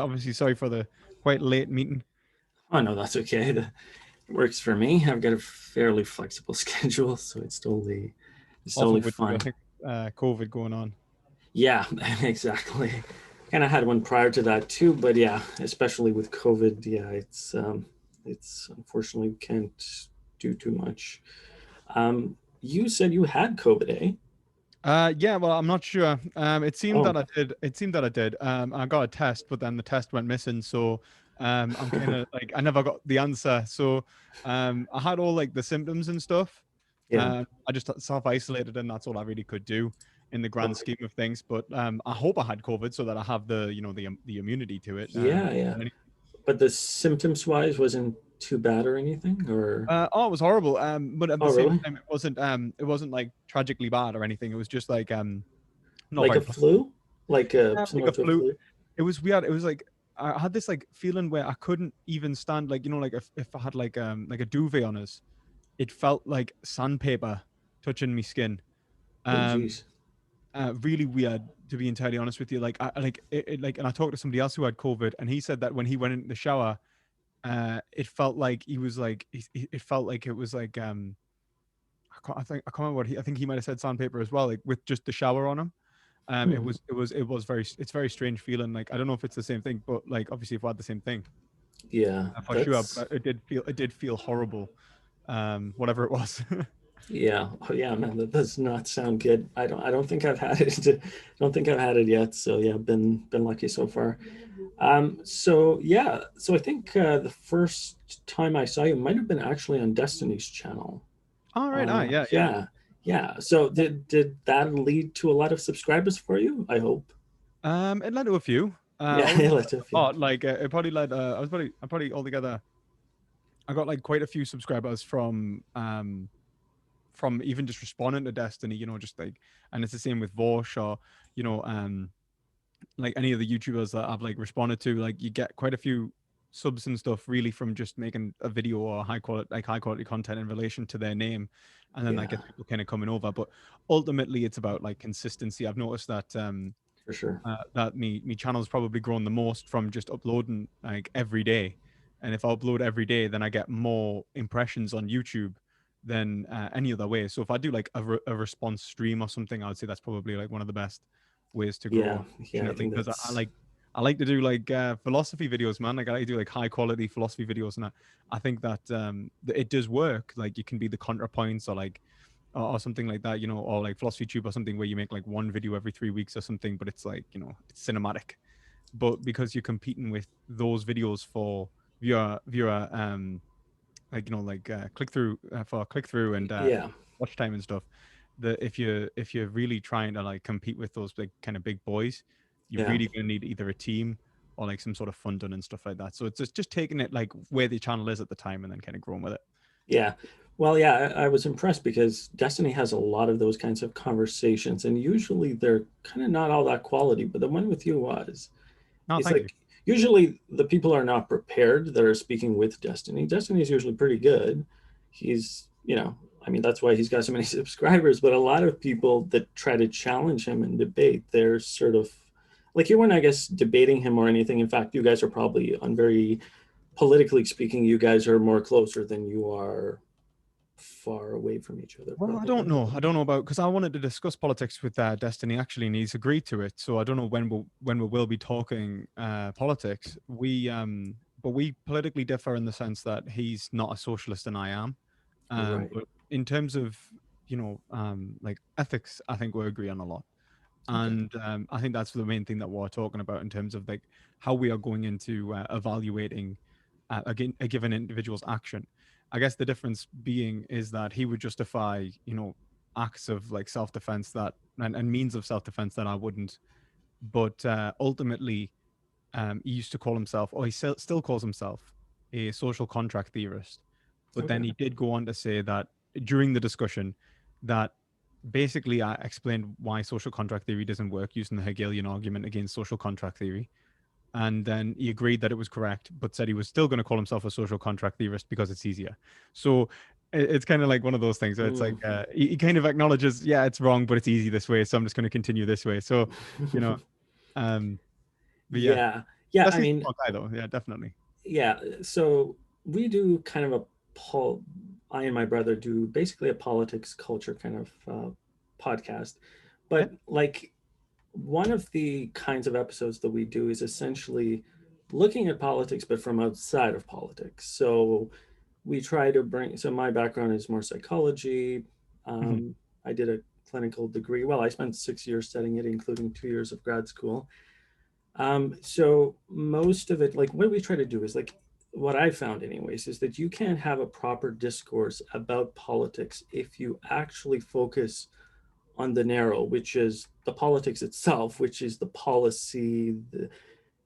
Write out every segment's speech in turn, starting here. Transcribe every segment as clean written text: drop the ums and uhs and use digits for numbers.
Obviously, sorry for the quite late meeting. Oh no, that's okay. That works for me. I've got a fairly flexible schedule, so it's Also totally with I fine. think COVID going on. Yeah, exactly. Kind of had one prior to that too, but yeah, especially with COVID, yeah, it's unfortunately we can't do too much. You said you had COVID, eh? Yeah, well, I'm not sure. It seemed Oh, that I did. It seemed that I did. I got a test, but then the test went missing. So, I'm kind of like I never got the answer. So, I had all like the symptoms and stuff. yeah. I just self-isolated, and that's all I really could do in the grand Okay. scheme of things. But I hope I had COVID so that I have the the immunity to it. Yeah, yeah. But the symptoms wise wasn't too bad or anything, or Oh, it was horrible. But at the oh, same really? time, it wasn't like tragically bad or anything. It was just like not Like very a pleasant. flu? Like Like similar a to a flu. flu? It was weird. It was like I had this like feeling where I couldn't even stand, like like if I had like a duvet on us, it felt like sandpaper touching my skin. Oh, Um, geez. Really weird, to be entirely honest with you. Like like, and I talked to somebody else who had COVID, and he said that when he went in the shower, it felt like he was like it felt like it was like I can't remember what I think he might have said sandpaper as well, like with just the shower on him. Hmm. It was very, it's very strange feeling. Like I don't know if it's the same thing, but like obviously if I had the same thing, Yeah, for sure. that's But it did feel horrible. Whatever it was. yeah. Oh, yeah, man, that does not sound good. I don't think I've had it. I don't think I've had it yet. So yeah, been lucky so far. So yeah, so I think the first time I saw you might have been actually on Destiny's channel. All right. Ah, yeah, yeah. Yeah, yeah. So did that lead to a lot of subscribers for you? I hope. It led to a few. I Yeah, wouldn't let's a say a few. lot. Like it probably led. I probably altogether. I got like quite a few subscribers from even just responding to Destiny. Just like, and it's the same with Vosh or you know like any of the YouTubers that I've like responded to, like you get quite a few subs and stuff really from just making a video or high quality content in relation to their name, and then that Yeah, gets people kind of coming over. But ultimately, it's about like consistency. I've noticed that for sure. that me channel's probably grown the most from just uploading like every day, and if I upload every day, then I get more impressions on YouTube than any other way. So if I do like a response stream or something, I would say that's probably like one of the best ways to grow, Yeah, yeah. I unfortunately, think because that's I like to do like philosophy videos, man. Like I like to do like high quality philosophy videos, and I think that it does work. Like you can be the ContraPoints or like or something like that, or like philosophy tube or something where you make like one video every 3 weeks or something, but it's like it's cinematic. But because you're competing with those videos for viewer like like click through for click through and yeah, watch time and stuff, that if you're really trying to like compete with those big kind of big boys, you're yeah. really going to need either a team or like some sort of funding and stuff like that. So it's just taking it like where the channel is at the time and then kind of growing with it. Yeah. Well, yeah, I was impressed because Destiny has a lot of those kinds of conversations, and usually they're kind of not all that quality, but the one with you was. No, It's thank you. like usually the people are not prepared that are speaking with Destiny. Destiny is usually pretty good. I mean, that's why he's got so many subscribers, but a lot of people that try to challenge him in debate, they're sort of like you weren't, I guess, debating him or anything. In fact, you guys are probably on very politically speaking, you guys are more closer than you are far away from each other, Well, I don't probably. know. I don't know about, because I wanted to discuss politics with Destiny actually, and he's agreed to it. So I don't know when we will be talking politics. But we politically differ in the sense that he's not a socialist and I am. Right. But in terms of like ethics, I think we agree on a lot, Okay. and I think that's the main thing that we're talking about in terms of like how we are going into evaluating a given individual's action. I guess the difference being is that he would justify, acts of like self-defense that and means of self-defense that I wouldn't. But ultimately, he used to call himself, or he still calls himself, a social contract theorist. But then Okay. he did go on to say that during the discussion that basically I explained why social contract theory doesn't work using the Hegelian argument against social contract theory. And then he agreed that it was correct, but said he was still going to call himself a social contract theorist because it's easier. So it's kind of like one of those things where it's like Mm. he kind of acknowledges, yeah, it's wrong, but it's easy this way, so I'm just going to continue this way. So, you know, um, but yeah, Yeah. Yeah, I Destiny's a mean, smart guy though. Yeah, definitely. yeah. So we do kind of a pol. I and my brother do basically a politics culture kind of podcast, Yeah. but like one of the kinds of episodes that we do is essentially looking at politics, but from outside of politics. So we try to bring. So my background is more psychology. Hmm. Um, I did a clinical degree. Well, I spent 6 years studying it, including 2 years of grad school. So most of it, like what we try to do is like what I found anyways, is that you can't have a proper discourse about politics if you actually focus on the narrow, which is the politics itself, which is the policy, the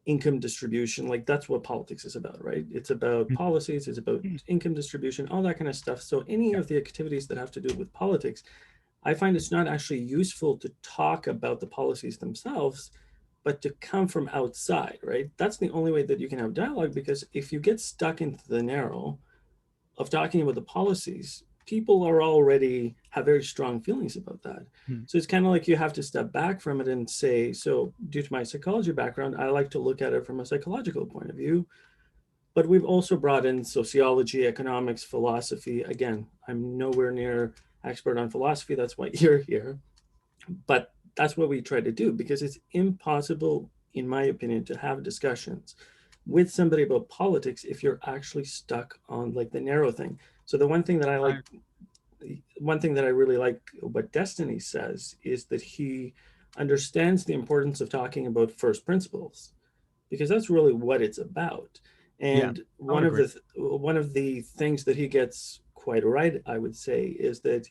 income distribution. Like that's what politics is about, right? It's about policies, it's about Hmm. income distribution, all that kind of stuff. So any Yeah. of the activities that have to do with politics, I find it's not actually useful to talk about the policies themselves, but to come from outside, right? That's the only way that you can have dialogue, because if you get stuck into the narrow of talking about the policies, people are already have very strong feelings about that. Hmm. So it's kind of like you have to step back from it and say, so due to my psychology background, I like to look at it from a psychological point of view. But we've also brought in sociology, economics, philosophy. Again, I'm nowhere near expert on philosophy. That's why you're here. But that's what we try to do, because it's impossible, in my opinion, to have discussions with somebody about politics if you're actually stuck on like the narrow thing. So the I, one thing that I really like what Destiny says is that he understands the importance of talking about first principles, because that's really what it's about. yeah, And I would agree. one of the things that he gets quite right, I would say, is that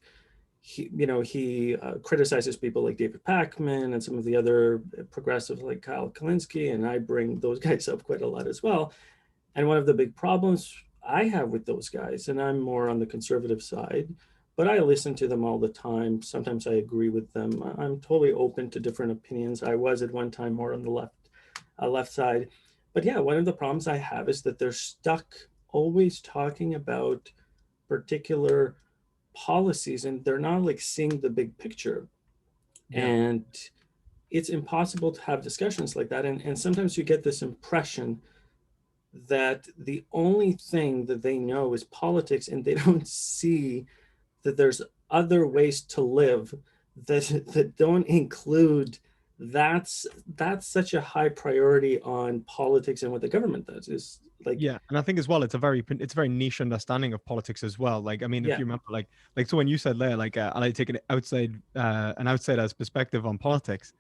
he criticizes people like David Pakman and some of the other progressives like Kyle Kalinske, and I bring those guys up quite a lot as well. And one of the big problems I have with those guys, and I'm more on the conservative side, but I listen to them all the time. Sometimes I agree with them. I'm totally open to different opinions. I was at one time more on the left side. But yeah, one of the problems I have is that they're stuck always talking about particular policies, and they're not like seeing the big picture. Yeah. And it's impossible to have discussions like that. And sometimes you get this impression that the only thing that they know is politics, and they don't see that there's other ways to live that don't include that's such a high priority on politics. And what the government does is like, Yeah, and I think as well, it's a very niche understanding of politics as well. Like, I mean, if yeah, you remember, so when you said there, I like take an outsider's perspective on politics.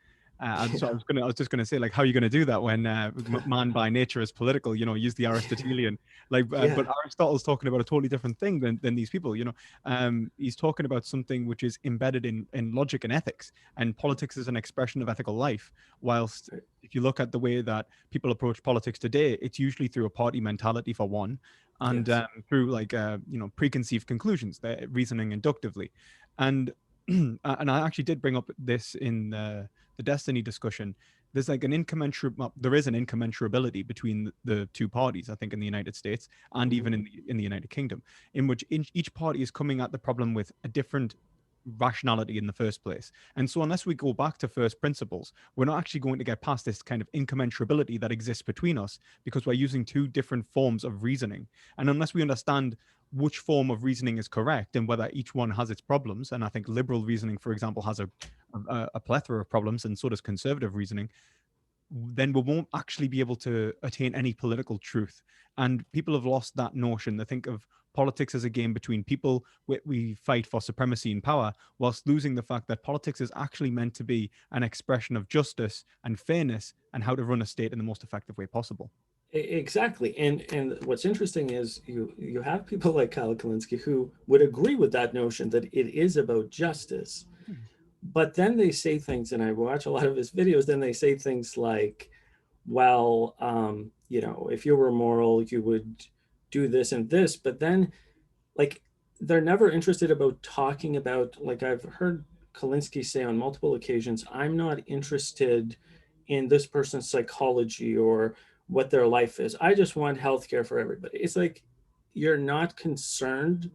So yeah, I was just gonna say, like, how are you gonna do that when man by nature is political? You know, use the Aristotelian, yeah, but Aristotle's talking about a totally different thing than these people. You know, he's talking about something which is embedded in logic and ethics, and politics is an expression of ethical life. Whilst right, if you look at the way that people approach politics today, it's usually through a party mentality for one, and yes, through preconceived conclusions, they're reasoning inductively, and and I actually did bring up this in the Destiny discussion. There's like an there is an incommensurability between the two parties, I think, in the United States and mm-hmm. even in the United Kingdom, in which each party is coming at the problem with a different rationality in the first place. And so, unless we go back to first principles, we're not actually going to get past this kind of incommensurability that exists between us because we're using two different forms of reasoning. And unless we understand which form of reasoning is correct and whether each one has its problems, and I think liberal reasoning, for example, has a plethora of problems, and so does conservative reasoning, then we won't actually be able to attain any political truth. And people have lost that notion. They think of politics as a game between people. We fight for supremacy and power, whilst losing the fact that politics is actually meant to be an expression of justice and fairness and how to run a state in the most effective way possible. Exactly. And what's interesting is you have people like Kyle Kalinske who would agree with that notion that it is about justice. But then they say things, and I watch a lot of his videos, then they say things like, well, if you were moral, you would do this and this. But then, like, they're never interested about talking about, like, I've heard Kalinske say on multiple occasions, I'm not interested in this person's psychology or what their life is. I just want healthcare for everybody. It's like, you're not concerned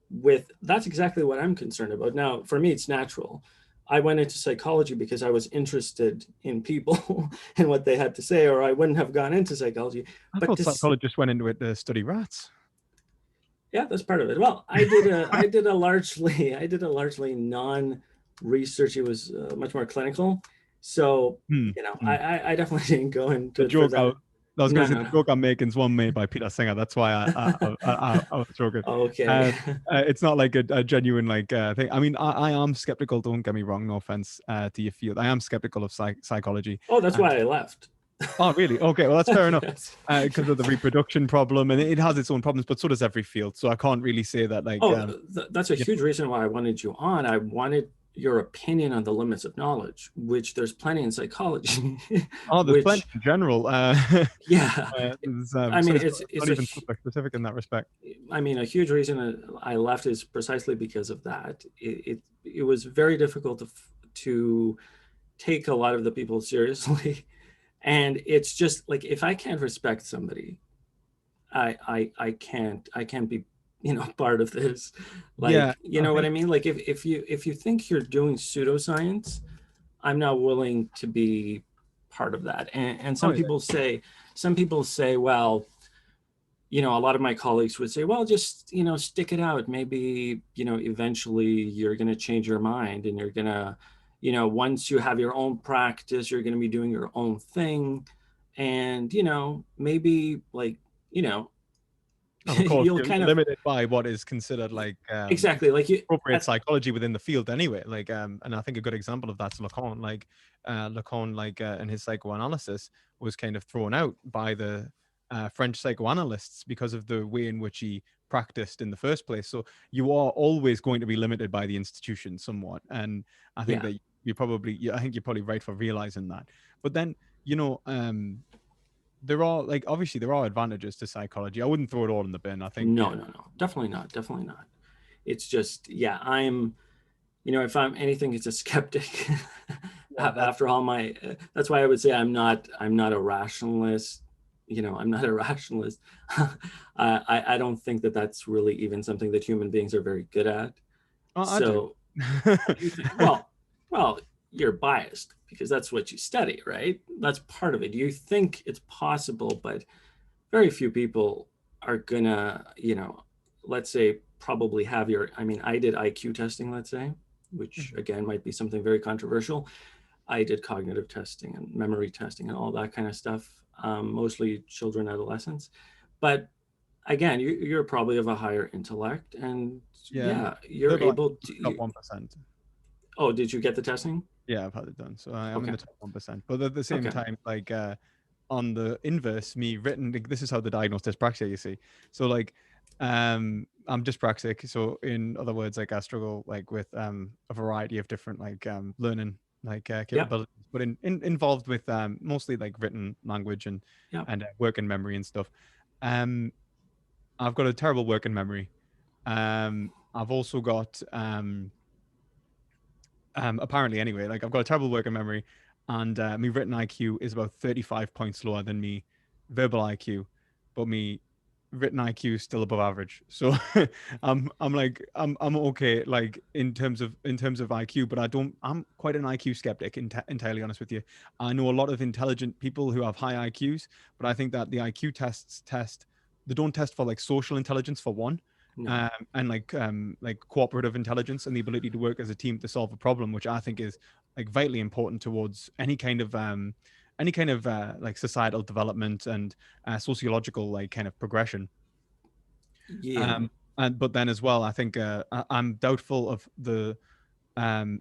with that's exactly what I'm concerned about. Now, for me, it's natural. I went into psychology because I was interested in people and what they had to say, or I wouldn't have gone into psychology. I But thought this, psychologists went into it to study rats. yeah, that's part of it. Well, I did a largely non-research. It was much more clinical. So, Hmm. Hmm. I definitely didn't go into The it for joke that. I was going No, to say no, the no. joke I'm making is one made by Peter Singer. That's why I was joking. Okay. Uh, it's not like a genuine like thing. I mean, I am skeptical. Don't get me wrong. No offense to your field. I am skeptical of psychology. Oh, that's Uh, why I left. oh, really? Okay. Well, that's fair enough. Yes. Because of the reproduction problem, and it has its own problems, but so does every field. So I can't really say that like Oh, that's a you huge reason why I wanted you on. I wanted your opinion on the limits of knowledge, which there's plenty in psychology, oh, there's plenty which, in general. yeah, I So mean, it's not even subject specific in that respect. a huge reason I left is precisely because of that. It was very difficult to take a lot of the people seriously. And it's just like, if I can't respect somebody, I can't be, part of this. Yeah, Like, you I know what I think mean? Like, if you think you're doing pseudoscience, I'm not willing to be part of that. And oh, some people say, well, a lot of my colleagues would say, well, just, stick it out. Maybe, eventually you're going to change your mind, and you're going to, once you have your own practice, you're going to be doing your own thing. And, maybe, like, you know, of course, you'll you're kind of, limited by what is considered like exactly, like you, appropriate psychology within the field anyway. Like, and I think a good example of that's Lacan. Like, Lacan, like in his psychoanalysis, was kind of thrown out by the French psychoanalysts because of the way in which he practiced in the first place. So you are always going to be limited by the institution somewhat, and I think yeah, that I think you're probably right for realizing that. But then, you know, there are like obviously there are advantages to psychology. I wouldn't throw it all in the bin. I think no, no, no, definitely not. Definitely not. It's just, yeah, if I'm anything, it's a skeptic. yeah, After all my, that's why I would say I'm not a rationalist. I'm not a rationalist. I don't think that that's really even something that human beings are very good at. I do. So you think, well, you're biased because that's what you study, right? That's part of it. You think it's possible, but very few people are gonna, let's say, probably have your, I did IQ testing, let's say, which Mhm. again might be something very controversial. I did cognitive testing and memory testing and all that kind of stuff, mostly children, adolescents. But again, you're probably of a higher intellect, and Yeah, yeah, you're Verbal able IQ is to. top 1%. Oh, did you get the testing? Yeah, I've had it done, so I am in Okay. the top 1%. But at the same Okay. time, like on the inverse, me written, like, this is how they diagnose dyspraxia. You see, so like I'm dyspraxic. So in other words, like I struggle like with a variety of different like learning like Yep. capabilities, but involved with mostly like written language Yep. and working memory and stuff. Um, I've got a terrible working memory. I've also got apparently anyway, like I've got a terrible working memory, and me written IQ is about 35 points lower than me verbal IQ, but me written IQ is still above average. So I'm okay like in terms of IQ, but I'm quite an IQ skeptic. Entirely honest with you, I know a lot of intelligent people who have high IQs, but I think that the IQ test they don't test for like social intelligence for one, No. and like cooperative intelligence and the ability to work as a team to solve a problem, which I think is like vitally important towards any kind of like societal development and sociological like kind of progression. Yeah. Um, and but then as well, I think I'm doubtful of the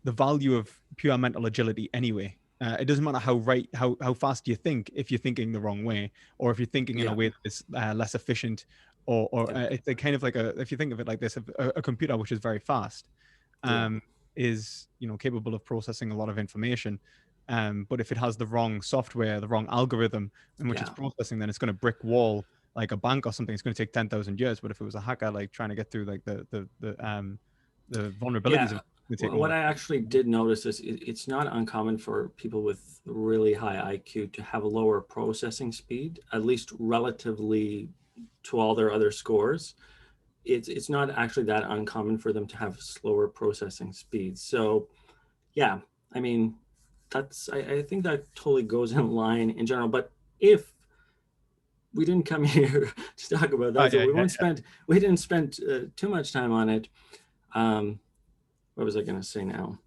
value of pure mental agility anyway. It doesn't matter how fast you think if you're thinking the wrong way, or if you're thinking in a Yeah. way that is less efficient, or Yeah. it's a kind of like a if you think of it like this, a computer which is very fast Yeah. um, is capable of processing a lot of information. But if it has the wrong software, the wrong algorithm in which it's Yeah. processing, then it's going to brick wall like a bank or something. It's going to take 10,000 years. But if it was a hacker like trying to get through like the vulnerabilities of Yeah. it, would take more What like I actually did notice is it's not uncommon for people with really high IQ to have a lower processing speed, at least relatively to all their other scores. It's not actually that uncommon for them to have slower processing speeds. So Yeah, I mean, I think that totally goes in line in general. But if we didn't come here to talk about Oh that, so yeah, yeah, yeah. we didn't spend too much time on it. Um, what was I going to say now?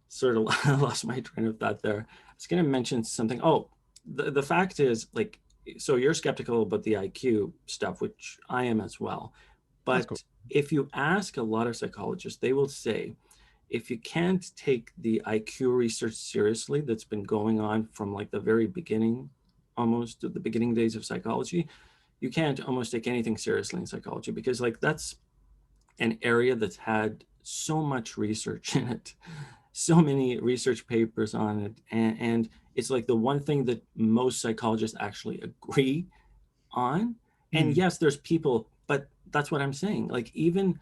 Sort of lost my train of thought there. I was going to mention something. Oh, the fact is, like, so you're skeptical about the IQ stuff, which I am as well. That's cool. But if you ask a lot of psychologists, they will say if you can't take the IQ research seriously that's been going on from like the very beginning, almost the beginning days of psychology, you can't almost take anything seriously in psychology because like that's an area that's had so much research in it, so many research papers on it, and it's like the one thing that most psychologists actually agree on. And Mm. yes, there's people, but that's what I'm saying. Like even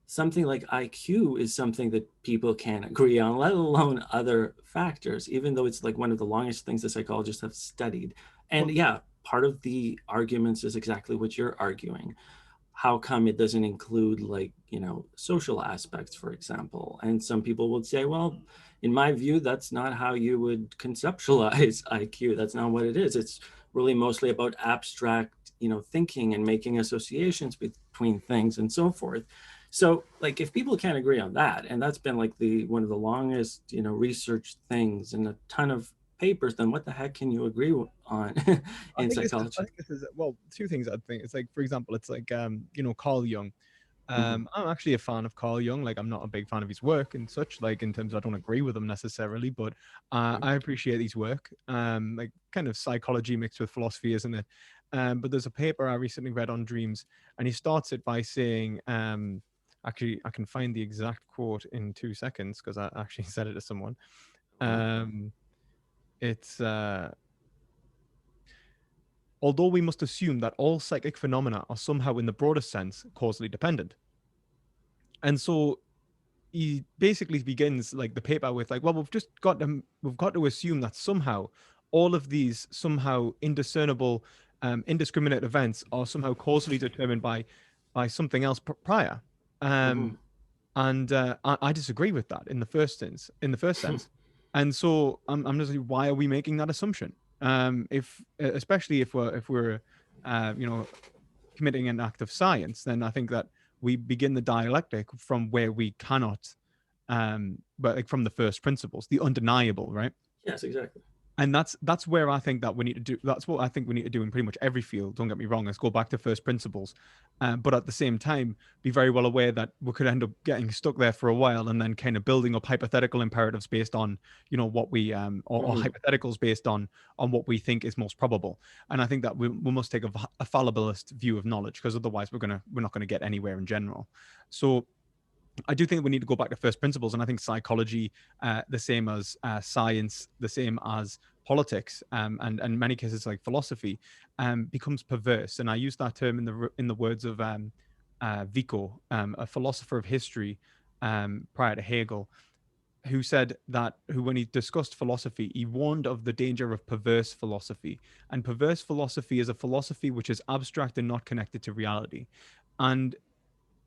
something like IQ is something that people can agree on, let alone other factors, even though it's like one of the longest things that psychologists have studied. And Well, yeah, part of the arguments is exactly what you're arguing. How come it doesn't include like, social aspects, for example? And some people would say, well, in my view, that's not how you would conceptualize IQ. That's not what it is. It's really mostly about abstract, thinking and making associations between things and so forth. So like if people can't agree on that, and that's been like the one of the longest, research things and a ton of papers, then what the heck can you agree on I in think this is. I psychology? think this is. Well, two things. I think it's like, for example, it's like Carl Jung. Mm-hmm. I'm actually a fan of Carl Jung. Like, I'm not a big fan of his work and such. Like, in terms of I don't agree with him necessarily, but I appreciate his work. Like, kind of psychology mixed with philosophy, isn't it? But there's a paper I recently read on dreams, and he starts it by saying, actually, I can find the exact quote in 2 seconds because I actually said it to someone. Wow. Um, it's although we must assume that all psychic phenomena are somehow, in the broadest sense, causally dependent. And so he basically begins like the paper with like, well, we've got to assume that somehow all of these somehow indiscernible, indiscriminate events are somehow causally determined by something else prior. Mm-hmm. Um, and I disagree with that in the first sense. In the first sense, and so I'm just like, why are we making that assumption? If especially if we're you know committing an act of science, then I think that we begin the dialectic from where we cannot, but like from the first principles, the undeniable, right? Yes, exactly. And that's where I think that we need to do. That's what I think we need to do in pretty much every field. Don't get me wrong. Let's go back to first principles, but at the same time, be very well aware that we could end up getting stuck there for a while, and then kind of building up hypothetical imperatives based on what we or Mm-hmm. hypotheticals based on what we think is most probable. And I think that we must take a fallibilist view of knowledge because otherwise we're not gonna get anywhere in general. So I do think we need to go back to first principles, and I think psychology, the same as science, the same as politics, and in many cases like philosophy, becomes perverse. And I use that term in the words of Vico, a philosopher of history prior to Hegel, who said that when he discussed philosophy, he warned of the danger of perverse philosophy. And perverse philosophy is a philosophy which is abstract and not connected to reality. And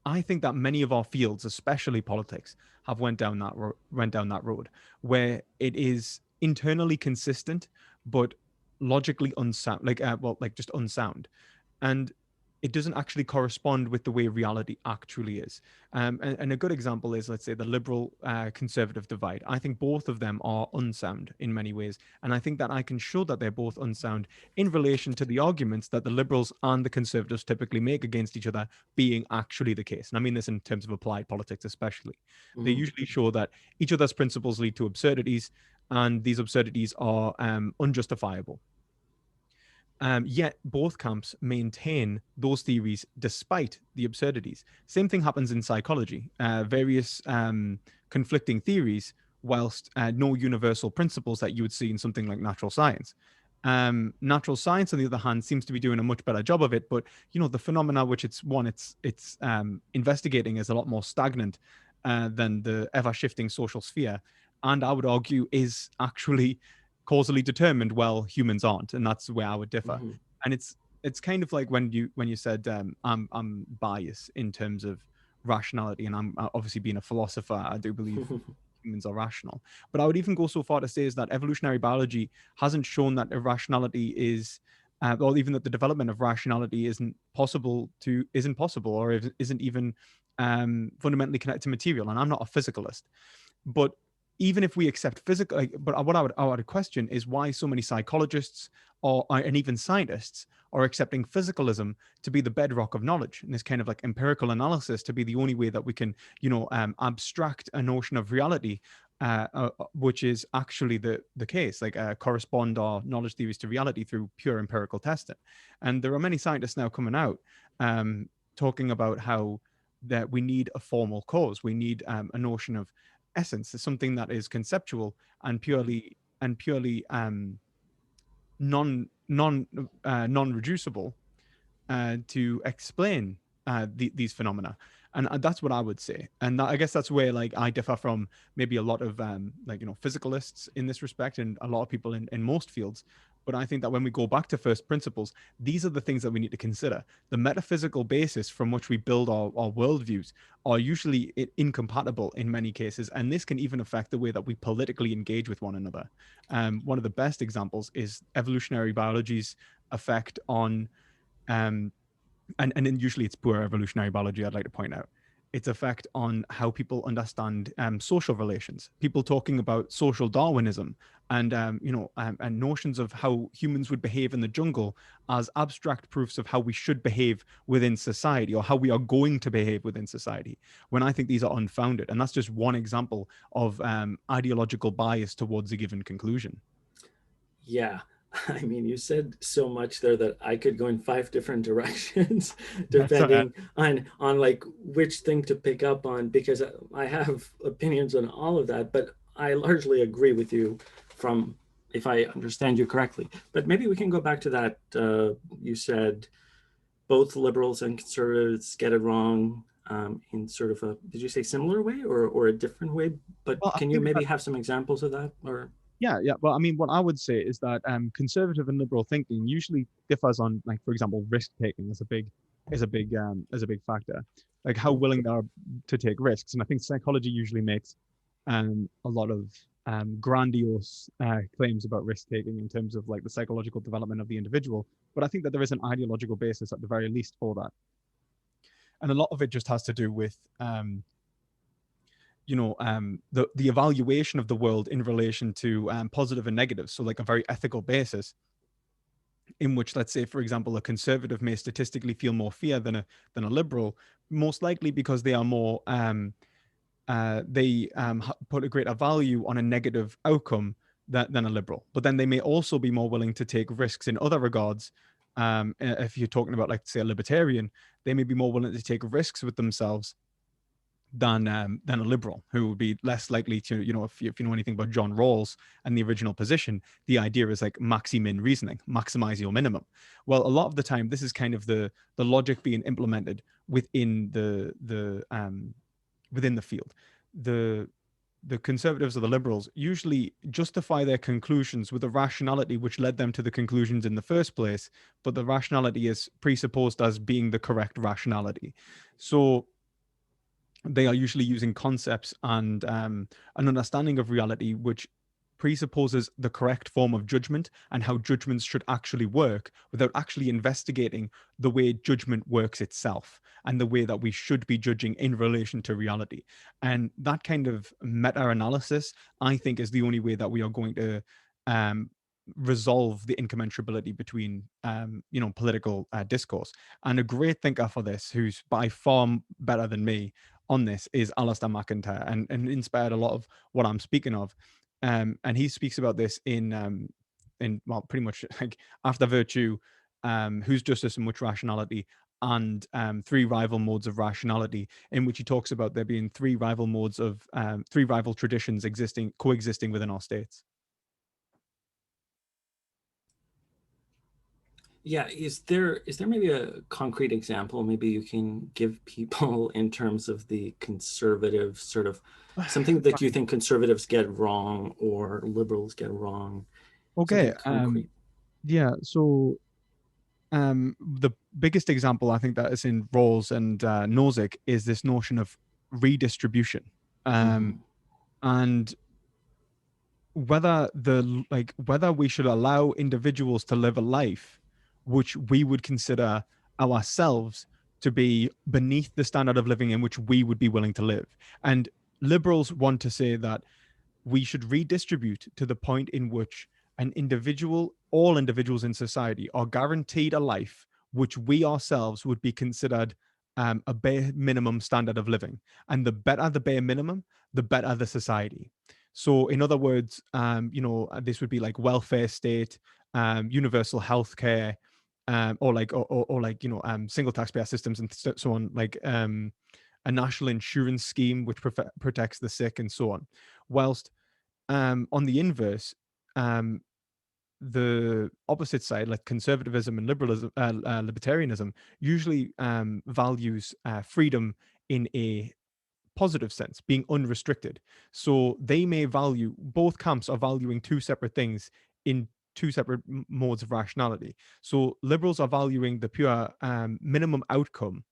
I think that many of our fields, especially politics, have went down that road where it is internally consistent but logically unsound, like just unsound, and it doesn't actually correspond with the way reality actually is. And a good example is, let's say, the liberal conservative divide. I think both of them are unsound in many ways. And I think that I can show that they're both unsound in relation to the arguments that the liberals and the conservatives typically make against each other being actually the case. And I mean this in terms of applied politics, especially. They Mm-hmm. usually show that each other's principles lead to absurdities, and these absurdities are unjustifiable. Yet both camps maintain those theories despite the absurdities. Same thing happens in psychology. Various conflicting theories, whilst no universal principles that you would see in something like natural science. Natural science, on the other hand, seems to be doing a much better job of it. But the phenomena which it's investigating is a lot more stagnant than the ever shifting social sphere, and I would argue is actually causally determined. Well, humans aren't, and that's where I would differ. Mm-hmm. And it's kind of like when you said I'm biased in terms of rationality, and I'm obviously being a philosopher. I do believe humans are rational. But I would even go so far to say is that evolutionary biology hasn't shown that irrationality is, or even that the development of rationality isn't possible, or isn't even fundamentally connected to material. And I'm not a physicalist, but even if we accept physical, like, but what I would question is why so many psychologists and even scientists are accepting physicalism to be the bedrock of knowledge, and this kind of like empirical analysis to be the only way that we can, abstract a notion of reality, which is actually the case, like correspond our knowledge theories to reality through pure empirical testing. And there are many scientists now coming out talking about how that we need a formal cause, we need a notion of essence, is something that is conceptual and purely non reducible to explain these phenomena. And that's what I would say. And I guess that's where like I differ from maybe a lot of physicalists in this respect, and a lot of people in most fields. But I think that when we go back to first principles, these are the things that we need to consider. The metaphysical basis from which we build our worldviews are usually incompatible in many cases. And this can even affect the way that we politically engage with one another. One of the best examples is evolutionary biology's effect on and then usually it's poor evolutionary biology, I'd like to point out, its effect on how people understand social relations. People talking about social Darwinism and and notions of how humans would behave in the jungle as abstract proofs of how we should behave within society, or how we are going to behave within society, when I think these are unfounded. And that's just one example of ideological bias towards a given conclusion. Yeah. I mean, you said so much there that I could go in five different directions, So, depending on like which thing to pick up on, because I have opinions on all of that, but I largely agree with you from, if I understand you correctly. But maybe we can go back to that. You said both liberals and conservatives get it wrong in sort of a, did you say similar way or a different way? But well, I can you think maybe that have some examples of that? Or yeah, yeah. Well, I mean, what I would say is that conservative and liberal thinking usually differs on, like, for example, risk taking is a big factor, like how willing they are to take risks. And I think psychology usually makes a lot of grandiose claims about risk taking in terms of like the psychological development of the individual. But I think that there is an ideological basis at the very least for that, and a lot of it just has to do with the evaluation of the world in relation to positive and negative. So like a very ethical basis in which, let's say, for example, a conservative may statistically feel more fear than a liberal, most likely because they are more they put a greater value on a negative outcome than a liberal. But then they may also be more willing to take risks in other regards. If you're talking about, like, say, a libertarian, they may be more willing to take risks with themselves than a liberal, who would be less likely to, if you know anything about John Rawls and the original position, the idea is like maxi-min reasoning, maximize your minimum. Well, a lot of the time, this is kind of the logic being implemented within the field. The conservatives or the liberals usually justify their conclusions with a rationality which led them to the conclusions in the first place, but the rationality is presupposed as being the correct rationality. So they are usually using concepts and an understanding of reality which presupposes the correct form of judgment and how judgments should actually work, without actually investigating the way judgment works itself and the way that we should be judging in relation to reality. And that kind of meta-analysis, I think, is the only way that we are going to um, resolve the incommensurability between political discourse. And a great thinker for this, who's by far better than me on this, is Alistair McIntyre, and inspired a lot of what I'm speaking of. And he speaks about this in well, pretty much like After Virtue, Whose Justice and Which Rationality, and Three Rival Modes of Rationality, in which he talks about there being three rival modes of three rival traditions coexisting within our states. yeah, is there maybe a concrete example maybe you can give people in terms of the conservative sort of something that you think conservatives get wrong or liberals get wrong? Okay. Something concrete. Yeah. So the biggest example I think that is in Rawls and Nozick is this notion of redistribution. Um, Mm-hmm. and whether we should allow individuals to live a life which we would consider ourselves to be beneath the standard of living in which we would be willing to live. And liberals want to say that we should redistribute to the point in which all individuals in society are guaranteed a life which we ourselves would be considered a bare minimum standard of living. And the better the bare minimum, the better the society. So, in other words, this would be like welfare state, universal healthcare, single taxpayer systems and so on, like a national insurance scheme which protects the sick and so on. Whilst on the inverse, um, the opposite side, like conservatism and libertarianism, usually values freedom in a positive sense, being unrestricted. So they may value, both camps are valuing two separate things in two separate modes of rationality. So liberals are valuing the pure minimum outcome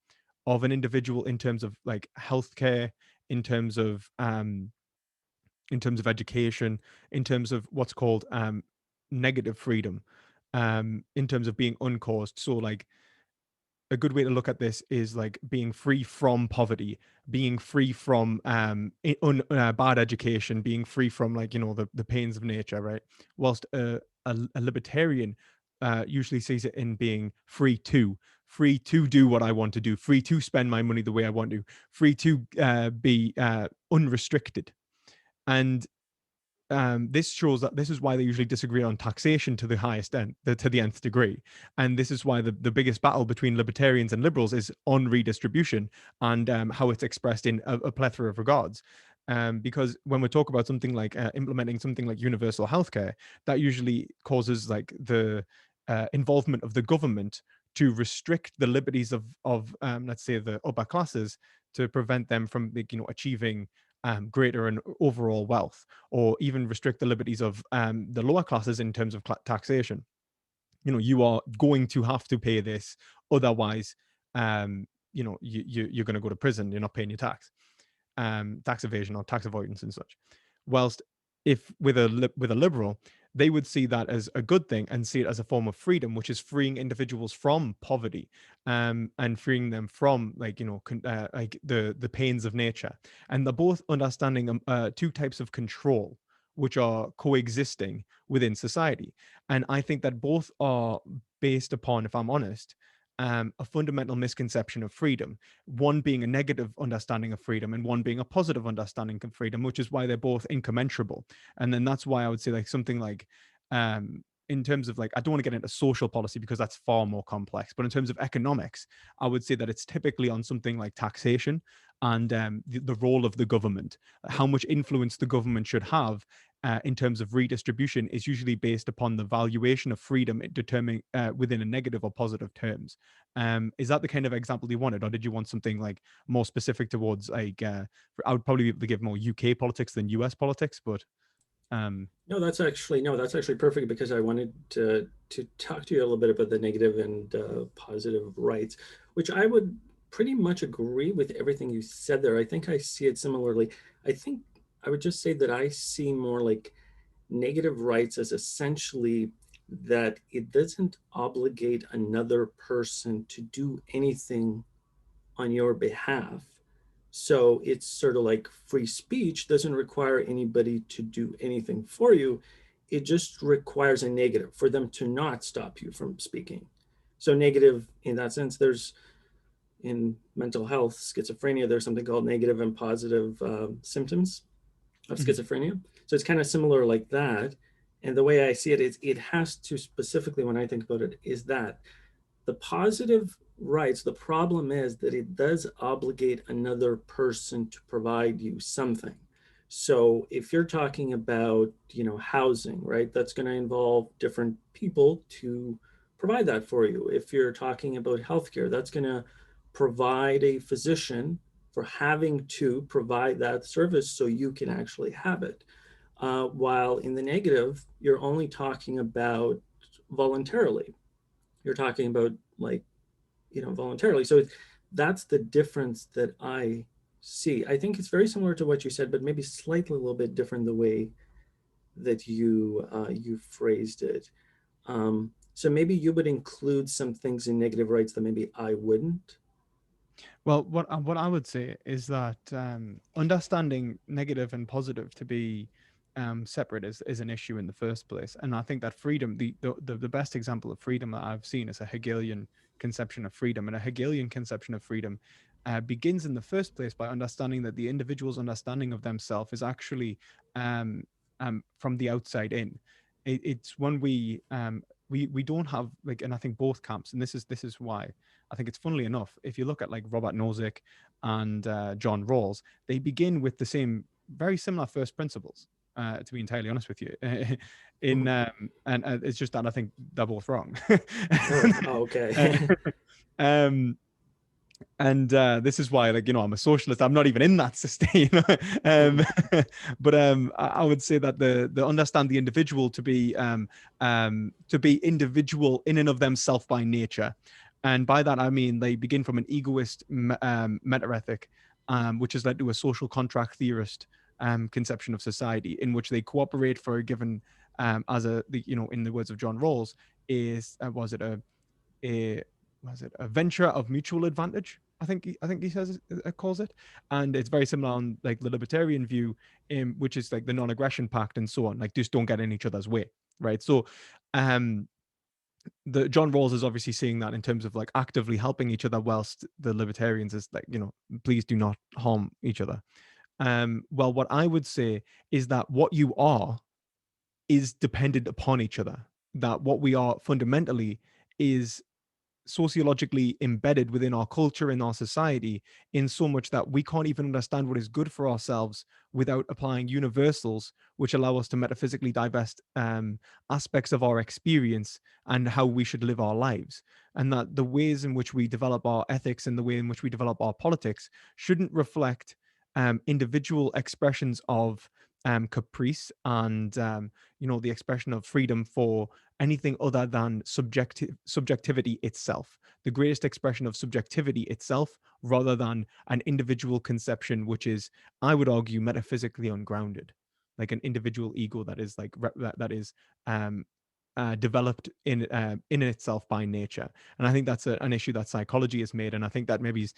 of an individual in terms of like healthcare, in terms of education, in terms of what's called negative freedom, in terms of being uncaused. So like a good way to look at this is like being free from poverty, being free from bad education, being free from like the pains of nature, right? Whilst a libertarian usually sees it in being free to do what I want to do, free to spend my money the way I want to, free to be unrestricted. And this shows that this is why they usually disagree on taxation to the highest end, to the nth degree. And this is why the biggest battle between libertarians and liberals is on redistribution and how it's expressed in a plethora of regards. Because when we talk about something like implementing something like universal healthcare, that usually causes like the involvement of the government to restrict the liberties of let's say the upper classes to prevent them from achieving greater and overall wealth, or even restrict the liberties of the lower classes in terms of taxation. You are going to have to pay this, otherwise, you're going to go to prison. You're not paying your tax evasion or tax avoidance and such. Whilst if with a liberal, they would see that as a good thing and see it as a form of freedom, which is freeing individuals from poverty, and freeing them from like the pains of nature. And they're both understanding two types of control which are coexisting within society. And I think that both are based upon, if I'm honest, a fundamental misconception of freedom, one being a negative understanding of freedom and one being a positive understanding of freedom, which is why they're both incommensurable. And then that's why I would say like something like in terms of like, I don't want to get into social policy because that's far more complex, but in terms of economics, I would say that it's typically on something like taxation and the role of the government, how much influence the government should have in terms of redistribution is usually based upon the valuation of freedom determining within a negative or positive terms. Is that the kind of example you wanted, or did you want something like more specific towards like? I would probably be able to give more UK politics than US politics, but No, that's actually perfect because I wanted to talk to you a little bit about the negative and positive rights, which I would pretty much agree with everything you said there. I think I see it similarly. I think I would just say that I see more like negative rights as essentially that it doesn't obligate another person to do anything on your behalf. So it's sort of like free speech doesn't require anybody to do anything for you. It just requires a negative for them to not stop you from speaking. So, negative in that sense, there's in mental health, schizophrenia, there's something called negative and positive symptoms of mhm, schizophrenia. So, it's kind of similar like that. And the way I see it is it has to specifically, when I think about it, is that the positive rights, the problem is that it does obligate another person to provide you something. So if you're talking about, housing, right, that's going to involve different people to provide that for you. If you're talking about healthcare, that's going to provide a physician for having to provide that service so you can actually have it. While in the negative, you're only talking about voluntarily. You're talking about like voluntarily. So that's the difference that I see. I think it's very similar to what you said, but maybe slightly a little bit different the way that you phrased it. So maybe you would include some things in negative rights that maybe I wouldn't. Well, what I would say is that understanding negative and positive to be separate is an issue in the first place, and I think that freedom, the best example of freedom that I've seen is a Hegelian conception of freedom, and a Hegelian conception of freedom begins in the first place by understanding that the individual's understanding of themselves is actually from the outside in. It's when we don't have like, and I think both camps, and this is why I think it's funnily enough, if you look at like Robert Nozick and John Rawls, they begin with the same, very similar first principles. To be entirely honest with you, in Mhm. and it's just that I think they're both wrong. Oh, Uh, okay. um, and this is why, like, I'm a socialist. I'm not even in that system, but I would say that the understand the individual to be individual in and of themselves by nature, and by that I mean they begin from an egoist meta ethic, which has led to a social contract theorist conception of society in which they cooperate for a given, as in the words of John Rawls, is was it a was it a venture of mutual advantage? I think he says calls it, and it's very similar on like the libertarian view, which is like the non-aggression pact and so on. Like just don't get in each other's way, right? So, um, the John Rawls is obviously seeing that in terms of like actively helping each other, whilst the libertarians is like, please do not harm each other. Well, what I would say is that what you are is dependent upon each other. That what we are fundamentally is sociologically embedded within our culture and our society, in so much that we can't even understand what is good for ourselves without applying universals which allow us to metaphysically divest aspects of our experience and how we should live our lives, and that the ways in which we develop our ethics and the way in which we develop our politics shouldn't reflect individual expressions of caprice and the expression of freedom for anything other than subjectivity itself, the greatest expression of subjectivity itself, rather than an individual conception, which is, I would argue, metaphysically ungrounded, like an individual ego that is like that is um, developed in itself by nature. And I think that's an issue that psychology has made, and I think that maybe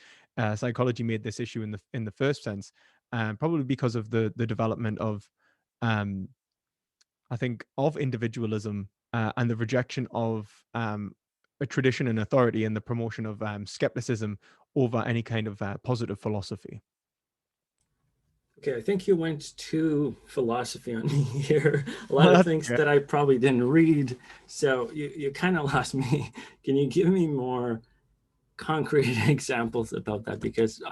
psychology made this issue in the first sense, probably because of the development of um, I think, of individualism and the rejection of a tradition and authority, and the promotion of skepticism over any kind of positive philosophy. Okay, I think you went to philosophy on me here. A lot Well, of that's things okay. that I probably didn't read. So you kind of lost me. Can you give me more concrete examples about that? Because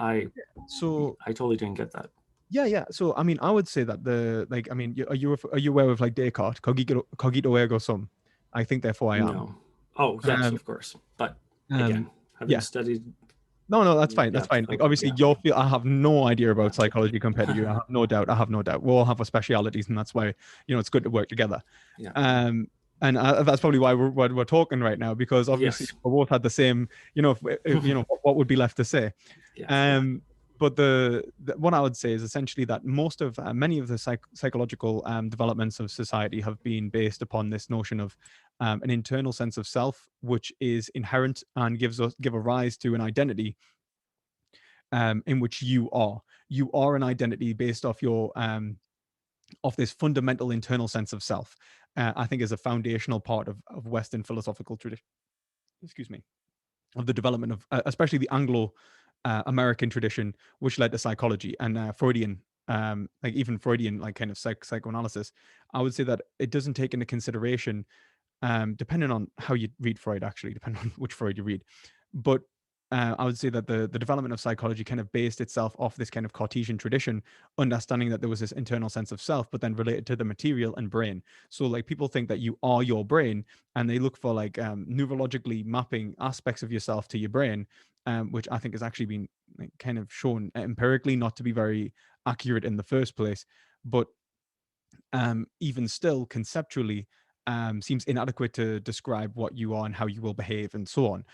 So I totally didn't get that. yeah, yeah. So I mean, I would say that are you aware of like Descartes, cogito ergo sum? I think therefore I am. No. Oh, yes, Um, of course. But um, again, having yeah. studied No, no, that's in fine. That's depth, fine. Like okay, obviously yeah, your field, I have no idea yeah. about psychology compared to you. I have no doubt. I have no doubt. We all have our specialities, and that's why it's good to work together. Yeah. Um, and that's probably why we're talking right now, because obviously Yes. we both had the same. What would be left to say? Yes. Um, but what I would say is essentially that many of the psychological developments of society have been based upon this notion of an internal sense of self, which is inherent and give a rise to an identity, in which you are an identity based off your of this fundamental internal sense of self. I think is a foundational part of Western philosophical tradition. Excuse me, of the development of especially the Anglo American tradition, which led to psychology and Freudian, like even Freudian, like kind of psychoanalysis. I would say that it doesn't take into consideration, depending on how you read Freud, actually, depending on which Freud you read. But I would say that the development of psychology kind of based itself off this kind of Cartesian tradition, understanding that there was this internal sense of self, but then related to the material and brain. So like people think that you are your brain, and they look for like neurologically mapping aspects of yourself to your brain, which I think has actually been like, kind of shown empirically not to be very accurate in the first place. But even still, conceptually, seems inadequate to describe what you are and how you will behave and so on.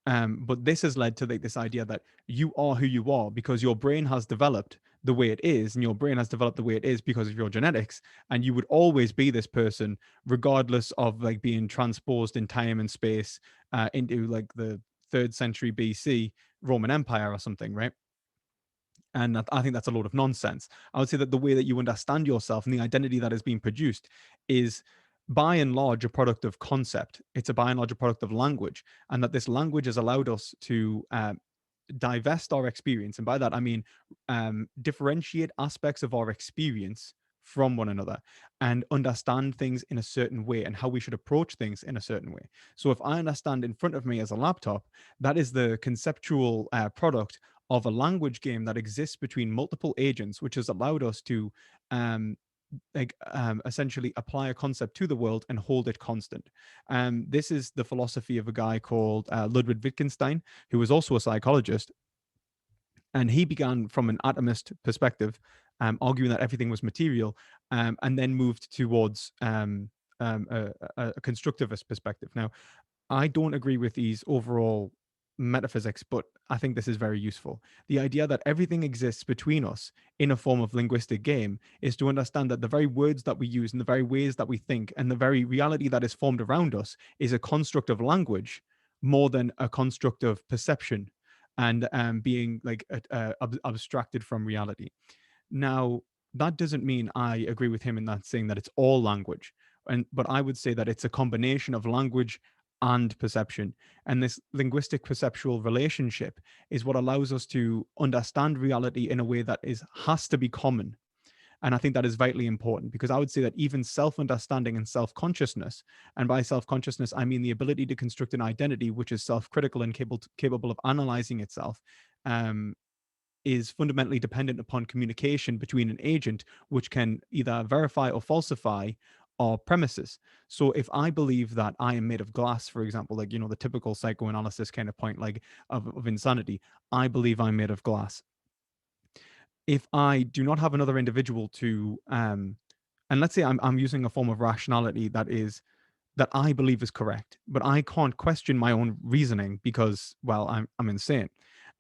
But this has led to like this idea that you are who you are because your brain has developed the way it is, and your brain has developed the way it is because of your genetics, and you would always be this person regardless of like being transposed in time and space into like the 3rd century BC Roman Empire or something, right? And I think that's a load of nonsense. I would say that the way that you understand yourself and the identity that is being produced is by and large a product of concept. It's a by and large a product of language, and that this language has allowed us to divest our experience. And by that, I mean differentiate aspects of our experience from one another and understand things in a certain way and how we should approach things in a certain way. So if I understand in front of me as a laptop, that is the conceptual product of a language game that exists between multiple agents, which has allowed us to um, essentially apply a concept to the world and hold it constant. This is the philosophy of a guy called Ludwig Wittgenstein, who was also a psychologist, and he began from an atomist perspective, arguing that everything was material, and then moved towards a constructivist perspective. Now, I don't agree with these overall metaphysics, but I think this is very useful. The idea that everything exists between us in a form of linguistic game is to understand that the very words that we use and the very ways that we think and the very reality that is formed around us is a construct of language more than a construct of perception and being like abstracted from reality. Now, that doesn't mean I agree with him in that saying that it's all language. But I would say that it's a combination of language and perception. And this linguistic perceptual relationship is what allows us to understand reality in a way that is has to be common. And I think that is vitally important because I would say that even self understanding and self consciousness, and by self consciousness, I mean the ability to construct an identity which is self critical and capable of analyzing itself, um, is fundamentally dependent upon communication between an agent, which can either verify or falsify our premises. So if I believe that I am made of glass, for example, like, the typical psychoanalysis kind of point, like of insanity, I believe I'm made of glass. If I do not have another individual to, and let's say I'm using a form of rationality that I believe is correct, but I can't question my own reasoning because, well, I'm insane.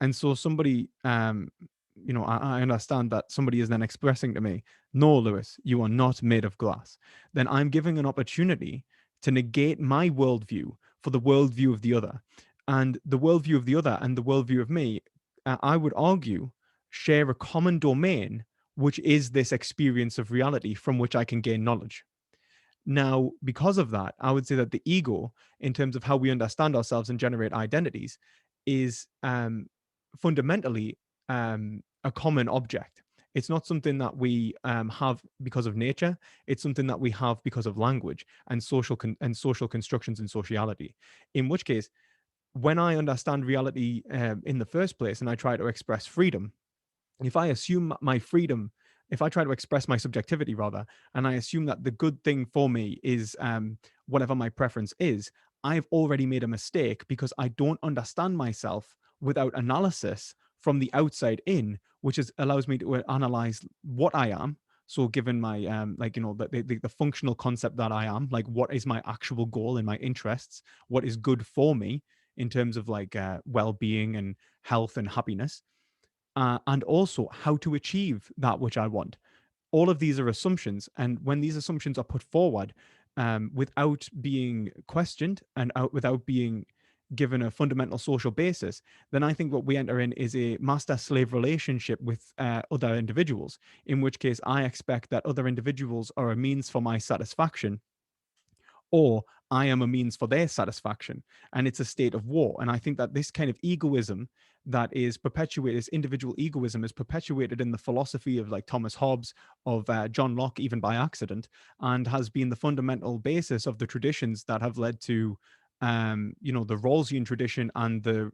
And so somebody, I understand that somebody is then expressing to me, no, Lewis, you are not made of glass. Then I'm giving an opportunity to negate my worldview for the worldview of the other. And the worldview of the other and the worldview of me, I would argue, share a common domain, which is this experience of reality from which I can gain knowledge. Now, because of that, I would say that the ego, in terms of how we understand ourselves and generate identities, is fundamentally a common object. It's not something that we have because of nature. It's something that we have because of language and social constructions and sociality. In which case, when I understand reality in the first place and I try to express freedom, if I assume my freedom, if I try to express my subjectivity rather, and I assume that the good thing for me is whatever my preference is, I've already made a mistake because I don't understand myself without analysis from the outside in, which allows me to analyze what I am. So, given my the functional concept that I am, like what is my actual goal and my interests, what is good for me in terms of like well-being and health and happiness, and also how to achieve that which I want. All of these are assumptions. And when these assumptions are put forward without being questioned and without being given a fundamental social basis, then I think what we enter in is a master slave relationship with other individuals, in which case I expect that other individuals are a means for my satisfaction, or I am a means for their satisfaction. And it's a state of war. And I think that this kind of egoism that is perpetuated, this individual egoism is perpetuated in the philosophy of like Thomas Hobbes, of John Locke, even by accident, and has been the fundamental basis of the traditions that have led to the Rawlsian tradition and the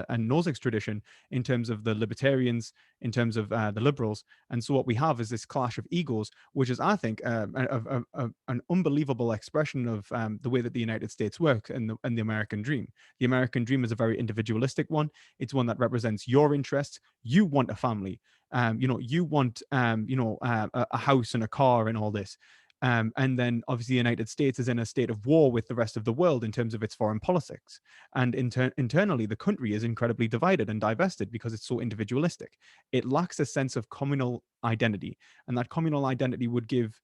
and Nozick's tradition in terms of the libertarians, in terms of the liberals. And so what we have is this clash of egos, which is, I think, an unbelievable expression of the way that the United States works and the American dream. The American dream is a very individualistic one. It's one that represents your interests. You want a family. You want a house and a car and all this. And then obviously the United States is in a state of war with the rest of the world in terms of its foreign politics. And internally, the country is incredibly divided and divested because it's so individualistic. It lacks a sense of communal identity. And that communal identity would give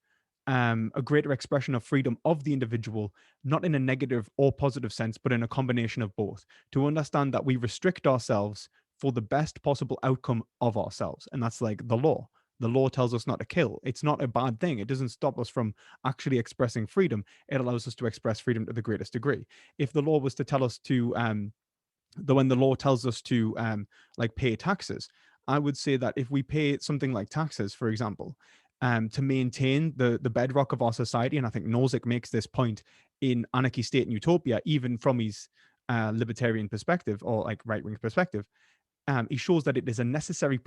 a greater expression of freedom of the individual, not in a negative or positive sense, but in a combination of both, to understand that we restrict ourselves for the best possible outcome of ourselves. And that's like the law. The law tells us not to kill. It's not a bad thing. It doesn't stop us from actually expressing freedom. It allows us to express freedom to the greatest degree. If the law was to tell us to, when the law tells us to like pay taxes, I would say that if we pay something like taxes, for example, to maintain the bedrock of our society, and I think Nozick makes this point in Anarchy, State, and Utopia, even from his libertarian perspective or like right wing perspective, he shows that it is a necessary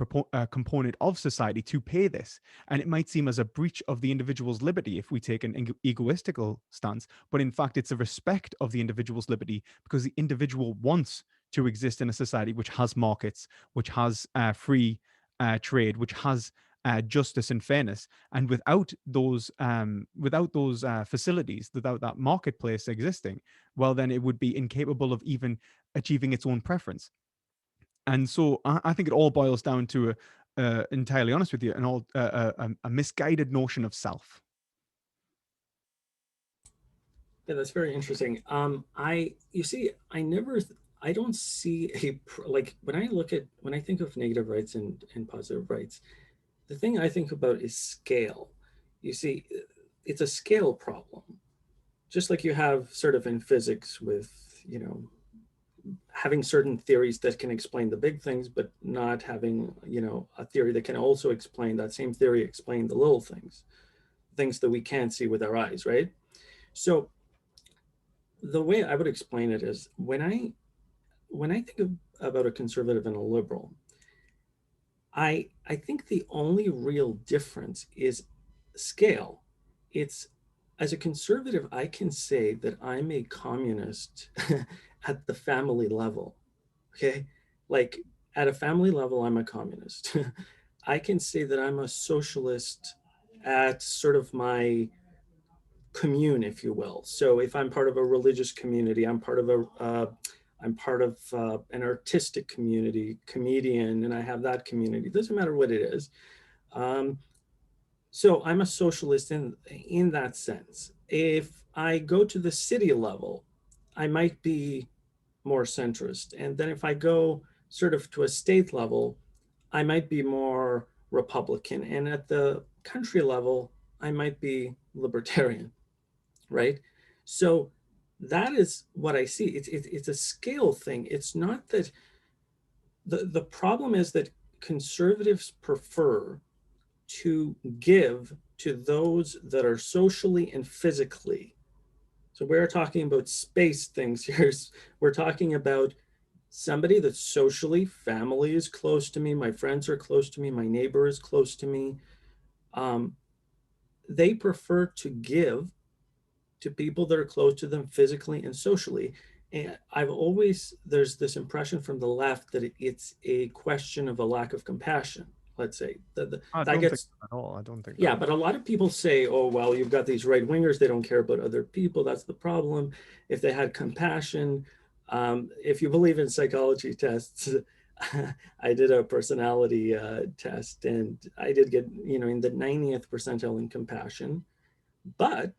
component of society to pay this. And it might seem as a breach of the individual's liberty if we take an egoistical stance, but in fact, it's a respect of the individual's liberty because the individual wants to exist in a society which has markets, which has free trade, which has justice and fairness. And without those facilities, without that marketplace existing, well, then it would be incapable of even achieving its own preference. And so I think it all boils down to entirely honest with you, a misguided notion of self. Yeah, that's very interesting. You see, I don't see like when I think of negative rights and positive rights, the thing I think about is scale. You see, it's a scale problem, just like you have sort of in physics with, having certain theories that can explain the big things, but not having, a theory that can also explain that same theory, explain the little things that we can't see with our eyes, right? So the way I would explain it is when I think about a conservative and a liberal, I think the only real difference is scale. It's As a conservative, I can say that I'm a communist at the family level. Okay. Like at a family level, I'm a communist. I can say that I'm a socialist at sort of my commune, if you will. So if I'm part of a religious community, I'm part of an artistic community, comedian, and I have that community. It doesn't matter what it is. Um, so I'm a socialist in that sense. If I go to the city level, I might be more centrist, and then if I go sort of to a state level, I might be more Republican, and at the country level, I might be libertarian, right? So that is what I see. It's a scale thing. It's not that the problem is that conservatives prefer to give to those that are socially and physically. So we're talking about space things here. We're talking about somebody that's socially, family is close to me, my friends are close to me, my neighbor is close to me. Um, they prefer to give to people that are close to them physically and socially. And there's this impression from the left that it's a question of a lack of compassion, let's say. I That don't think gets, that at all. I don't think that yeah, at but all. a lot of people say, oh, well, you've got these right wingers, they don't care about other people. That's the problem. If they had compassion, if you believe in psychology tests, I did a personality test and I did get, in the 90th percentile in compassion, but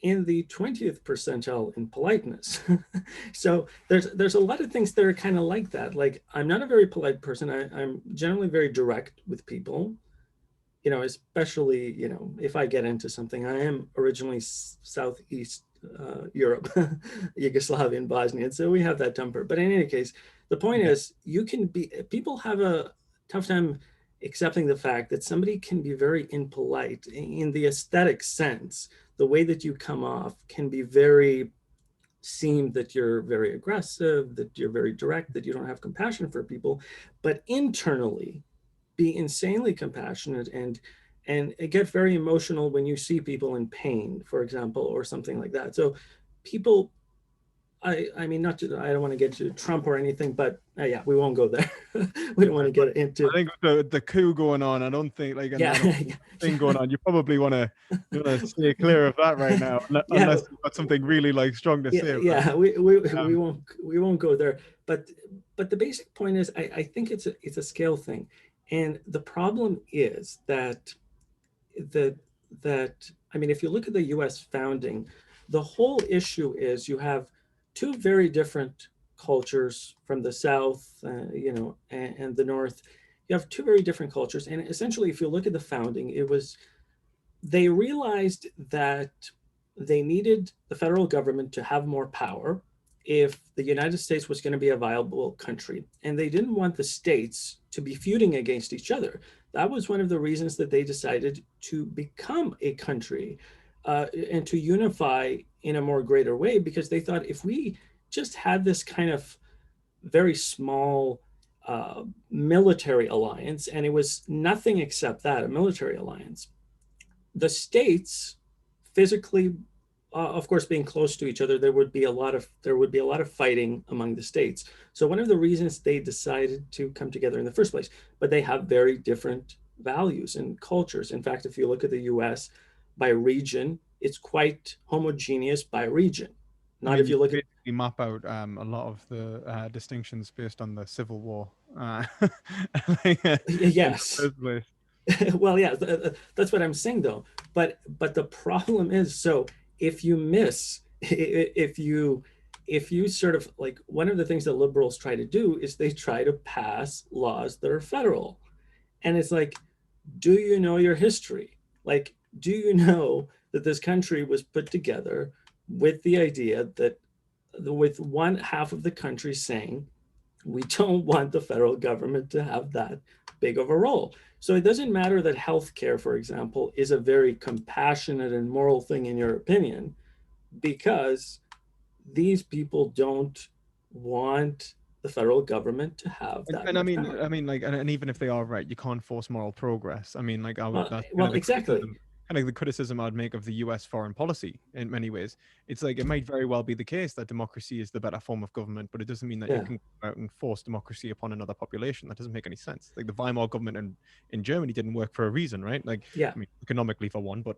in the 20th percentile in politeness. So there's a lot of things that are kind of like that. Like I'm not a very polite person. I'm generally very direct with people, especially, if I get into something. I am originally Southeast Europe, Yugoslavia, and Bosnia. So we have that temper. But in any case, the point Yeah. is people have a tough time accepting the fact that somebody can be very impolite in the aesthetic sense. The way that you come off can be seem that you're very aggressive, that you're very direct, that you don't have compassion for people, but internally be insanely compassionate and get very emotional when you see people in pain, for example, or something like that. So people I mean, not to, I don't want to get to Trump or anything, but yeah, we won't go there. We don't want to get I into, think with the coup going on, I don't think like and yeah, that whole thing going on, you probably want to stay clear of that right now, yeah, unless you've got something really like strong to yeah, say about it. yeah. We Um, won't go there. But the basic point is, I think it's a scale thing, and the problem is that that I mean, if you look at the U.S. founding, the whole issue is you have two very different cultures from the South, and the North. You have two very different cultures, and essentially, if you look at the founding, it was they realized that they needed the federal government to have more power if the United States was going to be a viable country. And they didn't want the states to be feuding against each other. That was one of the reasons that they decided to become a country, and to unify in a more greater way, because they thought if we just had this kind of very small military alliance, and it was nothing except that, a military alliance, the states physically, of course, being close to each other, there would be a lot of fighting among the states. So one of the reasons they decided to come together in the first place, but they have very different values and cultures. In fact, if you look at the U.S. by region, it's quite homogeneous by region. I Not mean, if you you can look at basically map out a lot of the distinctions based on the Civil War, like, in the yes. first place. Well, yeah, that's what I'm saying though. But the problem is, so if you miss, if you sort of like, one of the things that liberals try to do is they try to pass laws that are federal, and it's like, do you know your history? Like, do you know that this country was put together with the idea that, with one half of the country saying, we don't want the federal government to have that big of a role. So it doesn't matter that healthcare, for example, is a very compassionate and moral thing in your opinion, because these people don't want the federal government to have And, that and I much mean, power. I mean, like, and even if they are right, you can't force moral progress. I mean, like, I would Well, that's well, exactly. kind of the criticism I'd make of the U.S. foreign policy in many ways. It's like it might very well be the case that democracy is the better form of government, but it doesn't mean that you Yeah, can go out and force democracy upon another population. That doesn't make any sense. Like the Weimar government in Germany didn't work for a reason, right? Like, yeah. I mean, economically for one, but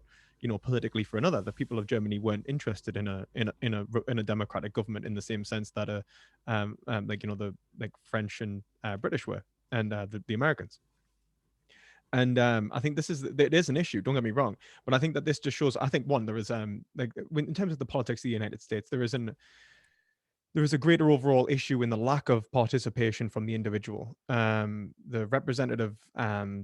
politically for another. The people of Germany weren't interested in a democratic government in the same sense that like the like French and British were, and the Americans. And I think it is an issue. Don't get me wrong, but I think that this just shows. I think one, there is like in terms of the politics of the United States, there is a greater overall issue in the lack of participation from the individual. The representative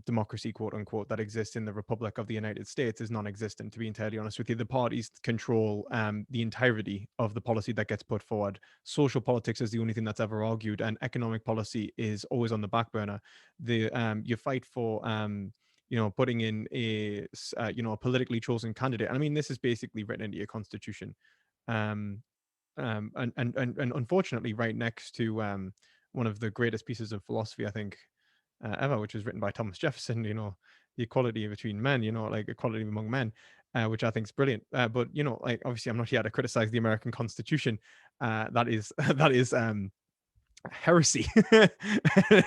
democracy, quote unquote, that exists in the Republic of the United States is non existent, to be entirely honest with you. The parties control the entirety of the policy that gets put forward. Social politics is the only thing that's ever argued, and economic policy is always on the back burner. You fight for. Putting in a politically chosen candidate. And I mean, this is basically written into your constitution. Um, and unfortunately, right next to one of the greatest pieces of philosophy I think ever, which was written by Thomas Jefferson. The equality between men. Like equality among men, which I think is brilliant. But like obviously, I'm not here to criticize the American Constitution. That is that is heresy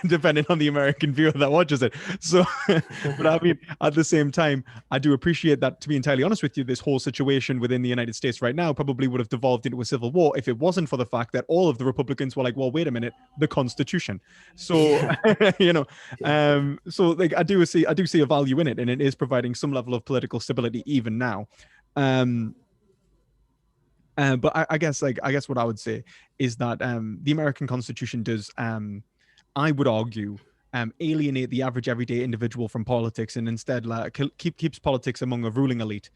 depending on the American viewer that watches it. So but I mean, at the same time, I do appreciate that, to be entirely honest with you, this whole situation within the United States right now probably would have devolved into a civil war if it wasn't for the fact that all of the Republicans were like, well, wait a minute, the Constitution. So Yeah, yeah. so like I do see a value in it, and it is providing some level of political stability even now. um but I guess what I would say is that the American Constitution does, I would argue, alienate the average everyday individual from politics, and instead keeps politics among a ruling elite,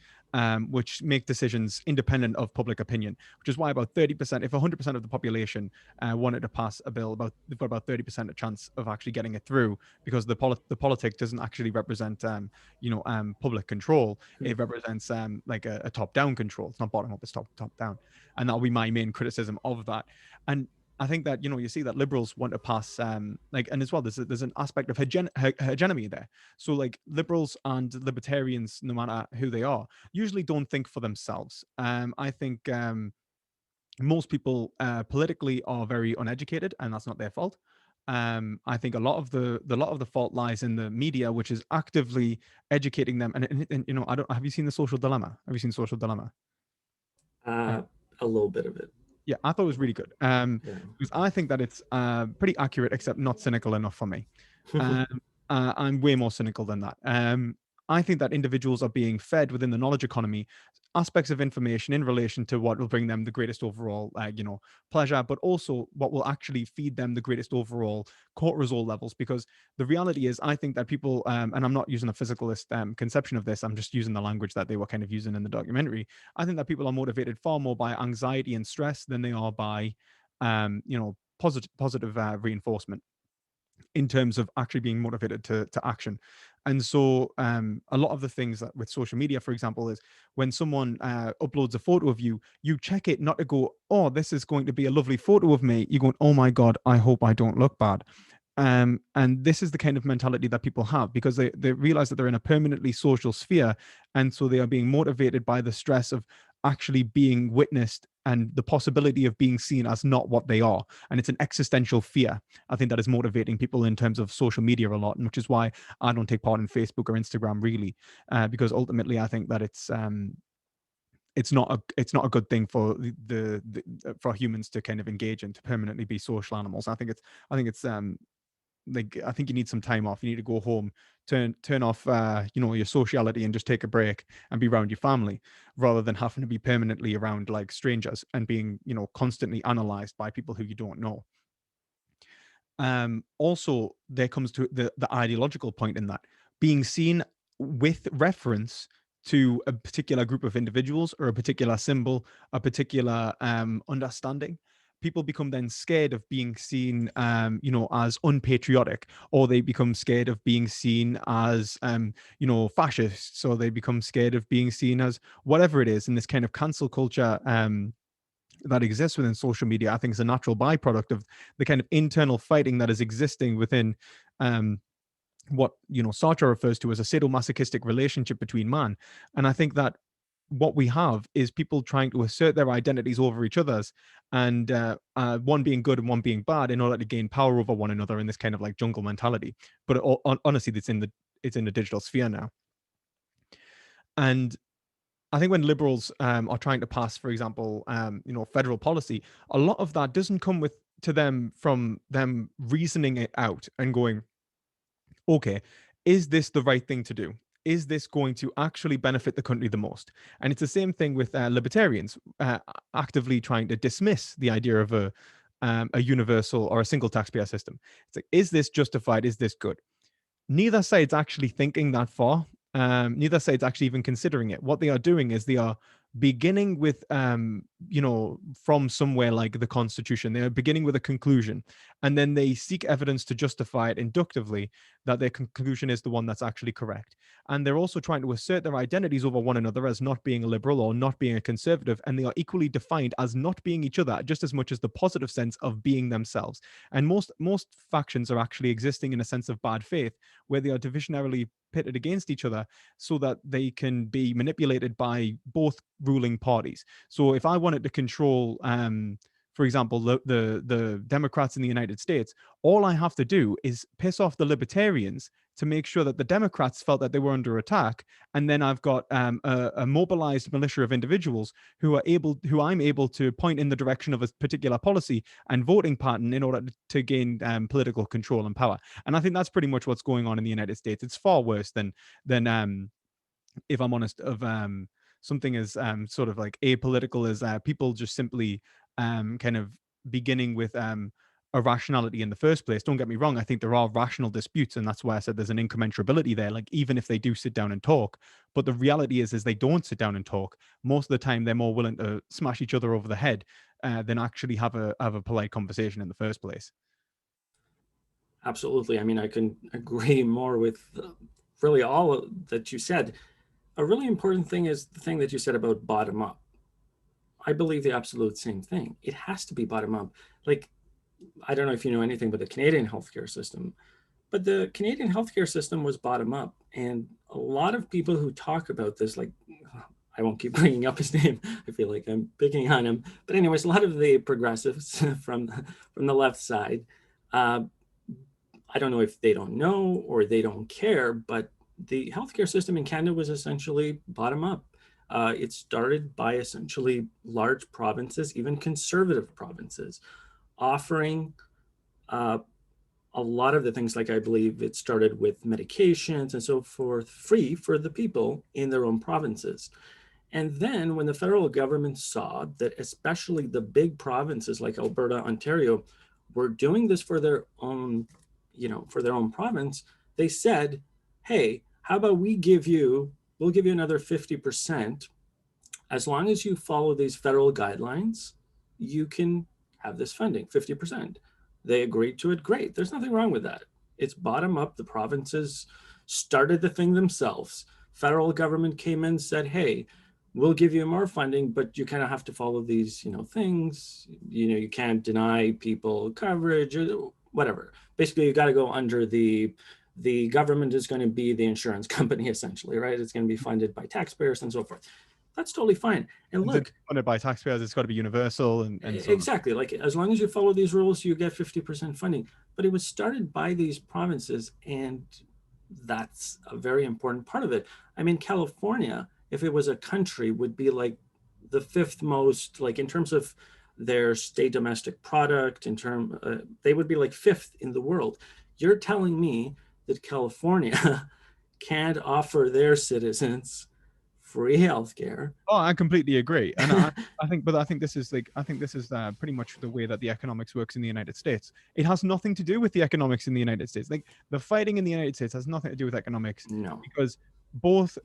which make decisions independent of public opinion. Which is why about 30%, if 100% of the population wanted to pass a bill, they've got about 30% a chance of actually getting it through, because the politic doesn't actually represent public control. It represents like a top down control. It's not bottom up, it's top down, and that'll be my main criticism of that. And I think that you see that liberals want to pass and as well there's an aspect of hegemony there. So like liberals and libertarians, no matter who they are, usually don't think for themselves. I think most people politically are very uneducated, and that's not their fault. I think a lot of the fault lies in the media, which is actively educating them. And you know, I don't. Have you seen the Social Dilemma? Have you seen Social Dilemma? Uh, Uh, a little bit of it. yeah, I thought it was really good. Yeah. Because I think that it's pretty accurate, except not cynical enough for me. Um, I'm way more cynical than that. I think that individuals are being fed within the knowledge economy aspects of information in relation to what will bring them the greatest overall, pleasure, but also what will actually feed them the greatest overall cortisol levels. Because the reality is, I think that people, and I'm not using a physicalist conception of this, I'm just using the language that they were kind of using in the documentary. I think that people are motivated far more by anxiety and stress than they are by, positive reinforcement in terms of actually being motivated to action. And so a lot of the things that with social media, for example, is when someone uploads a photo of you, you check it not to go, oh, this is going to be a lovely photo of me. You're going, oh my God, I hope I don't look bad. And this is the kind of mentality that people have because they realize that they're in a permanently social sphere. And so they are being motivated by the stress of actually being witnessed and the possibility of being seen as not what they are. And it's an existential fear, I think, that is motivating people in terms of social media a lot, and which is why I don't take part in Facebook or Instagram really, because ultimately I think that it's not a good thing for for humans to kind of engage in, to permanently be social animals. I think you need some time off. You need to go home, turn off your sociality and just take a break and be around your family, rather than having to be permanently around like strangers and being constantly analyzed by people who you don't know. Also, there comes to the ideological point in that being seen with reference to a particular group of individuals or a particular symbol, a particular understanding. People become then scared of being seen, as unpatriotic, or they become scared of being seen as, fascists, or they become scared of being seen as whatever it is. In this kind of cancel culture, that exists within social media, I think is a natural byproduct of the kind of internal fighting that is existing within um, what Sartre refers to as a sadomasochistic relationship between man. And I think that what we have is people trying to assert their identities over each other's, and one being good and one being bad in order to gain power over one another in this kind of like jungle mentality. But honestly, it's in the digital sphere now. And I think when liberals are trying to pass, for example, federal policy, a lot of that doesn't come with to them from them reasoning it out and going, okay, is this the right thing to do? Is this going to actually benefit the country the most? And it's the same thing with libertarians actively trying to dismiss the idea of a universal or a single taxpayer system. It's like, is this justified? Is this good? Neither side's actually thinking that far. Neither side's actually even considering it. What they are doing is they are beginning with, from somewhere like the Constitution. They are beginning with a conclusion, and then they seek evidence to justify it inductively that their conclusion is the one that's actually correct. And they're also trying to assert their identities over one another as not being a liberal or not being a conservative, and they are equally defined as not being each other, just as much as the positive sense of being themselves. And most factions are actually existing in a sense of bad faith, where they are divisionarily pitted against each other so that they can be manipulated by both ruling parties. So if I wanted to control, for example, the Democrats in the United States, all I have to do is piss off the libertarians to make sure that the Democrats felt that they were under attack, and then I've got a mobilized militia of individuals who I'm able to point in the direction of a particular policy and voting pattern in order to gain political control and power. And I think that's pretty much what's going on in the United States. It's far worse than if I'm honest, of something as sort of like apolitical as people just simply kind of beginning with irrationality in the first place. Don't get me wrong, I think there are rational disputes, and that's why I said there's an incommensurability there. Like, even if they do sit down and talk, but the reality is they don't sit down and talk. Most of the time, they're more willing to smash each other over the head than actually have a polite conversation in the first place. Absolutely. I mean, I can agree more with really all that you said. A really important thing is the thing that you said about bottom up. I believe the absolute same thing. It has to be bottom up. Like, I don't know if you know anything about the Canadian healthcare system, but the Canadian healthcare system was bottom up. And a lot of people who talk about this, like I won't keep bringing up his name. I feel like I'm picking on him. But anyways, a lot of the progressives from the left side, uh, I don't know if they don't know or they don't care, but the healthcare system in Canada was essentially bottom up. It started by essentially large provinces, even conservative provinces, offering uh, a lot of the things, like I believe it started with medications and so forth, free for the people in their own provinces. And then when the federal government saw that especially the big provinces like Alberta, Ontario were doing this for their own, for their own province, they said, hey, how about we'll give you another 50%. As long as you follow these federal guidelines, you can have this funding, 50%. They agreed to it. Great. There's nothing wrong with that. It's bottom up. The provinces started the thing themselves. Federal government came in and said, hey, we'll give you more funding, but you kind of have to follow these, things. You can't deny people coverage or whatever. Basically, you got to go under the government is going to be the insurance company essentially, right? It's going to be funded by taxpayers and so forth. That's totally fine. And And since look, it's funded by taxpayers, it's got to be universal and so on. exactly, like as long as you follow these rules, you get 50% funding. But it was started by these provinces, and that's a very important part of it. I mean, California, if it was a country, would be like the fifth most, like in terms of their state domestic product, they would be like fifth in the world. You're telling me that California can't offer their citizens free healthcare? Oh, I completely agree, and I think this is like, I think this is pretty much the way that the economics works in the United States. It has nothing to do with the economics in the United States. Like the fighting in the United States has nothing to do with economics, No. because both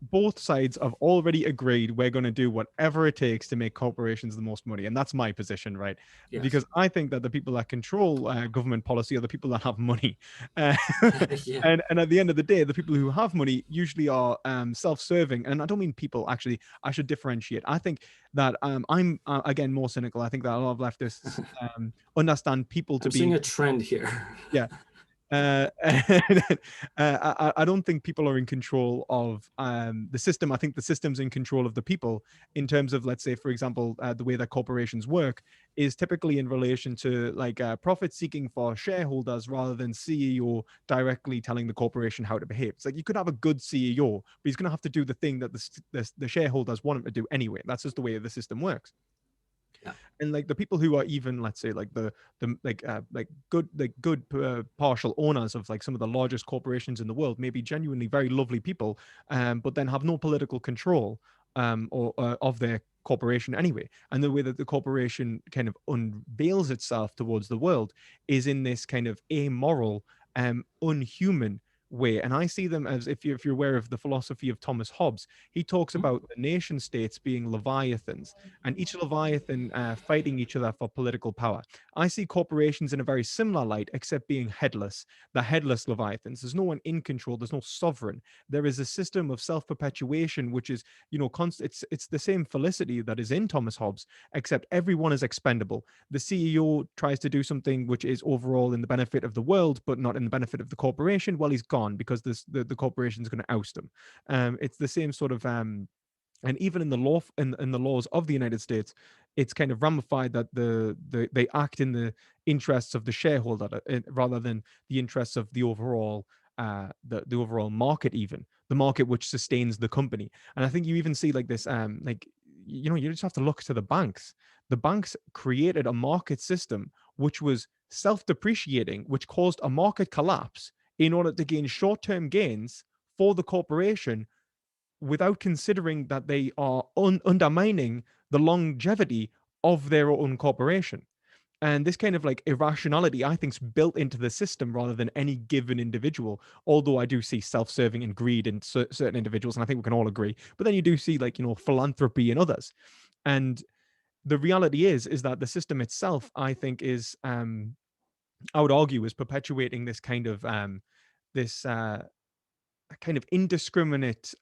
both sides have already agreed we're going to do whatever it takes to make corporations the most money. And that's my position, right? Yes. Because I think that the people that control government policy are the people that have money. Uh, Yeah. and at the end of the day, the people who have money usually are self-serving. And I don't mean people, actually, I should differentiate. I think that I'm, again, more cynical. I think that a lot of leftists understand people to I'm be seeing in a control. trend here. Yeah, I don't think people are in control of the system. I think the system's in control of the people, in terms of, let's say, for example, the way that corporations work is typically in relation to like profit seeking for shareholders rather than CEO directly telling the corporation how to behave. It's like you could have a good CEO, but he's going to have to do the thing that the shareholders want him to do anyway. That's just the way the system works. Yeah. And like the people who are even, let's say, like the like good partial owners of like some of the largest corporations in the world may be genuinely very lovely people, but then have no political control or of their corporation anyway. And the way that the corporation kind of unveils itself towards the world is in this kind of amoral, unhuman way. And I see them as, if you're aware of the philosophy of Thomas Hobbes, he talks Mhm. about the nation states being leviathans, and each leviathan fighting each other for political power. I see corporations in a very similar light, except being headless. The headless leviathans. There's no one in control. There's no sovereign. There is a system of self-perpetuation, which is, it's the same felicity that is in Thomas Hobbes, except everyone is expendable. The CEO tries to do something which is overall in the benefit of the world, but not in the benefit of the corporation. Well, he's gone because the corporation is going to oust him. It's the same sort of and even in the law, in the laws of the United States, it's kind of ramified that they act in the interests of the shareholder, rather than the interests of the overall the overall market, even the market which sustains the company. And I think you even see like this, like, you just have to look to the banks. The banks created a market system which was self-depreciating, which caused a market collapse in order to gain short-term gains for the corporation, without considering that they are undermining the longevity of their own corporation. And this kind of like irrationality, I think, is built into the system rather than any given individual. Although I do see self-serving and greed in certain individuals, and I think we can all agree. But then you do see, like, philanthropy in others. And the reality is that the system itself, I think, is I would argue, is perpetuating this kind of this kind of indiscriminate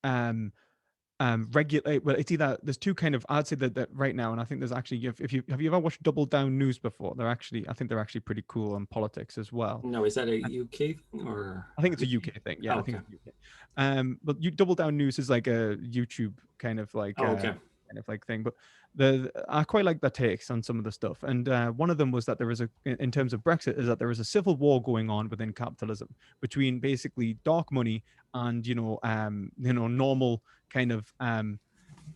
regulate. Well, it's either there's two kind of. I'd say that right now, and I think there's actually if you have you ever watched Double Down News before? They're actually I think they're actually pretty cool on politics as well. No, is that a UK thing or? I think it's a UK thing. Yeah, Oh, I think okay. it's UK. But you Double Down News is like a YouTube Oh, okay. kind of like thing. But I quite like their takes on some of the stuff. And one of them was that there is in terms of Brexit, is that there is a civil war going on within capitalism between basically dark money and normal kind of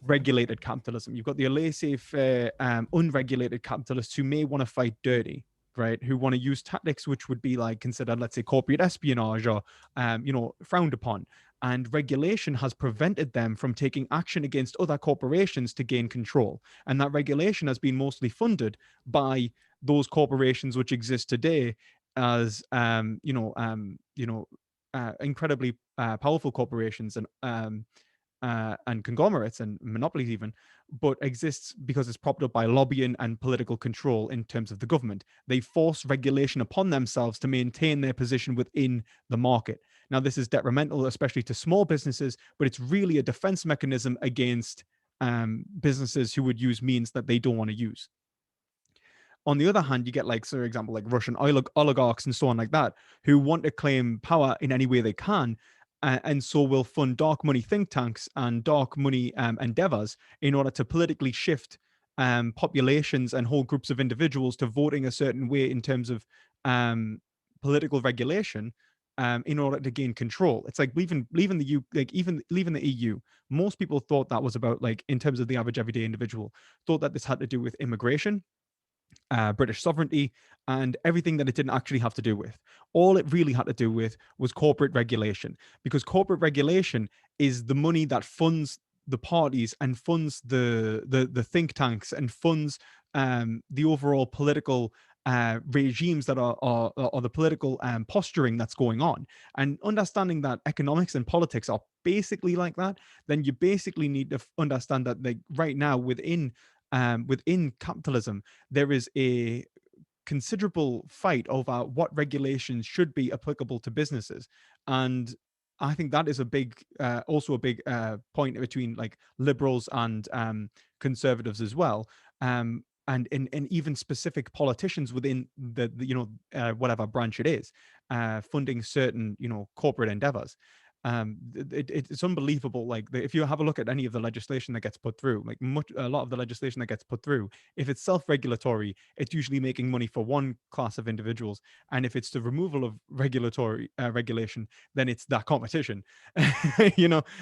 regulated capitalism. You've got the laissez-faire, unregulated capitalists who may want to fight dirty, right? Who want to use tactics which would be like considered, let's say, corporate espionage or, frowned upon. And regulation has prevented them from taking action against other corporations to gain control. And that regulation has been mostly funded by those corporations which exist today as, incredibly powerful corporations and conglomerates and monopolies even, but exists because it's propped up by lobbying and political control in terms of the government. They force regulation upon themselves to maintain their position within the market. Now, this is detrimental, especially to small businesses, but it's really a defense mechanism against businesses who would use means that they don't want to use. On the other hand, you get like, for example, like Russian oligarchs and so on like that, who want to claim power in any way they can, and so will fund dark money think tanks and dark money endeavors in order to politically shift populations and whole groups of individuals to voting a certain way in terms of political regulation. In order to gain control, it's like leaving the U, like even leaving the EU. Most people thought that was about, like, in terms of the average everyday individual, thought that this had to do with immigration, British sovereignty, and everything that it didn't actually have to do with. All it really had to do with was corporate regulation, because corporate regulation is the money that funds the parties and funds the think tanks and funds the overall political regimes that are the political posturing that's going on. And understanding that economics and politics are basically like that, then you basically need to understand that, like, right now within capitalism, there is a considerable fight over what regulations should be applicable to businesses. And I think that is also a big point between like liberals and conservatives as well. And even specific politicians within whatever branch it is, funding certain corporate endeavors. It's unbelievable. Like, if you have a look at any of the legislation that gets put through, like a lot of the legislation that gets put through, if it's self-regulatory, it's usually making money for one class of individuals, and if it's the removal of regulatory regulation, then it's that competition.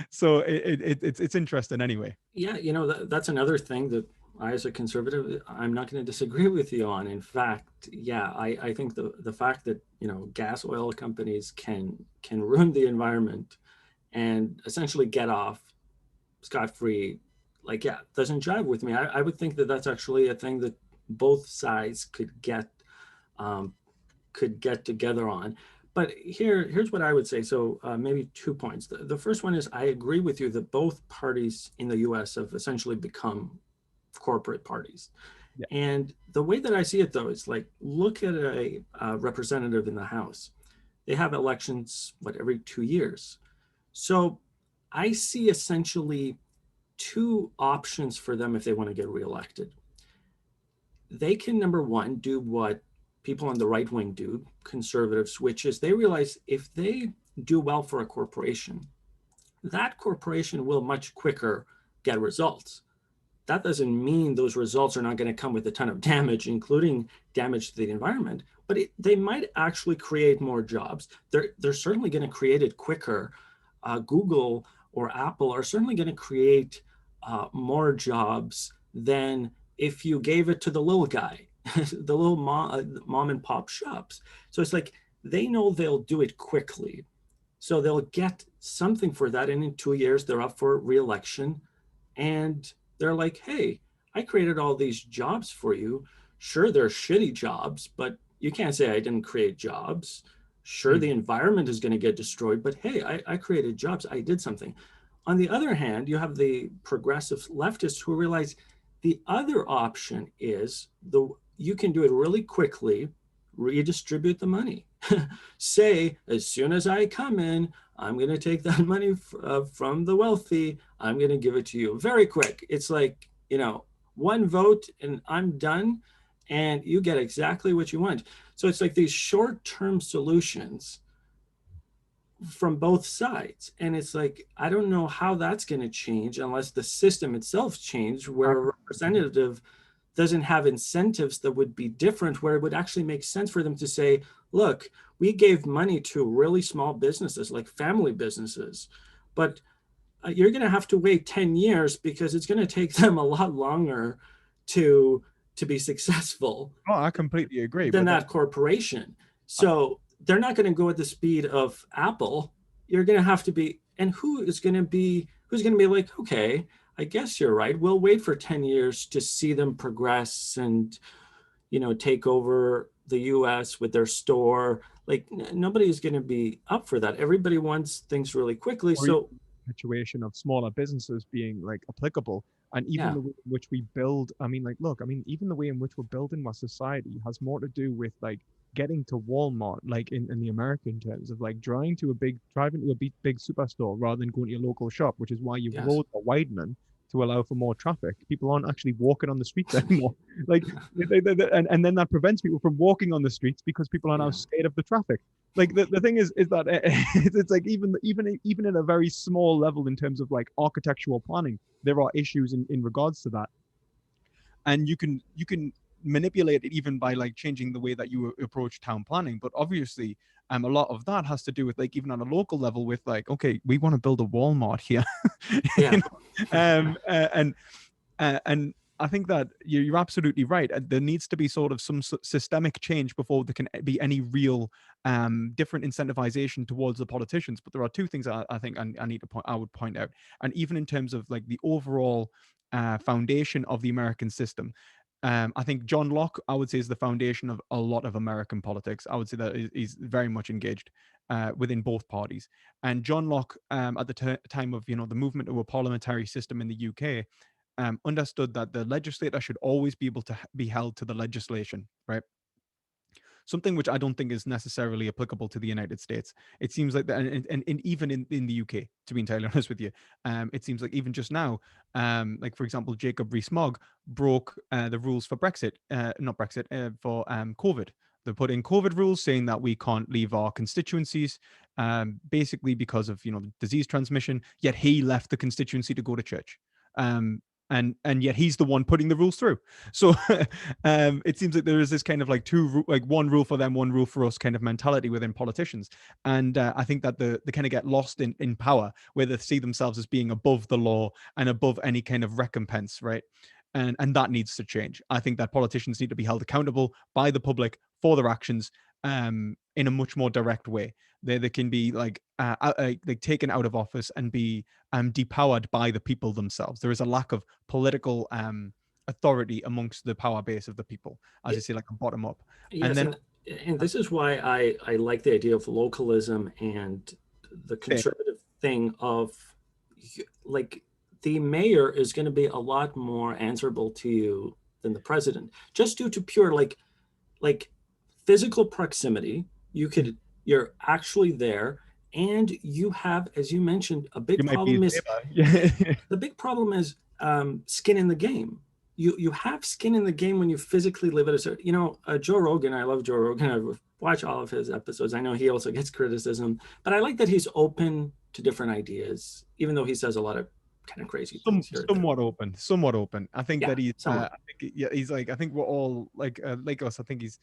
So it's interesting anyway. Yeah, that's another thing that I, as a conservative, I'm not going to disagree with you on. In fact, yeah, I think the fact that gas oil companies can ruin the environment and essentially get off scot-free, like, yeah, doesn't jive with me. I would think that that's actually a thing that both sides could get together on. But here's what I would say. So maybe 2 points. The first one is, I agree with you that both parties in the US have essentially become corporate parties. Yeah. And the way that I see it, though, is like, look at a representative in the House. They have elections, every 2 years. So I see essentially two options for them if they want to get reelected. They can, number one, do what people on the right wing do, conservatives, which is they realize if they do well for a corporation, that corporation will much quicker get results. That doesn't mean those results are not going to come with a ton of damage, including damage to the environment, but they might actually create more jobs. They're certainly going to create it quicker. Google or Apple are certainly going to create more jobs than if you gave it to the little guy, the little mom and pop shops. So it's like, they know they'll do it quickly. So they'll get something for that. And in 2 years, they're up for re-election. And they're like, hey, I created all these jobs for you. Sure, they're shitty jobs, but you can't say I didn't create jobs. Sure, the environment is going to get destroyed, but hey, I created jobs. I did something. On the other hand, you have the progressive leftists who realize the other option is you can do it really quickly, redistribute the money. Say, as soon as I come in, I'm going to take that money from the wealthy. I'm going to give it to you very quick. It's like, one vote and I'm done, and you get exactly what you want. So it's like these short-term solutions from both sides. And it's like, I don't know how that's going to change unless the system itself changed, where a representative doesn't have incentives that would be different, where it would actually make sense for them to say, look, we gave money to really small businesses, like family businesses, but you're going to have to wait 10 years because it's going to take them a lot longer to be successful Oh, I completely agree. than But that then, corporation. uh, So they're not going to go at the speed of Apple. You're going to have to be, and who's going to be like, okay, I guess you're right. We'll wait for 10 years to see them progress and, take over the US with their store. Like nobody's going to be up for that. Everybody wants things really quickly. or even So the situation of smaller businesses being like applicable, and even yeah, the way in which we build. I mean, like, look, I mean, even the way in which we're building our society has more to do with like getting to Walmart, like in the American terms of like driving to a big superstore rather than going to your local shop, which is why your yes. roads are widening to allow for more traffic. People aren't actually walking on the streets anymore. Like, and then that prevents people from walking on the streets because people are now Yeah. scared of the traffic. Like the thing is that it's like even in a very small level in terms of like architectural planning, there are issues in regards to that, and you can manipulate it even by like changing the way that you approach town planning. But obviously, a lot of that has to do with like even on a local level with like, okay, we want to build a Walmart here, Yeah. you know? And I think that you're absolutely right. There needs to be sort of some systemic change before there can be any real different incentivization towards the politicians. But there are two things I think I need to point. I would point out, and even in terms of like the overall foundation of the American system. I think John Locke, I would say, is the foundation of a lot of American politics. I would say that he's very much engaged within both parties. And John Locke, at the time of the movement to a parliamentary system in the UK, understood that the legislator should always be able to be held to the legislation, right? Something which I don't think is necessarily applicable to the United States. It seems like that, and even in the UK, to be entirely honest with you, it seems like even just now, like for example, Jacob Rees-Mogg broke the rules for Brexit, not Brexit, for COVID. They put in COVID rules saying that we can't leave our constituencies, basically because of disease transmission. Yet he left the constituency to go to church. Um, and yet he's the one putting the rules through. So it seems like there is this kind of like one rule for them, one rule for us kind of mentality within politicians. And I think that they kind of get lost in power, where they see themselves as being above the law and above any kind of recompense, right? And that needs to change. I think that politicians need to be held accountable by the public for their actions, in a much more direct way. They can be like taken out of office and be depowered by the people themselves. There is a lack of political authority amongst the power base of the people, as you say, like a bottom up. And Yes, then and this is why I like the idea of localism and the same, conservative thing of like the mayor is going to be a lot more answerable to you than the president, just due to pure like physical proximity. You're actually there, and you have, as you mentioned, a big you might be problem his is neighbor. Yeah. the big problem is skin in the game. You have skin in the game when you physically live at a certain. Joe Rogan. I love Joe Rogan. I watch all of his episodes. I know he also gets criticism, but I like that he's open to different ideas, even though he says a lot of kind of crazy things here and there. Somewhat open. I think Yeah, that he's somewhat. I think yeah, he's like, I think we're all like us. I think he's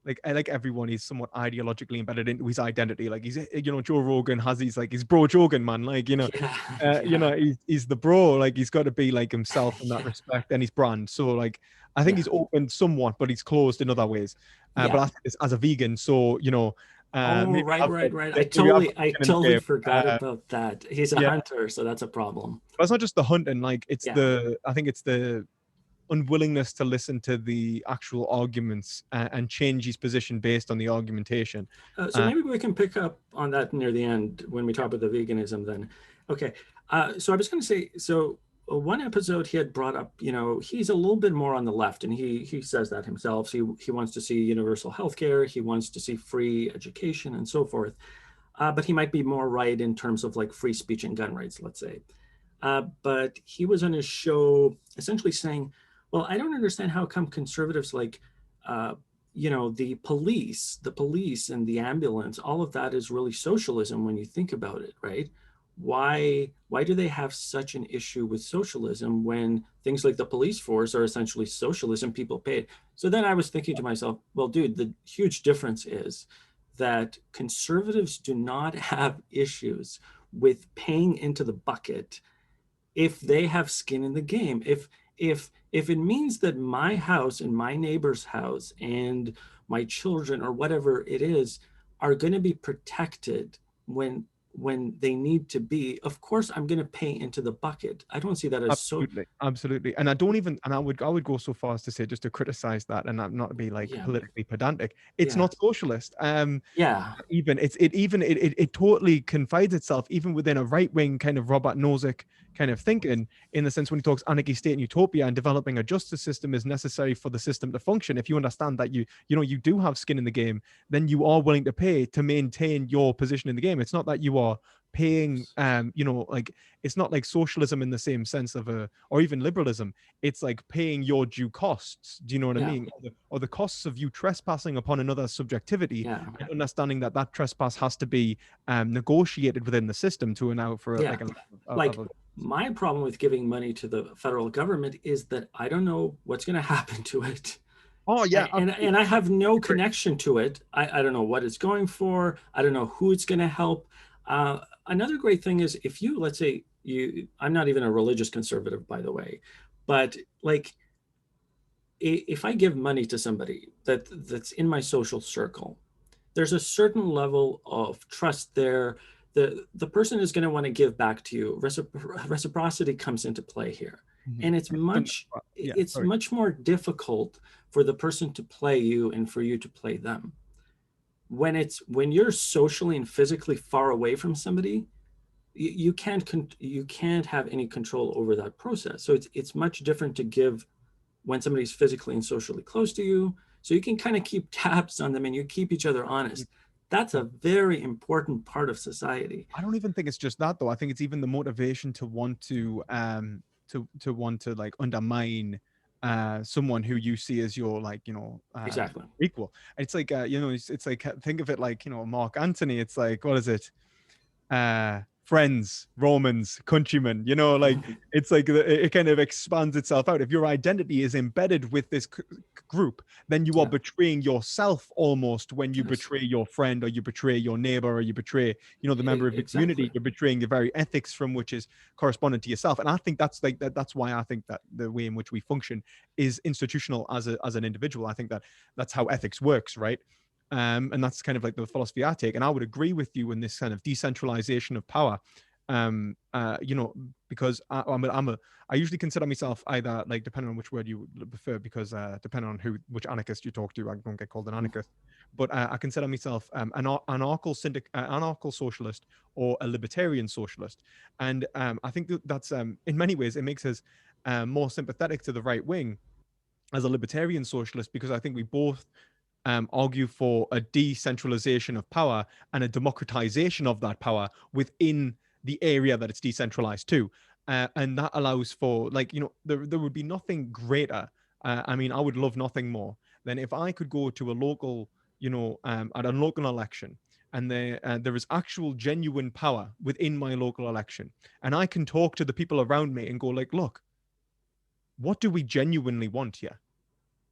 like, I like everyone, he's somewhat ideologically embedded into his identity. Like he's Joe Rogan has his bro Jogan, man. Like Yeah, yeah, he's the bro. Like he's got to be like himself in that yeah, respect and his brand. So like I think yeah, he's open somewhat, but he's closed in other ways. But yeah. I think as a vegan, so Oh, maybe right, I've got right, right. maybe I've got I skin in the totally game. forgot about that. He's a Yeah, hunter, so that's a problem. but it's not just the hunting. Like Yeah. I think it's the unwillingness to listen to the actual arguments, and change his position based on the argumentation. So Uh, maybe we can pick up on that near the end when we talk about the veganism then. Okay. So I was going to say, so one episode he had brought up, he's a little bit more on the left, and he says that himself. He wants to see universal healthcare. He wants to see free education and so forth. but he might be more right in terms of like free speech and gun rights, let's say. But he was on his show essentially saying, well, I don't understand how come conservatives like, uh, the police and the ambulance, all of that is really socialism when you think about it, right? Why do they have such an issue with socialism when things like the police force are essentially socialism, people pay it? So then I was thinking to myself, well, dude, the huge difference is that conservatives do not have issues with paying into the bucket if they have skin in the game. If it means that my house and my neighbor's house and my children or whatever it is are going to be protected when they need to be, of course I'm going to pay into the bucket. I don't see that as so. Absolutely, absolutely. And I don't even, and I would go so far as to say, just to criticize that and not to be like Yeah, politically pedantic, it's yeah, not socialist. yeah, Even it totally confides itself even within a right wing kind of Robert Nozick kind of thinking, in the sense when he talks anarchy, state, and utopia, and developing a justice system is necessary for the system to function. If you understand that you do have skin in the game, then you are willing to pay to maintain your position in the game. It's not that you are paying like, it's not like socialism in the same sense of a, or even liberalism. It's like paying your due costs. Do you know what I yeah, mean? Or the costs of you trespassing upon another's subjectivity, yeah, and understanding that that trespass has to be negotiated within the system to allow for yeah. like Like a my problem with giving money to the federal government is that I don't know what's going to happen to it. oh yeah, And I have no absolutely. connection to it. I don't know what it's going for. I don't know who it's going to help. Another great thing is if you, let's say I'm not even a religious conservative, by the way, but like if I give money to somebody that's in my social circle, there's a certain level of trust there. The person is going to want to give back to you. Reciprocity comes into play here, Mhm. and it's much Yeah, it's sorry. much more difficult for the person to play you and for you to play them. When you're socially and physically far away from somebody, you can't have any control over that process. So it's much different to give when somebody's physically and socially close to you, so you can kind of keep tabs on them and you keep each other honest. That's a very important part of society. I don't even think it's just that though. I think it's even the motivation to want to want to like undermine someone who you see as your like Exactly. equal. It's like it's like, think of it like, Mark Antony. It's like, what is it? Friends, Romans, countrymen, like, it's like it kind of expands itself out. If your identity is embedded with this group, then you are Yeah. betraying yourself almost when you Yes. betray your friend, or you betray your neighbor, or you betray, the member of the community. Exactly. You're betraying the very ethics from which is correspondent to yourself. And I think that's like that's why I think that the way in which we function is institutional as an individual. I think that that's how ethics works, right? And that's kind of like the philosophy I take. And I would agree with you in this kind of decentralization of power. Um, uh, you know, because I usually consider myself either, like, depending on which word you prefer, because depending on which anarchist you talk to, I don't get called an anarchist. But I consider myself an anarcho socialist or a libertarian socialist. And I think that's in many ways it makes us more sympathetic to the right wing as a libertarian socialist, because I think we both argue for a decentralization of power and a democratization of that power within the area that it's decentralized to. And that allows for, like, there would be nothing greater. I mean, I would love nothing more than if I could go to a local, at a local election, and there is actual genuine power within my local election. And I can talk to the people around me and go, like, look, what do we genuinely want here?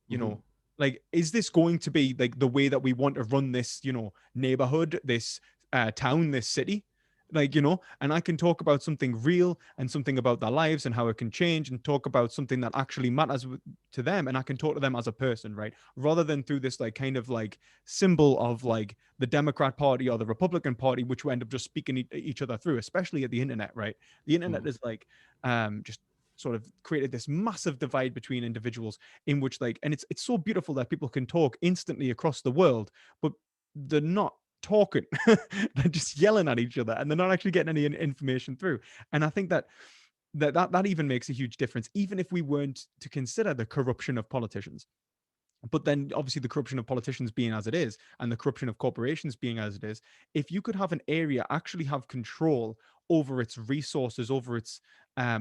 you Mm-hmm. know like, is this going to be like the way that we want to run this neighborhood, this town, this city? And I can talk about something real and something about their lives and how it can change, and talk about something that actually matters to them, and I can talk to them as a person, right? Rather than through this like kind of like symbol of like the Democrat Party or the Republican Party, which we end up just speaking each other through, especially at the internet, right? The internet Mm-hmm. is like just sort of created this massive divide between individuals, in which, like, and it's so beautiful that people can talk instantly across the world, but they're not talking. They're just yelling at each other, and they're not actually getting any information through. And I think that even makes a huge difference, even if we weren't to consider the corruption of politicians. But then obviously the corruption of politicians being as it is, and the corruption of corporations being as it is, if you could have an area actually have control over its resources, over its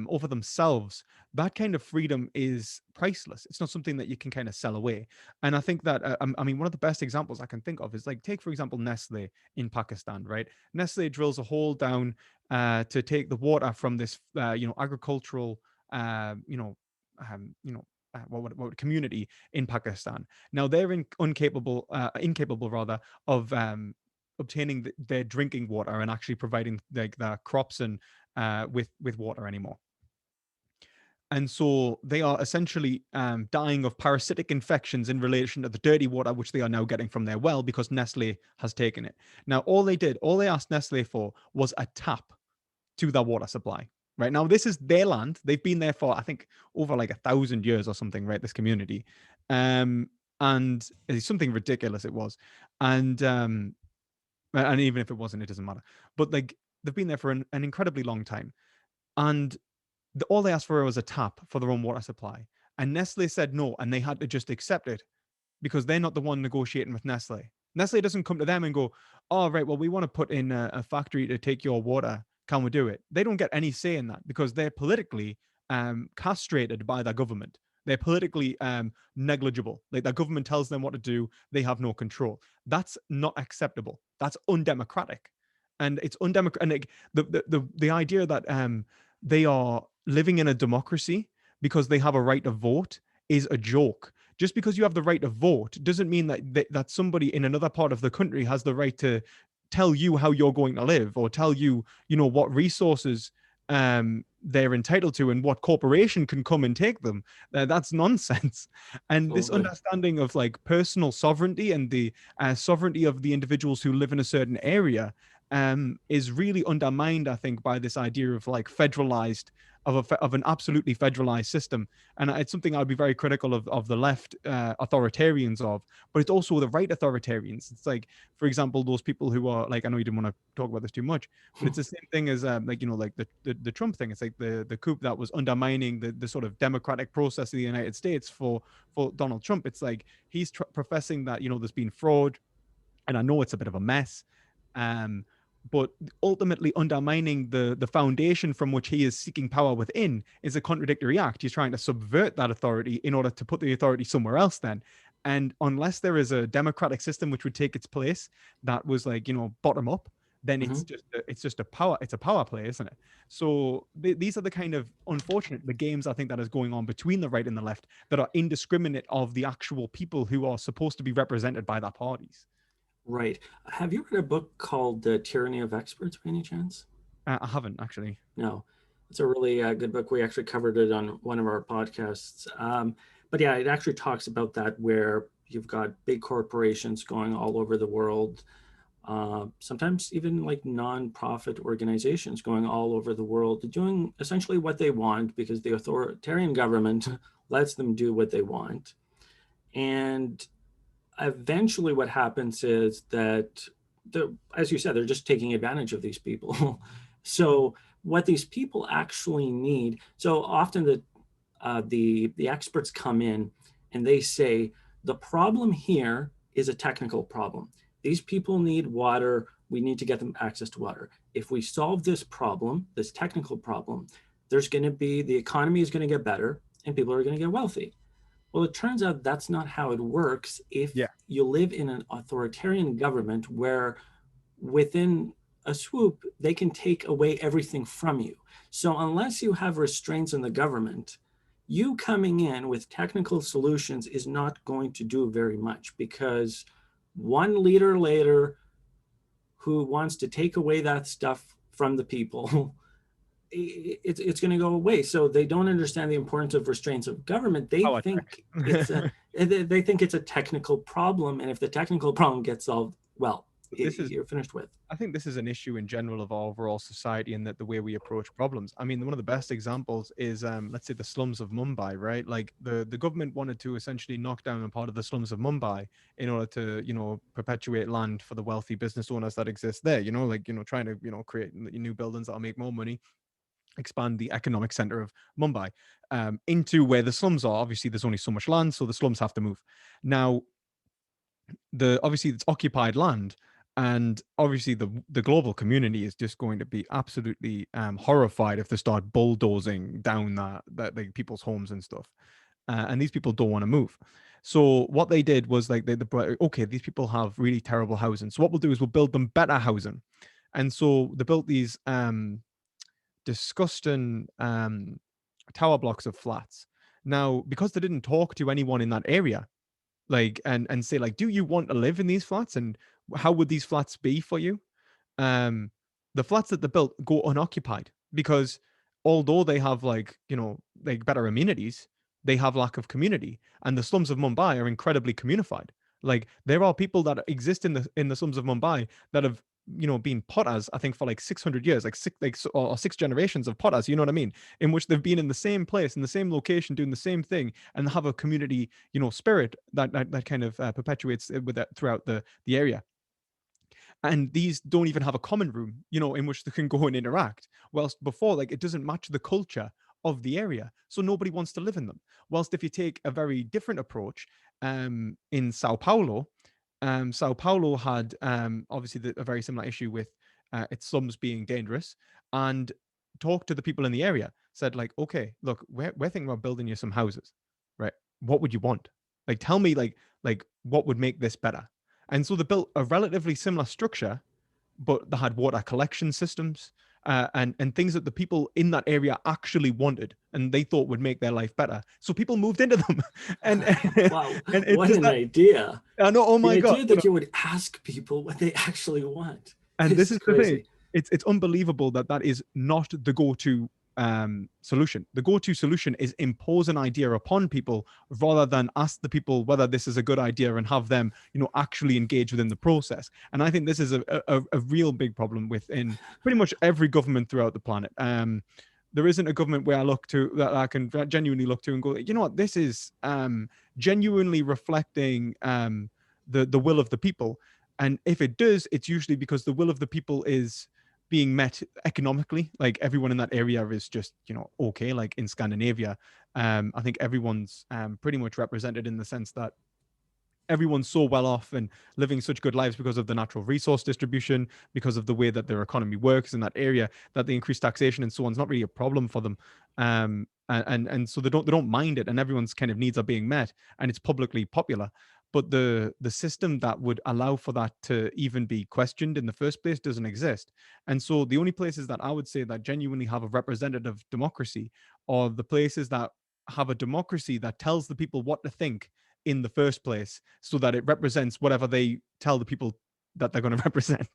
over themselves, that kind of freedom is priceless. It's not something that you can kind of sell away. And I think that I mean, one of the best examples I can think of is, like, take for example Nestle in Pakistan, right? Nestle drills a hole down to take the water from this agricultural uh, you know community in Pakistan. Now they're incapable rather of obtaining their drinking water and actually providing like their crops and with water anymore. And so they are essentially dying of parasitic infections in relation to the dirty water which they are now getting from their well because Nestle has taken it. Now all they asked Nestle for was a tap to their water supply. Right now, this is their land. They've been there for, I think, over like 1,000 years or something. Right, this community, um, and it's something ridiculous it was, and even if it wasn't, it doesn't matter. But like they've been there for an incredibly long time, and all they asked for was a tap for their own water supply, and Nestle said no, and they had to just accept it because they're not the one negotiating with Nestle. Nestle doesn't come to them and go, "Oh, right, well, we want to put in a factory to take your water. Can we do it?" They don't get any say in that because they're politically castrated by their government. They're politically negligible. Like their government tells them what to do, they have no control. That's not acceptable. That's undemocratic, and it's undemocratic. And like, the idea that they are living in a democracy because they have a right to vote is a joke. Just because you have the right to vote doesn't mean that somebody in another part of the country has the right to tell you how you're going to live or tell you, what resources they're entitled to and what corporation can come and take them. That's nonsense. And this Absolutely. understanding of like personal sovereignty and the sovereignty of the individuals who live in a certain area is really undermined, I think, by this idea of like federalized of an absolutely federalized system. And it's something I'd be very critical of the left authoritarians of, but it's also the right authoritarians. It's like, for example, those people who are like, I know you didn't want to talk about this too much, but it's the same thing as like, like the Trump thing. It's like the coup that was undermining the sort of democratic process of the United States for Donald Trump. It's like he's professing that, there's been fraud, and I know it's a bit of a mess. Um, but ultimately undermining the foundation from which he is seeking power within is a contradictory act. He's trying to subvert that authority in order to put the authority somewhere else then. And unless there is a democratic system which would take its place that was like, bottom up, then Mm-hmm. it's just a power play, isn't it? So these are the kind of unfortunate the games I think that is going on between the right and the left that are indiscriminate of the actual people who are supposed to be represented by their parties. Right. Have you read a book called The Tyranny of Experts by any chance? I haven't actually. No. It's a really good book. We actually covered it on one of our podcasts. But yeah, it actually talks about that where you've got big corporations going all over the world, sometimes even like non-profit organizations going all over the world, doing essentially what they want because the authoritarian government lets them do what they want. And eventually what happens is that as you said, they're just taking advantage of these people. So what these people actually need, so often the experts come in and they say the problem here is a technical problem. These people need water. We need to get them access to water. If we solve this problem, this technical problem, there's going to be the economy is going to get better and people are going to get wealthy. Well, it turns out that's not how it works if Yeah. you live in an authoritarian government where within a swoop, they can take away everything from you. So, unless you have restraints in the government, you coming in with technical solutions is not going to do very much because one leader later who wants to take away that stuff from the people it's going to go away. So they don't understand the importance of restraints of government. They Power think it's a trip. they think it's a technical problem, and if the technical problem gets solved, well, This is you're finished with. I think this is an issue in general of our overall society and that the way we approach problems. I mean, one of the best examples is let's say the slums of Mumbai, right? Like the government wanted to essentially knock down a part of the slums of Mumbai in order to, perpetuate land for the wealthy business owners that exist there, like, trying to, create new buildings that'll make more money. expand the economic center of Mumbai into where the slums are. Obviously, there's only so much land, so the slums have to move. Now, the obviously it's occupied land, and obviously the global community is just going to be absolutely horrified if they start bulldozing down that like people's homes and stuff. And these people don't want to move. So what they did was like they brought, okay, these people have really terrible housing. So what we'll do is we'll build them better housing. And so they built these disgusting tower blocks of flats. Now, because they didn't talk to anyone in that area, like and say like, do you want to live in these flats, and how would these flats be for you? um the flats that they built go unoccupied because although they have like like better amenities, they have lack of community, and the slums of Mumbai are incredibly communified. Like there are people that exist in the slums of Mumbai that have been potters, I think, for like 600 years, like or six generations of potters, you know what I mean, in which they've been in the same place, in the same location, doing the same thing, and have a community spirit that kind of perpetuates with that throughout the area. And these don't even have a common room in which they can go and interact, whilst before, like, it doesn't match the culture of the area, so nobody wants to live in them. Whilst if you take a very different approach, in Sao Paulo had obviously a very similar issue with its slums being dangerous, and talked to the people in the area, said like, okay, look, we're thinking about building you some houses, right? What would you want? Like, tell me, like what would make this better? And so they built a relatively similar structure, but they had water collection systems, and things that the people in that area actually wanted and they thought would make their life better. So people moved into them, and Wow, and it what does an that. idea. I know. Oh The my god! idea that you would ask people what they actually want And this is is the thing. crazy. It's unbelievable that is not the go-to solution. The go-to solution is impose an idea upon people rather than ask the people whether this is a good idea and have them, actually engage within the process. And I think this is a real big problem within pretty much every government throughout the planet. There isn't a government where I look to that I can genuinely look to and go, you know what, this is genuinely reflecting the will of the people. And if it does, it's usually because the will of the people is being met economically. Like everyone in that area is just, okay. Like in Scandinavia, I think everyone's pretty much represented in the sense that everyone's so well off and living such good lives because of the natural resource distribution, because of the way that their economy works in that area, that the increased taxation and so on is not really a problem for them. And so they don't mind it, and everyone's kind of needs are being met, and it's publicly popular. But the system that would allow for that to even be questioned in the first place doesn't exist. And so the only places that I would say that genuinely have a representative democracy are the places that have a democracy that tells the people what to think in the first place, so that it represents whatever they tell the people that they're going to represent.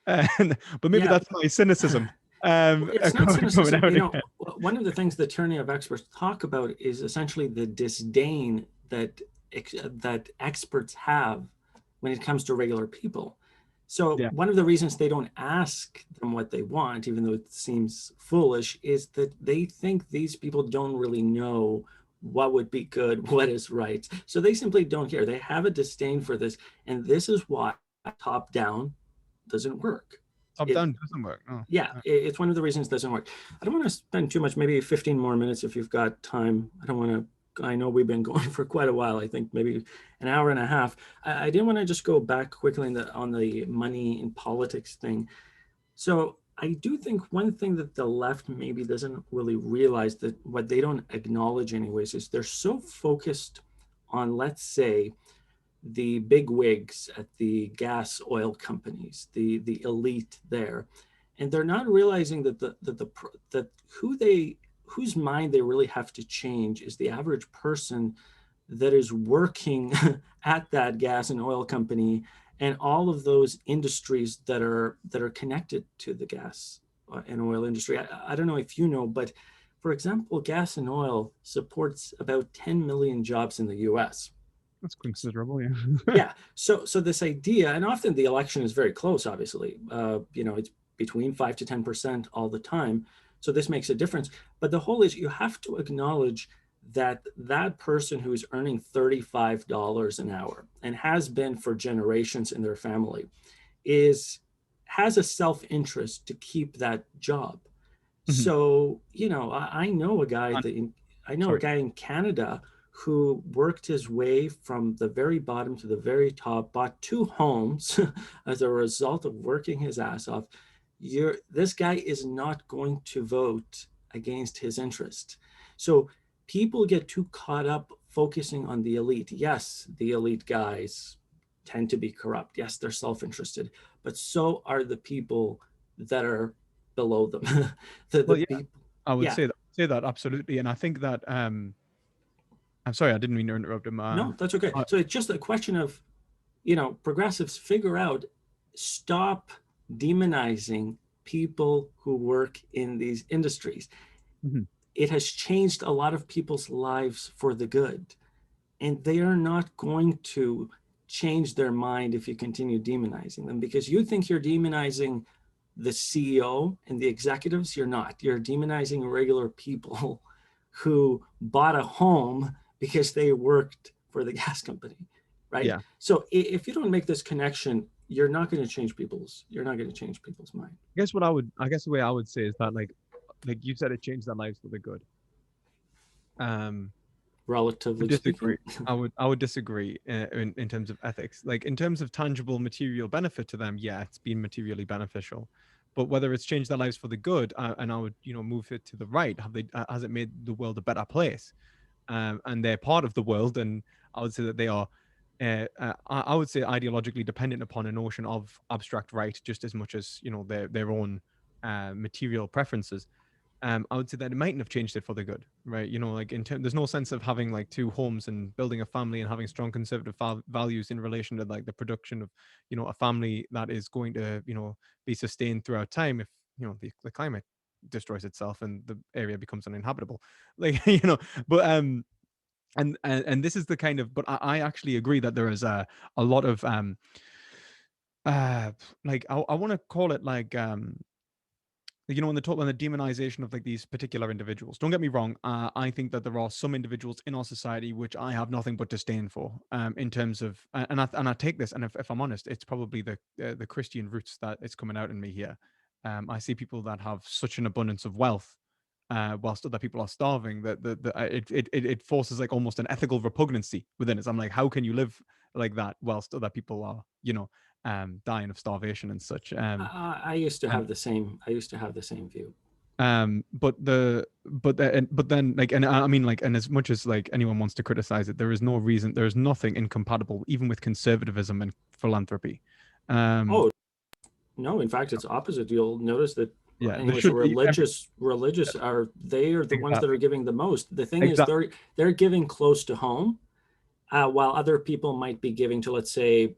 But maybe Yeah, that's my cynicism it's not coming cynicism. out again. One of the things the tyranny of experts talk about is essentially the disdain that experts have when it comes to regular people. So Yeah, one of the reasons they don't ask them what they want, even though it seems foolish, is that they think these people don't really know what would be good, what is right. So they simply don't care. They have a disdain for this. And this is why top down doesn't work. top It, down doesn't work. No. yeah, it's one of the reasons it doesn't work. I don't want to spend too much, maybe 15 more minutes if you've got time. I don't want to, I know we've been going for quite a while. I think maybe an hour and a half. I did want to just go back quickly on the money and politics thing. So I do think one thing that the left maybe doesn't really realize, that what they don't acknowledge anyways, is they're so focused on, let's say, the big wigs at the gas oil companies, the elite there, and they're not realizing that that whose mind they really have to change is the average person that is working at that gas and oil company and all of those industries that are connected to the gas and oil industry. I don't know if you know, but for example, gas and oil supports about 10 million jobs in the US. That's considerable. Yeah. Yeah. So this idea, and often the election is very close. Obviously, it's between 5 to 10% all the time. So this makes a difference. But the whole is, you have to acknowledge that that person who is earning $35 an hour and has been for generations in their family has a self-interest to keep that job. Mhm. So, I know a guy And I know a sorry. guy in Canada who worked his way from the very bottom to the very top, bought two homes as a result of working his ass off. This guy is not going to vote against his interest. So people get too caught up focusing on the elite. Yes, the elite guys tend to be corrupt. Yes, they're self-interested, but so are the people that are below them. The Well, yeah, people. I would Yeah, say that absolutely, and I think that I'm sorry, I didn't mean to interrupt him. no, that's okay. I, So it's just a question of, progressives figure out, stop demonizing people who work in these industries. mhm. It has changed a lot of people's lives for the good, and they are not going to change their mind if you continue demonizing them, because you think you're demonizing the CEO and the executives. You're not. You're demonizing regular people who bought a home because they worked for the gas company, right? Yeah, So if you don't make this connection, you're not going to change people's mind. I guess the way I would say is that like you said, it changed their lives for the good. Um, would Relatively disagree. speaking. I would disagree in terms of ethics. Like in terms of tangible material benefit to them, yeah, it's been materially beneficial. But whether it's changed their lives for the good, and I would move it to the right, has it made the world a better place? And they're part of the world, and I would say that they are. I would say ideologically dependent upon a notion of abstract right, just as much as their own material preferences. I would say that it mightn't have changed it for the good, right? Like there's no sense of having like two homes and building a family and having strong conservative values in relation to like the production of, a family that is going to, be sustained throughout time if the climate destroys itself and the area becomes uninhabitable, like But and this is the kind of, but I actually agree that there is a lot of uh like I want to call it like when they talk about the demonization of like these particular individuals, don't get me wrong, I think that there are some individuals in our society which I have nothing but disdain for, in terms of, and I take this, and if I'm honest, it's probably the Christian roots that is coming out in me here. I see people that have such an abundance of wealth, whilst other people are starving, that it forces like almost an ethical repugnancy within us. I'm like, how can you live like that whilst other people are dying of starvation and such? I used to And have the same. I used to have the same view. but then like, and I mean, like, and as much as like anyone wants to criticize it, there is no reason, there is nothing incompatible even with conservatism and philanthropy. um Oh, no, in fact, it's opposite. You'll notice that yeah, there anyways, the should be every religious are they are the ones that are exactly giving the most. The thing is, exactly they're giving close to home, while other people might be giving to, let's say,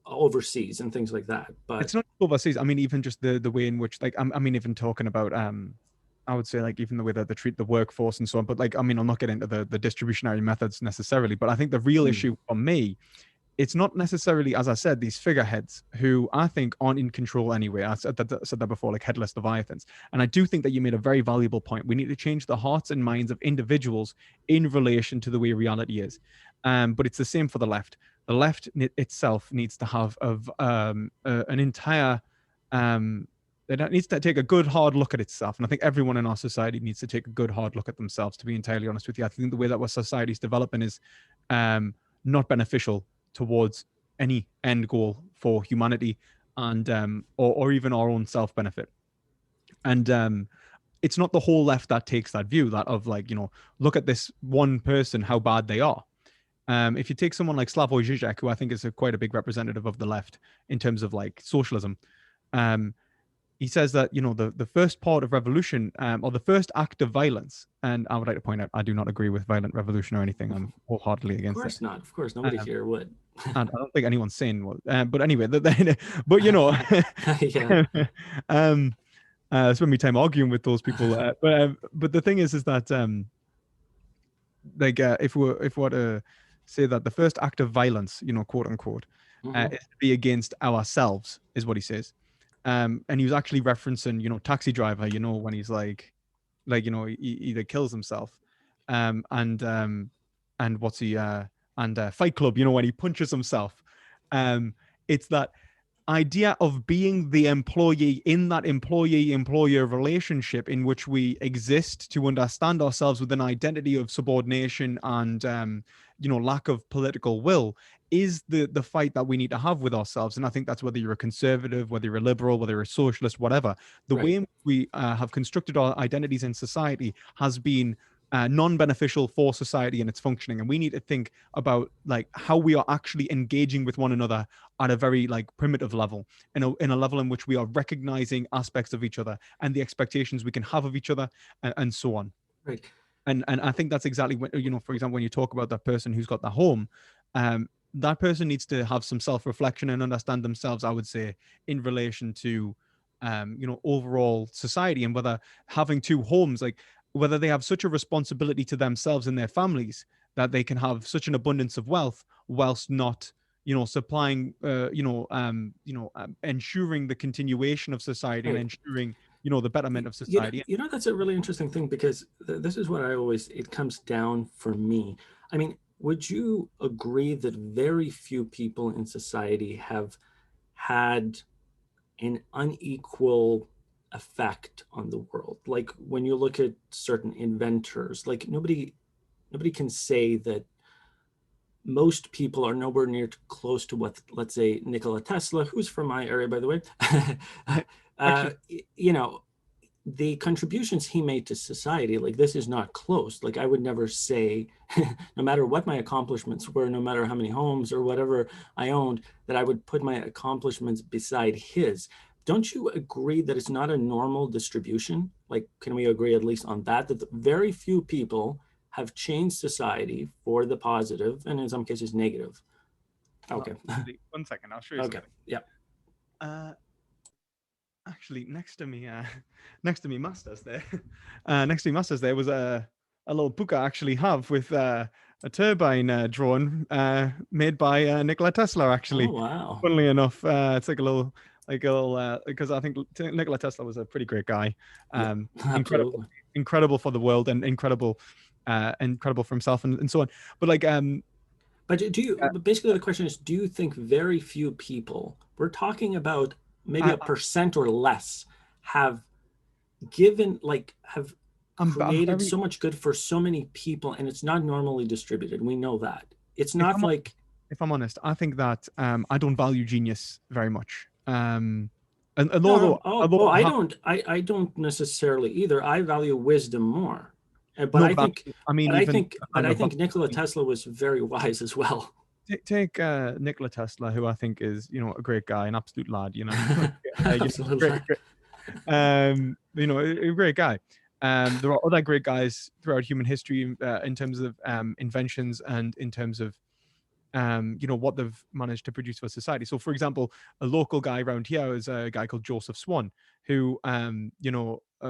overseas and things like that. But It's not overseas. I mean, even just the way in which, like, I mean, even talking about, I would say, like, even the way that they treat the workforce and so on. But like, I mean, I'll not get into the distributionary methods necessarily. But I think the real hmm, issue for me, it's not necessarily, as I said, these figureheads who I think aren't in control anyway. I said that before, like headless leviathans. And I do think that you made a very valuable point. We need to change the hearts and minds of individuals in relation to the way reality is. But it's the same for the left. The left itself needs to have an entire um, it needs to take a good hard look at itself, and I think everyone in our society needs to take a good hard look at themselves. To be entirely honest with you, I think the way that our society is developing is not beneficial towards any end goal for humanity, and or even our own self benefit. And it's not the whole left that takes that view, that of like, look at this one person, how bad they are. If you take someone like Slavoj Žižek, who I think is quite a big representative of the left in terms of like socialism, um, he says that the first part of revolution, or the first act of violence, and I would like to point out I do not agree with violent revolution or anything. I'm wholeheartedly of against it. course not. Of course, nobody Um, here would. and I don't think anyone's saying what. But anyway, but Yeah. um, spend my time arguing with those people. But the thing is that like if we were to say that the first act of violence, quote unquote, Hmm. is to be against ourselves, is what he says. And he was actually referencing, Taxi Driver, when he's like he either kills himself, and what's he and Fight Club, when he punches himself. It's that idea of being the employee in that employee-employer relationship in which we exist to understand ourselves with an identity of subordination and lack of political will is the fight that we need to have with ourselves. And I think that's whether you're a conservative, whether you're a liberal, whether you're a socialist, whatever. The way Right. in which we have constructed our identities in society has been non-beneficial for society and its functioning, and we need to think about like how we are actually engaging with one another at a very like primitive level, in a level in which we are recognizing aspects of each other and the expectations we can have of each other, and so on. Right. And I think that's exactly what, for example, when you talk about that person who's got the home, that person needs to have some self-reflection and understand themselves, I would say, in relation to overall society, and whether having two homes, like whether they have such a responsibility to themselves and their families that they can have such an abundance of wealth whilst not supplying ensuring the continuation of society and Right. ensuring the betterment of society. That's a really interesting thing, because this is what it comes down for me. I mean, would you agree that very few people in society have had an unequal effect on the world? Like when you look at certain inventors, like nobody can say that most people are nowhere near close to what, let's say, Nikola Tesla, who's from my area, by the way, uh, Actually, you know, the contributions he made to society, like this is not close. Like I would never say, no matter what my accomplishments were, no matter how many homes or whatever I owned, that I would put my accomplishments beside his. Don't you agree that it's not a normal distribution? Like, can we agree at least on that, that very few people have changed society for the positive and in some cases negative? Okay. actually, 1 second, I'll show you Okay. something. Yeah. Uh, Actually, next to me masters there, next to me masters there was a little book I actually have with a turbine drawn, made by Nikola Tesla. Oh, Actually, wow. funnily enough, it's like a little because I think Nikola Tesla was a pretty great guy, Yeah, incredible, absolutely. incredible for the world and incredible for himself and so on. But like But basically the question is, do you think very few people, we're talking about maybe I, a percent or less, have given, like, have I'm created very so much good for so many people, and it's not normally distributed? We know that. It's if not I'm like, if I'm honest, I think that I don't value genius very much. And no, although no, oh, although oh, I have I don't necessarily either. I value wisdom more. But no, I but think, I mean, but I even think, the but kind I of think Nikola Tesla was very wise as well. take Nikola Tesla, who I think is a great guy, an absolute lad, Absolutely. great, great, a great guy. There are other great guys throughout human history in terms of inventions and in terms of what they've managed to produce for society. So, for example, a local guy around here is a guy called Joseph Swan, who,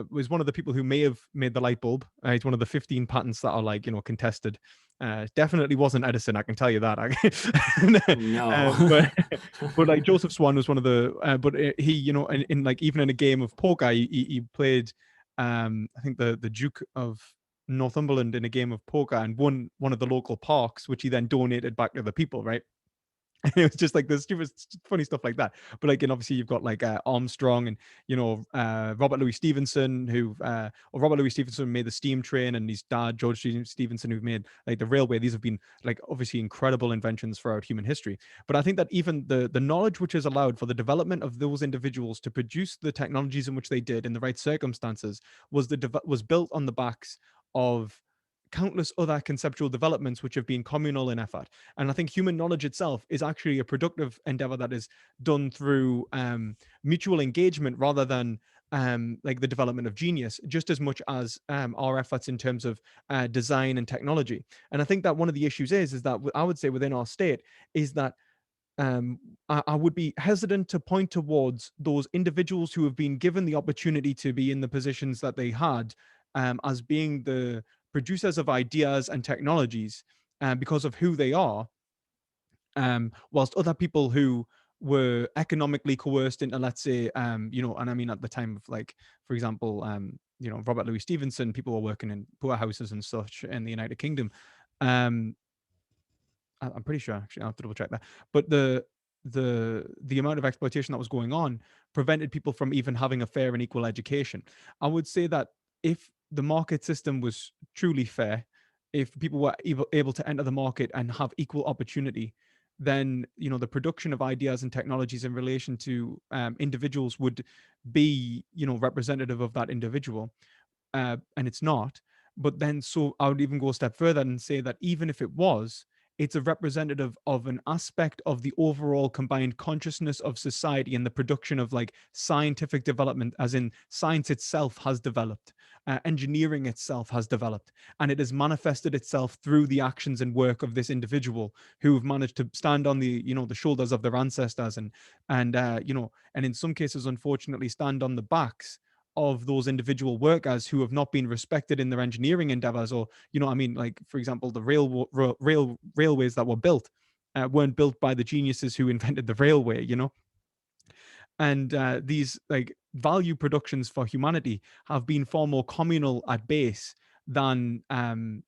was one of the people who may have made the light bulb. He's one of the 15 patents that are like, contested. Definitely wasn't Edison, I can tell you that. No. But but like Joseph Swan was one of the, but he, in like even in a game of poker, he played, I think the Duke of Northumberland in a game of poker and won one of the local parks, which he then donated back to the people, right? And it was just like this stupid, funny stuff like that. But like, and obviously you've got like Armstrong and Robert Louis Stevenson, or Robert Louis Stevenson made the steam train, and his dad George Stevenson, who've made like the railway. These have been like obviously incredible inventions throughout human history. But I think that even the knowledge which is allowed for the development of those individuals to produce the technologies in which they did in the right circumstances was built on the backs of countless other conceptual developments which have been communal in effort. And I think human knowledge itself is actually a productive endeavor that is done through mutual engagement rather than like the development of genius, just as much as our efforts in terms of design and technology. And I think that one of the issues is that I would say within our state is that I would be hesitant to point towards those individuals who have been given the opportunity to be in the positions that they had, as being the producers of ideas and technologies, because of who they are, whilst other people who were economically coerced into, let's say, and I mean at the time of like, for example, Robert Louis Stevenson, people were working in poorhouses and such in the United Kingdom. Um, I'm pretty sure actually, I have to double check that. But the amount of exploitation that was going on prevented people from even having a fair and equal education. I would say that if the market system was truly fair, if people were able to enter the market and have equal opportunity, then the production of ideas and technologies in relation to individuals would be representative of that individual, and it's not. But then, so I would even go a step further and say that even if it was, it's a representative of an aspect of the overall combined consciousness of society and the production of like scientific development, as in science itself has developed, engineering itself has developed, and it has manifested itself through the actions and work of this individual who've managed to stand on the shoulders of their ancestors, and in some cases, unfortunately, stand on the backs of those individual workers who have not been respected in their engineering endeavors, or I mean, like for example, the railways that were built weren't built by the geniuses who invented the railway. And these like value productions for humanity have been far more communal at base than than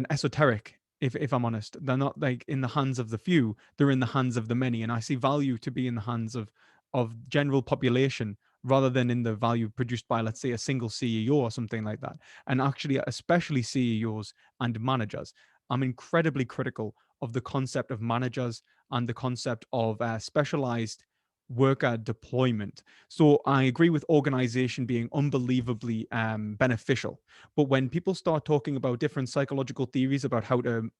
esoteric. If I'm honest, they're not like in the hands of the few; they're in the hands of the many. And I see value to be in the hands of general population rather than in the value produced by, let's say, a single CEO or something like that. And actually, especially CEOs and managers, I'm incredibly critical of the concept of managers and the concept of specialized worker deployment. So I agree with organization being unbelievably beneficial, but when people start talking about different psychological theories about how to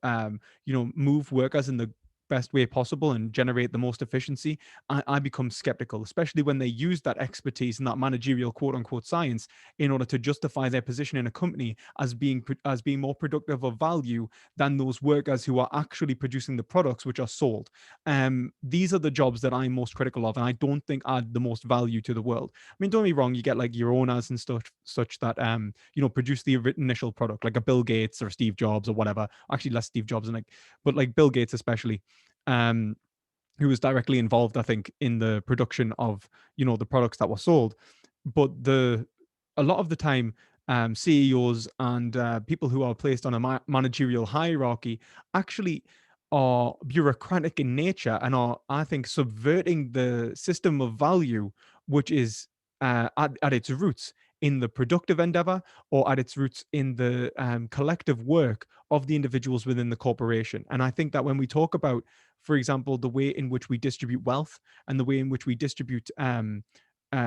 move workers in the best way possible and generate the most efficiency, I become skeptical, especially when they use that expertise and that managerial quote unquote science in order to justify their position in a company as being more productive of value than those workers who are actually producing the products which are sold. These are the jobs that I'm most critical of, and I don't think add the most value to the world. I mean, don't be wrong, you get like your owners and stuff such that produce the initial product, like a Bill Gates or Steve Jobs or whatever. Actually, less Steve Jobs, and but like Bill Gates especially, um, who was directly involved, I think, in the production of the products that were sold. But a lot of the time, CEOs and people who are placed on a managerial hierarchy actually are bureaucratic in nature and are, I think, subverting the system of value, which is at its roots in the productive endeavor, or at its roots in the collective work of the individuals within the corporation. And I think that when we talk about, for example, the way in which we distribute wealth and the way in which we distribute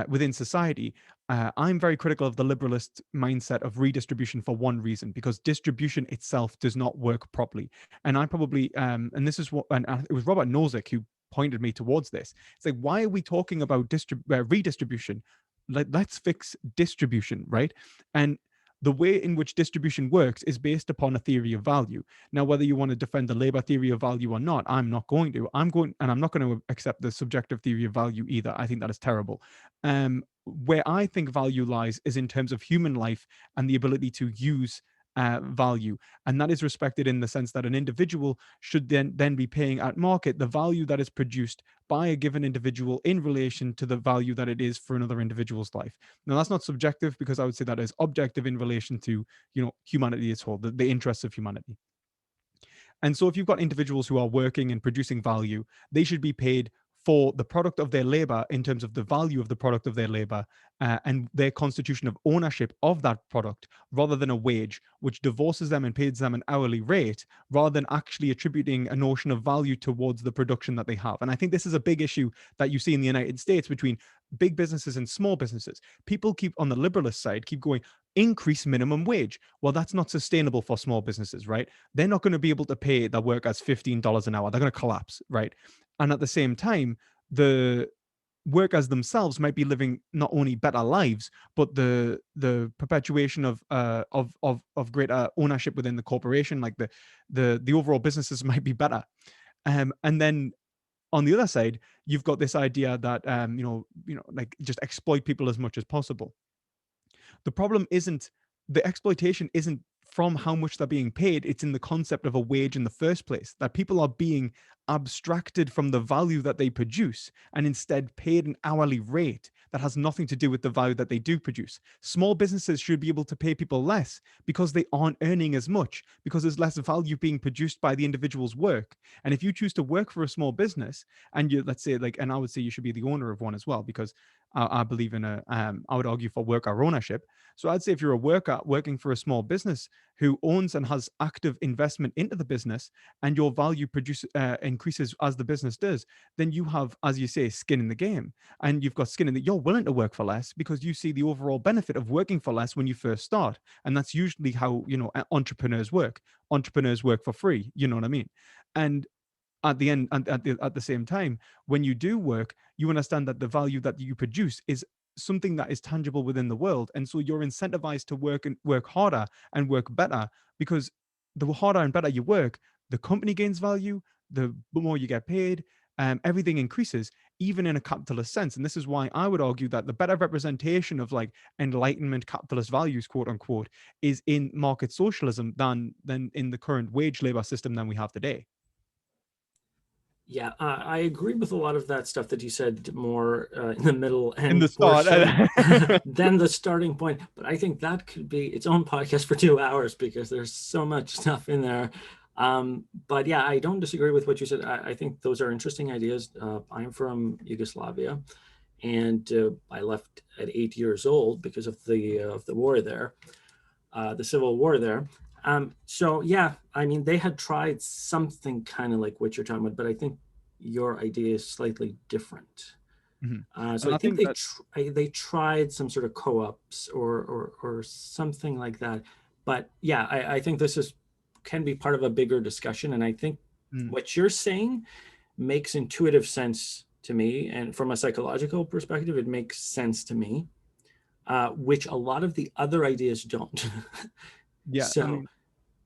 within society, I'm very critical of the liberalist mindset of redistribution for one reason, because distribution itself does not work properly. And I probably, and this is what, and it was Robert Nozick who pointed me towards this. It's like, why are we talking about redistribution? Let's fix distribution, right? And the way in which distribution works is based upon a theory of value. Now, whether you want to defend the labor theory of value or not, I'm not going to. And I'm not going to accept the subjective theory of value either. I think that is terrible. Where I think value lies is in terms of human life and the ability to use value, and that is respected in the sense that an individual should then be paying at market the value that is produced by a given individual in relation to the value that it is for another individual's life. Now, that's not subjective, because I would say that is objective in relation to humanity as whole, the interests of humanity. And so if you've got individuals who are working and producing value, they should be paid for the product of their labor in terms of the value of the product of their labor, and their constitution of ownership of that product, rather than a wage, which divorces them and pays them an hourly rate, rather than actually attributing a notion of value towards the production that they have. And I think this is a big issue that you see in the United States between big businesses and small businesses. People keep, on the liberalist side, keep going, increase minimum wage. Well, that's not sustainable for small businesses, right? They're not going to be able to pay their workers $15 an hour. They're going to collapse, right? And at the same time, the workers themselves might be living not only better lives, but the perpetuation of greater ownership within the corporation, like the overall businesses might be better. And then on the other side, you've got this idea that like just exploit people as much as possible. The problem isn't, the exploitation isn't from how much they're being paid, it's in the concept of a wage in the first place, that people are being abstracted from the value that they produce and instead paid an hourly rate that has nothing to do with the value that they do produce. Small businesses should be able to pay people less because they aren't earning as much, because there's less value being produced by the individual's work. And if you choose to work for a small business and you, let's say, like, and I would say you should be the owner of one as well, because I believe in I would argue for worker ownership. So I'd say if you're a worker working for a small business who owns and has active investment into the business, and your value increases as the business does, then you have, as you say, skin in the game, and you've got skin in that you're willing to work for less because you see the overall benefit of working for less when you first start, and that's usually how entrepreneurs work. Entrepreneurs work for free. You know what I mean? And at the end, and at the same time, when you do work, you understand that the value that you produce is something that is tangible within the world, and so you're incentivized to work and work harder and work better, because the harder and better you work, the company gains value, the more you get paid, everything increases, even in a capitalist sense. And this is why I would argue that the better representation of like enlightenment capitalist values, quote unquote, is in market socialism than in the current wage labor system than we have today. Yeah, I agree with a lot of that stuff that you said more in the middle In the end start. portion than the starting point. But I think that could be its own podcast for 2 hours because there's so much stuff in there. But yeah, I don't disagree with what you said. I think those are interesting ideas. I'm from Yugoslavia, and I left at 8 years old because of the war there, the civil war there. So yeah, I mean, they had tried something kind of like what you're talking about, but I think your idea is slightly different. Mhm. So And I I think think that they tried some sort of co-ops or something like that. But yeah, I think this is can be part of a bigger discussion. And I think mm, what you're saying makes intuitive sense to me. And from a psychological perspective, it makes sense to me, which a lot of the other ideas don't. yeah, I So mean,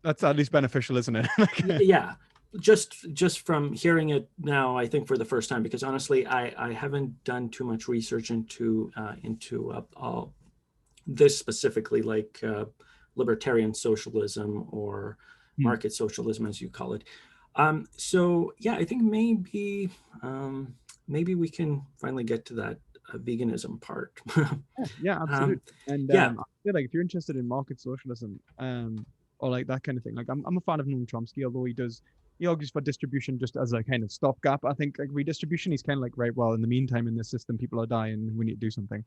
that's at least beneficial, isn't it? Like, yeah, just from hearing it now, I think for the first time, because honestly, I haven't done too much research into all this specifically, like libertarian socialism or mm, market socialism, as you call it. So yeah, I think maybe we can finally get to that veganism part. yeah, yeah, um, absolutely. And yeah, I feel like if you're interested in market socialism, or like that kind of thing, like I'm a fan of Noam Chomsky, although he argues for distribution just as a kind of stopgap. I think like redistribution, he's kind of like, right, well, in the meantime, in this system, people are dying, we need to do something.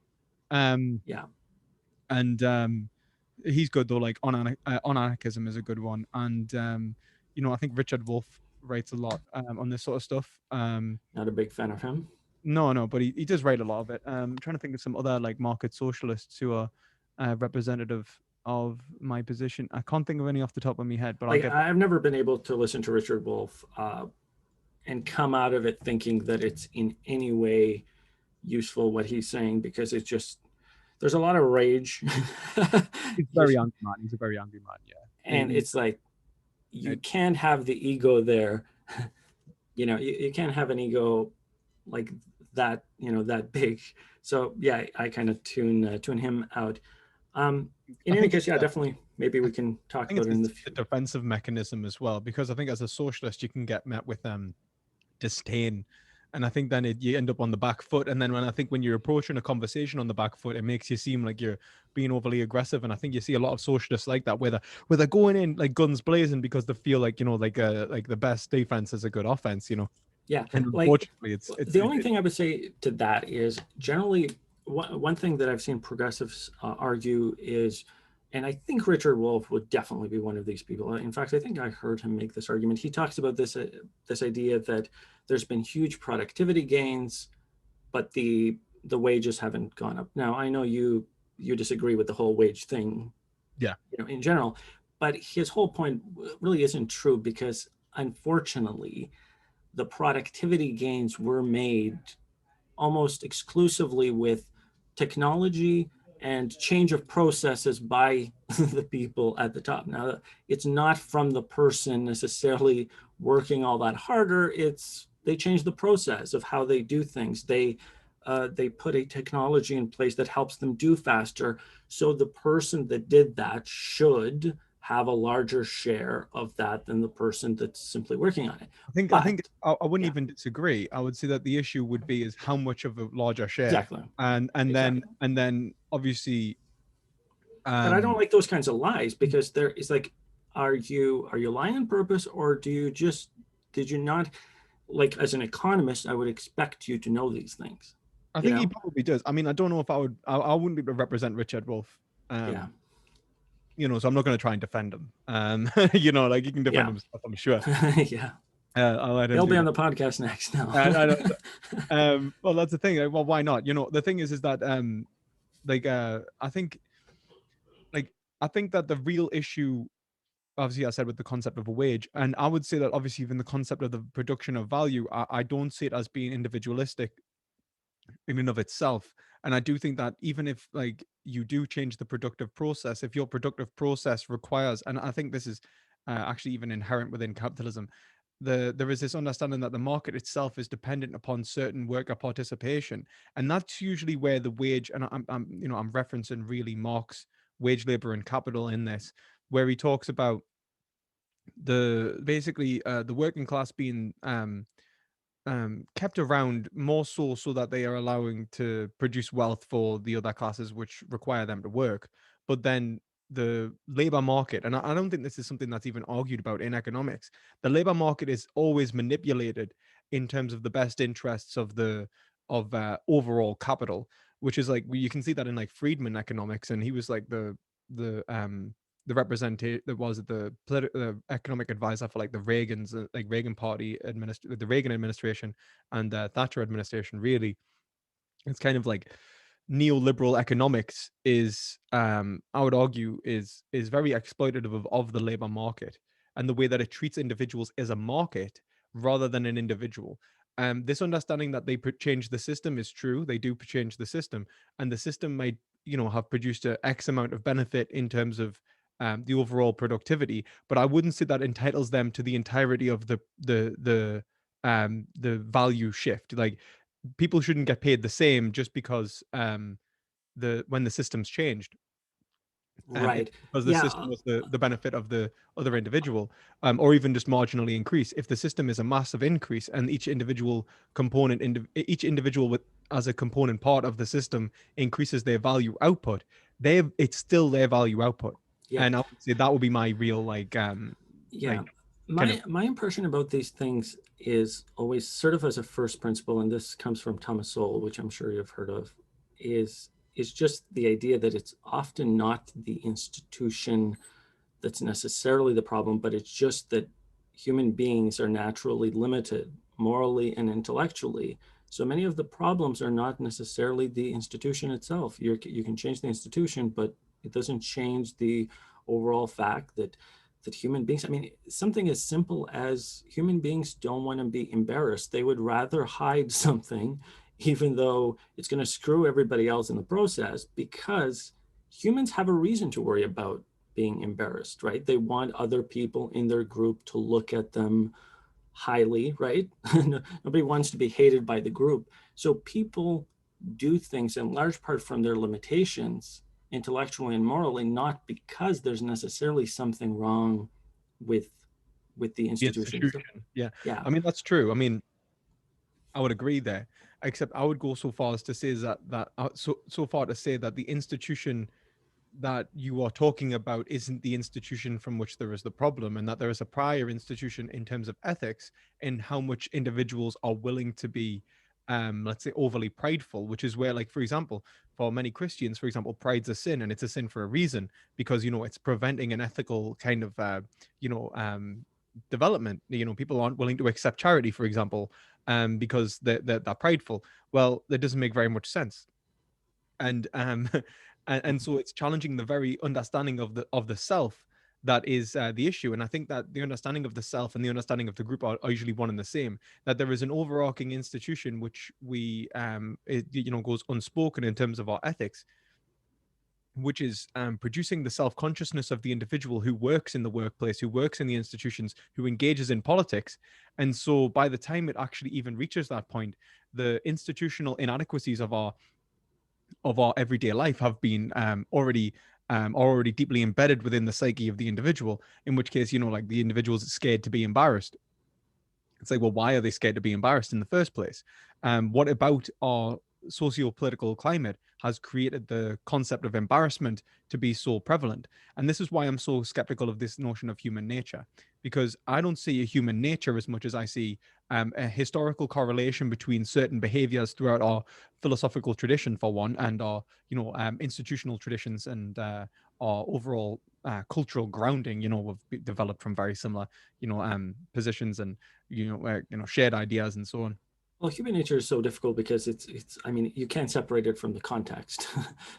Um, yeah. and he's good though. Like on anarchism is a good one, and I think Richard Wolff writes a lot on this sort of stuff. Not a big fan of him. No, no, but he does write a lot of it. I'm trying to think of some other like market socialists who are representative of my position. I can't think of any off the top of my head, but I'll Like get. I've never been able to listen to Richard Wolff and come out of it thinking that it's in any way useful what he's saying, because it's just there's a lot of rage. He's very angry man. He's a very angry man. Yeah, And it's like you can't have the ego there. You can't have an ego like that, that big. So yeah, I kind of tune him out. In I any think case, it's yeah, definitely maybe we can I talk think about it's it in the a future. defensive mechanism as well, because I think as a socialist you can get met with disdain, and I think then you end up on the back foot. And then when you're approaching a conversation on the back foot, it makes you seem like you're being overly aggressive. And I think you see a lot of socialists like that, where they're going in like guns blazing because they feel like like the best defense is a good offense. Yeah, And like unfortunately, the only thing I would say to that is generally one thing that I've seen progressives argue is, and I think Richard Wolff would definitely be one of these people. In fact, I think I heard him make this argument. He talks about this idea that there's been huge productivity gains, but the wages haven't gone up. Now, I know you disagree with the whole wage thing, yeah, in general, but his whole point really isn't true, because unfortunately the productivity gains were made almost exclusively with technology and change of processes by the people at the top. Now, it's not from the person necessarily working all that harder. It's they change the process of how they do things. They put a technology in place that helps them do faster. So the person that did that should have a larger share of that than the person that's simply working on it. I think But I wouldn't yeah, even disagree. I would say that the issue would be is how much of a larger share, exactly. and Exactly. then obviously, But I don't um, like those kinds of lies, because there is like, are you lying on purpose, or do you just, did you not, like, as an economist, I would expect you to know these things, I you think he know? probably does. I mean, I don't know if I wouldn't be able to represent Richard Wolf. Yeah. Um, so I'm not going to try and defend him. Like he can defend Yeah. himself, I'm sure. Yeah. I'll let him He'll be do on that. the podcast next now. I know. Well, that's the thing. Well, why not? The thing is that like I think like I think that the real issue, obviously, I said with the concept of a wage, and I would say that obviously even the concept of the production of value, I don't see it as being individualistic in and of itself. And I do think that even if like you do change the productive process, if your productive process requires, and I think this is actually even inherent within capitalism, there is this understanding that the market itself is dependent upon certain worker participation, and that's usually where the wage, and I'm referencing really Marx Wage, Labor, and Capital in this, where he talks about the basically the working class being kept around more so that they are allowing to produce wealth for the other classes which require them to work. But then the labor market, and I don't think this is something that's even argued about in economics, the labor market is always manipulated in terms of the best interests of the of overall capital, which is like you can see that in like Friedman economics, and he was like the representation that was the economic advisor for like the Reagan's like Reagan party the Reagan administration and Thatcher administration. Really, it's kind of like neoliberal economics is I would argue is very exploitative of the labor market and the way that it treats individuals as a market rather than an individual. This understanding that they change the system is true. They do change the system, and the system might have produced a X amount of benefit in terms of the overall productivity, but I wouldn't say that entitles them to the entirety of the value shift. Like people shouldn't get paid the same just because the when the system's changed. It's Right. because the Yeah. system was the benefit of the other individual, or even just marginally increase. If the system is a massive increase and each individual with as a component part of the system increases their value output, it's still their value output. Yeah. And I would say that would be my real Yeah. like kind of My impression about these things is always sort of as a first principle, and this comes from Thomas Sowell, which I'm sure you've heard of, is just the idea that it's often not the institution that's necessarily the problem, but it's just that human beings are naturally limited morally and intellectually. So many of the problems are not necessarily the institution itself. You can change the institution, but it doesn't change the overall fact that human beings, I mean, something as simple as human beings don't want to be embarrassed. They would rather hide something, even though it's going to screw everybody else in the process, because humans have a reason to worry about being embarrassed, right? They want other people in their group to look at them highly, right? Nobody wants to be hated by the group. So people do things in large part from their limitations, intellectually and morally, not because there's necessarily something wrong with the the institution itself. institution. Yeah, Yeah. I mean that's true. I mean, I would agree there, except I would go so far as to say so far to say that the institution that you are talking about isn't the institution from which there is the problem, and that there is a prior institution in terms of ethics in how much individuals are willing to be let's say overly prideful, which is where, like, for example, for many Christians, for example, pride's a sin, and it's a sin for a reason, because it's preventing an ethical kind of you know development. People aren't willing to accept charity, for example, because they're prideful. Well, that doesn't make very much sense. And and so it's challenging the very understanding of the self that is the issue. And I think that the understanding of the self and the understanding of the group are usually one and the same. That there is an overarching institution which we goes unspoken in terms of our ethics, which is producing the self-consciousness of the individual who works in the workplace, who works in the institutions, who engages in politics. And so by the time it actually even reaches that point, the institutional inadequacies of our everyday life have been already are already deeply embedded within the psyche of the individual, in which case, like the individual's scared to be embarrassed. It's like, well, why are they scared to be embarrassed in the first place? What about our socio-political climate has created the concept of embarrassment to be so prevalent? And this is why I'm so skeptical of this notion of human nature, because I don't see a human nature as much as I see a historical correlation between certain behaviors throughout our philosophical tradition, for one, and our institutional traditions, and our overall cultural grounding. We've developed from very similar positions, and shared ideas and so on. Well, human nature is so difficult because it's I mean, you can't separate it from the context.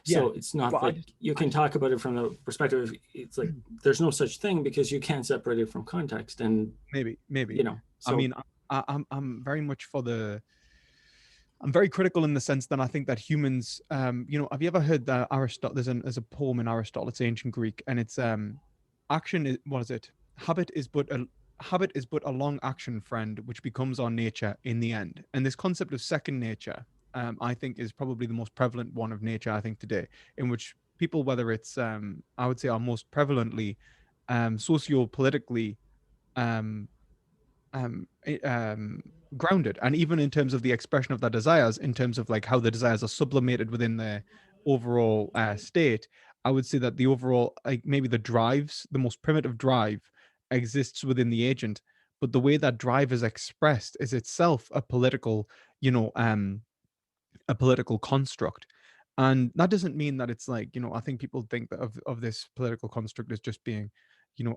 Yeah. So it's not Well, I like just, you I can just, talk about it from the perspective of, it's like there's no such thing because you can't separate it from context. And maybe. you know, I so mean, I'm very much for the. I'm very critical in the sense that I think that humans, have you ever heard that Aristotle? There's a poem in Aristotle. It's ancient Greek, and it's action is, what is it? Habit is but a habit is but a long action, friend, which becomes our nature in the end. And this concept of second nature, I think, is probably the most prevalent one of nature, I think, today, in which people, whether it's I would say, are most prevalently socio-politically um, grounded, and even in terms of the expression of their desires, in terms of like how the desires are sublimated within their overall state. I would say that the overall, like, maybe the most primitive drive exists within the agent, but the way that drive is expressed is itself you know um a political construct. And that doesn't mean that it's like, I think people think that of this political construct as just being,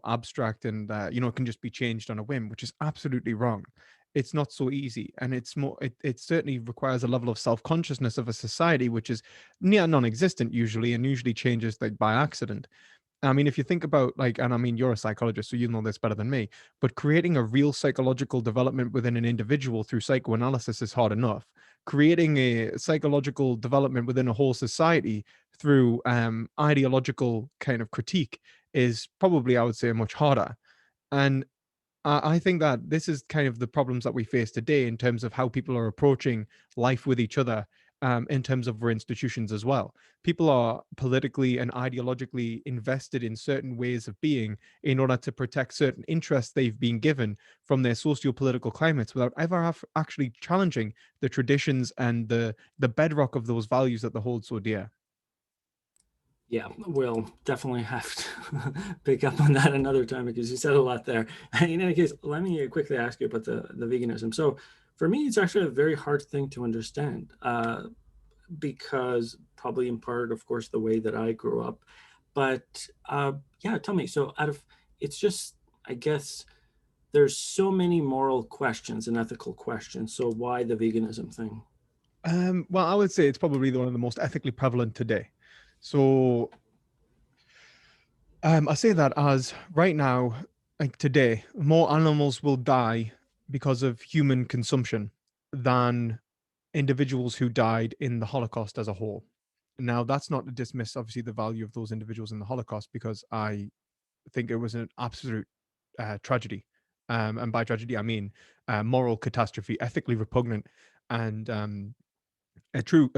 abstract, and it can just be changed on a whim, which is absolutely wrong. It's not so easy, and it certainly requires a level of self-consciousness of a society which is near non-existent usually, and usually changes like by accident. I mean, if you think about, like, and I mean, you're a psychologist, so you know this better than me, but creating a real psychological development within an individual through psychoanalysis is hard enough. Creating a psychological development within a whole society through ideological kind of critique is probably, I would say, much harder. And I think that this is kind of the problems that we face today in terms of how people are approaching life with each other, in terms of our institutions as well. People are politically and ideologically invested in certain ways of being in order to protect certain interests they've been given from their socio-political climates, without ever actually challenging the traditions and the bedrock of those values that they hold so dear. yeah, we'll definitely have to pick up on that another time because you said a lot there. In any case, let me quickly ask you about the veganism. So for me, it's actually a very hard thing to understand, because probably in part, of course, the way that I grew up. But yeah, tell me. So out of it's just, I guess there's so many moral questions and ethical questions. So why the veganism thing? Well, I would say it's probably one of the most ethically prevalent today. So I say that as right now, like today, more animals will die because of human consumption than individuals who died in the Holocaust as a whole. Now, that's not to dismiss, obviously, the value of those individuals in the Holocaust, because I think it was an absolute tragedy. And by tragedy, I mean moral catastrophe, ethically repugnant, and a true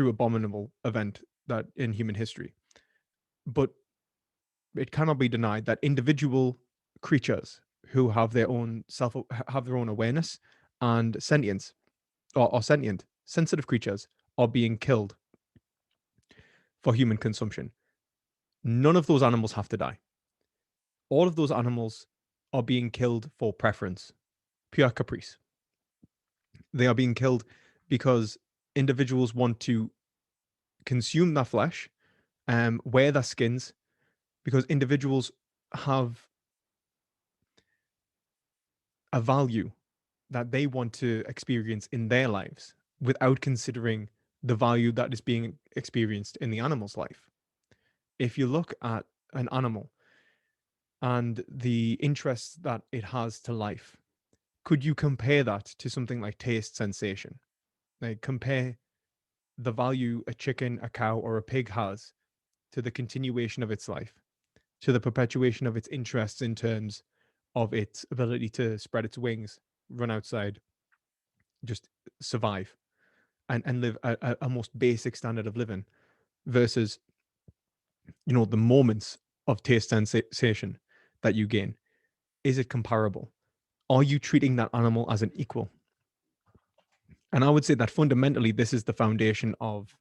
abominable event that in human history. But it cannot be denied that individual creatures who have their own awareness and sentience, or sentient sensitive creatures, are being killed for human consumption. None of those animals have to die. All of those animals are being killed for preference, pure caprice. They are being killed because individuals want to consume their flesh, wear their skins, because individuals have a value that they want to experience in their lives without considering the value that is being experienced in the animal's life. If you look at an animal and the interests that it has to life, could you compare that to something like taste sensation? Like, compare the value a chicken, a cow, or a pig has to the continuation of its life, to the perpetuation of its interests in terms of its ability to spread its wings, run outside, just survive, and live a most basic standard of living. versus, the moments of taste sensation that you gain? Is it comparable? Are you treating that animal as an equal? And I would say that fundamentally, this is the foundation of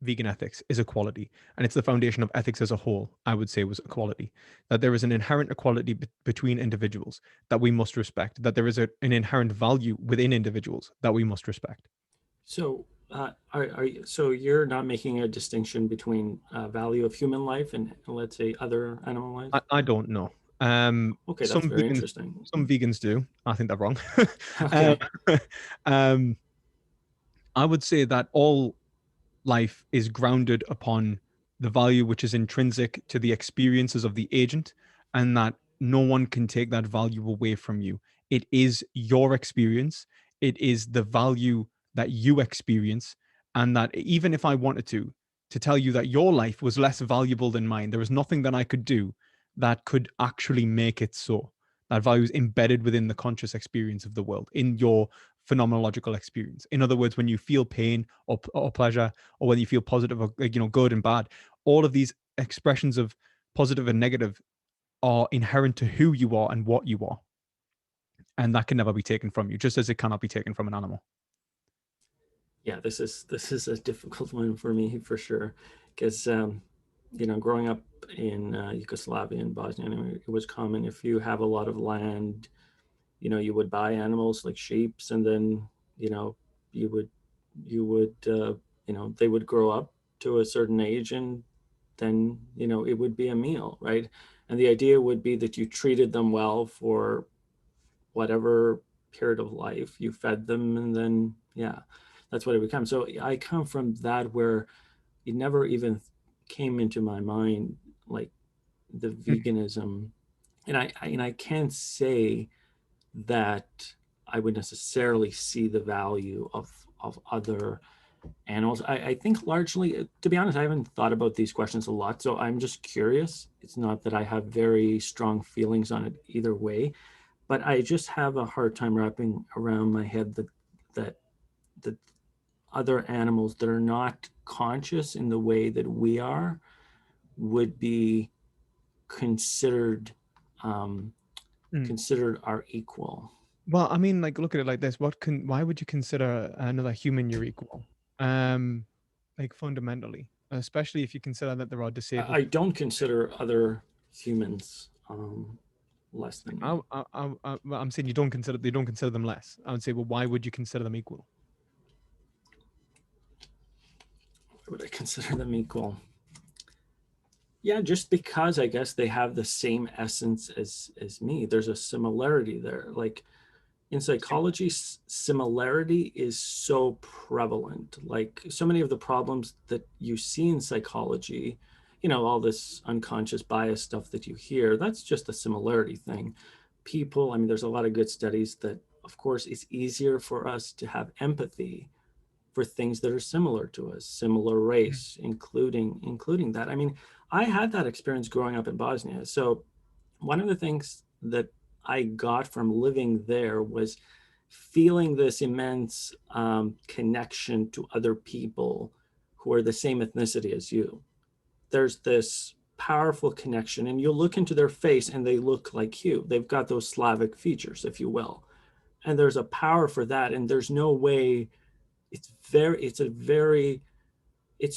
vegan ethics, is equality, and it's the foundation of ethics as a whole. I would say was equality, that there is an inherent equality between individuals that we must respect, that there is an inherent value within individuals that we must respect. So, so you're not making a distinction between value of human life and, let's say, other animal life? I don't know. Okay, that's Some very vegans, interesting. some vegans do. I think they're wrong. um, Okay. um, I would say that all life is grounded upon the value which is intrinsic to the experiences of the agent, and that no one can take that value away from you. It is your experience, it is the value that you experience, and that even if I wanted to tell you that your life was less valuable than mine, there was nothing that I could do that could actually make it so. That value is embedded within the conscious experience of the world, in your phenomenological experience. In other words, when you feel pain or pleasure, or whether you feel positive or good and bad, all of these expressions of positive and negative are inherent to who you are and what you are, and that can never be taken from you, just as it cannot be taken from an animal. Yeah, this is a difficult one for me for sure, because growing up in Yugoslavia and Bosnia, it was common if you have a lot of land, you would buy animals like sheep, and then you know you would they would grow up to a certain age, and then it would be a meal, right? And the idea would be that you treated them well for whatever period of life, you fed them, and then yeah, that's what it becomes. So I come from that, where it never even came into my mind, like the veganism. And I can't say that I would necessarily see the value of other animals. I think largely, to be honest, I haven't thought about these questions a lot, so I'm just curious. It's not that I have very strong feelings on it either way, but I just have a hard time wrapping around my head that other animals that are not conscious in the way that we are would be considered um, Mm. considered our equal. Well, I mean, like, look at it like this: why would you consider another human your equal? Um, like, fundamentally, especially if you consider that there are disabled. I don't consider other humans less than me. Well, I'm saying you don't consider them less. I would say, well, why would you consider them equal? Would I consider them equal? Yeah, just because I guess they have the same essence as me. There's a similarity there. Like in psychology, similarity is so prevalent. Like so many of the problems that you see in psychology, all this unconscious bias stuff that you hear, that's just a similarity thing. People, I mean, there's a lot of good studies that, of course, it's easier for us to have empathy for things that are similar to us, similar race, including that. I mean, I had that experience growing up in Bosnia. So one of the things that I got from living there was feeling this immense connection to other people who are the same ethnicity as you. There's this powerful connection, and you look into their face and they look like you. They've got those Slavic features, if you will. And there's a power for that. And there's no way, it's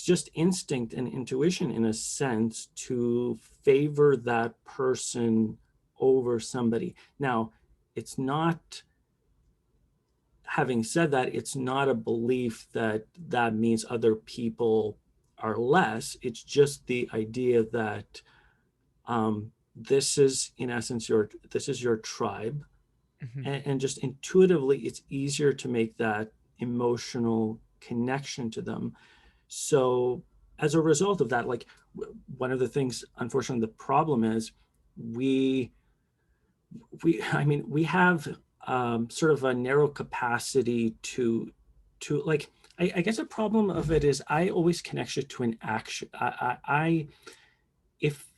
just instinct and intuition in a sense to favor that person over somebody. Now, it's not, having said that, it's not a belief that that means other people are less. It's just the idea that this is, in essence, this is your tribe, Mhm. and just intuitively, it's easier to make that emotional connection to them. So as a result of that, like one of the things, unfortunately, the problem is we I mean, we have sort of a narrow capacity to like. I guess a problem of it is I always connect it to an action. If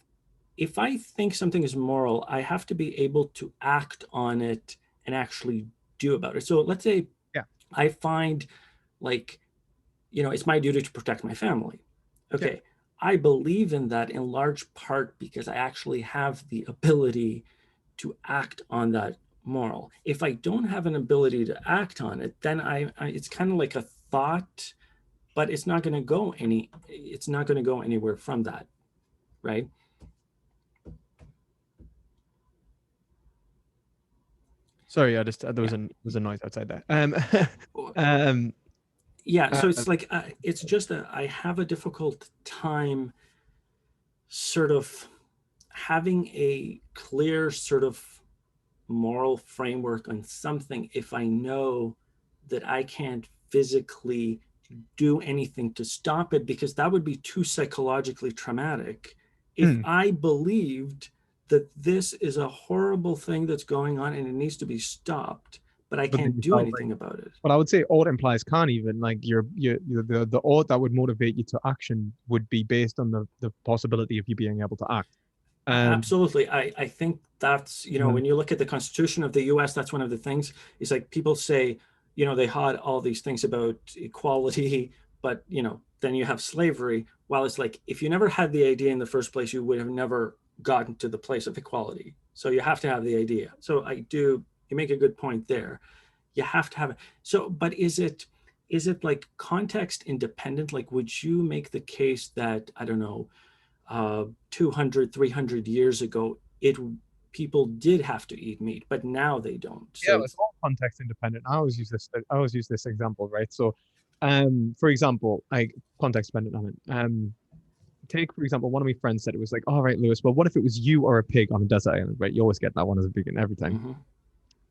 if I think something is moral, I have to be able to act on it and actually do about it. So let's say Yeah. I find, like, it's my duty to protect my family. Yeah. Okay, I believe in that in large part because I actually have the ability to act on that moral. If I don't have an ability to act on it, then it's kind of like a thought, but it's not going to go anywhere from that, right? Sorry, I just there Yeah. was a noise outside there. Um, Yeah, uh, so it's like it's just that I have a difficult time sort of having a clear sort of moral framework on something if I know that I can't physically do anything to stop it, because that would be too psychologically traumatic. If hmm. I believed that this is a horrible thing that's going on and it needs to be stopped, but I But then can't you do felt like, anything about it. but I would say ought implies can't even like the ought that would motivate you to action would be based on the possibility of you being able to act. Um, Absolutely. I think that's, yeah, when you look at the Constitution of the US, that's one of the things. It's like people say, they had all these things about equality, but, then you have slavery. Well, it's like if you never had the idea in the first place, you would have never gotten to the place of equality. So you have to have the idea. So you make a good point there. You have to have it. So, but is it like context independent? Like, would you make the case that, I don't know, 200, 300 years ago, people did have to eat meat, but now they don't. yeah, So it's all context independent. I always use this. I always use this example, right? So, for example, like context dependent on it. Take for example, one of my friends said it was like, all right, Lewis, well, what if it was you or a pig on a desert island, right? You always get that one as a vegan every time. mhm.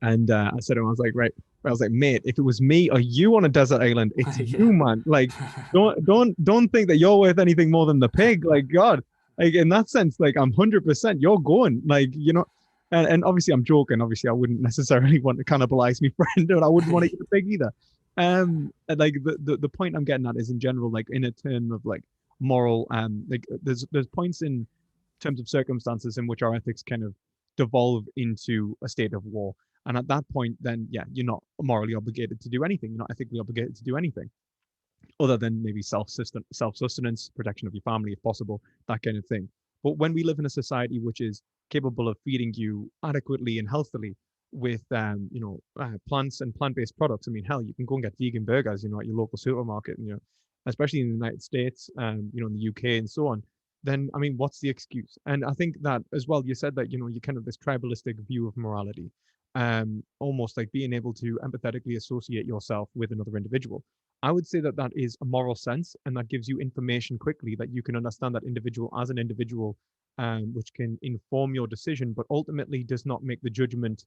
And I said to him, I was like, right. I was like, mate, if it was me or you on a desert island, it's Yeah. you, man. Like, don't think that you're worth anything more than the pig. Like, God, like in that sense, like I'm 100%. You're going, like, and obviously I'm joking. Obviously, I wouldn't necessarily want to cannibalize my friend, and I wouldn't want to eat a pig either. And like the point I'm getting at is in general, like in a term of like moral, like there's points in terms of circumstances in which our ethics kind of devolve into a state of war. And at that point, then yeah, you're not morally obligated to do anything. You're not ethically obligated to do anything other than maybe self-sustenance, protection of your family if possible, that kind of thing. But when we live in a society which is capable of feeding you adequately and healthily with plants and plant-based products, I mean, hell, you can go and get vegan burgers, at your local supermarket, and especially in the United States, in the UK and so on. Then I mean, what's the excuse? And I think that as well, you said that you kind of this tribalistic view of morality, almost like being able to empathetically associate yourself with another individual. I would say that that is a moral sense, and that gives you information quickly that you can understand that individual as an individual, which can inform your decision, but ultimately does not make the judgment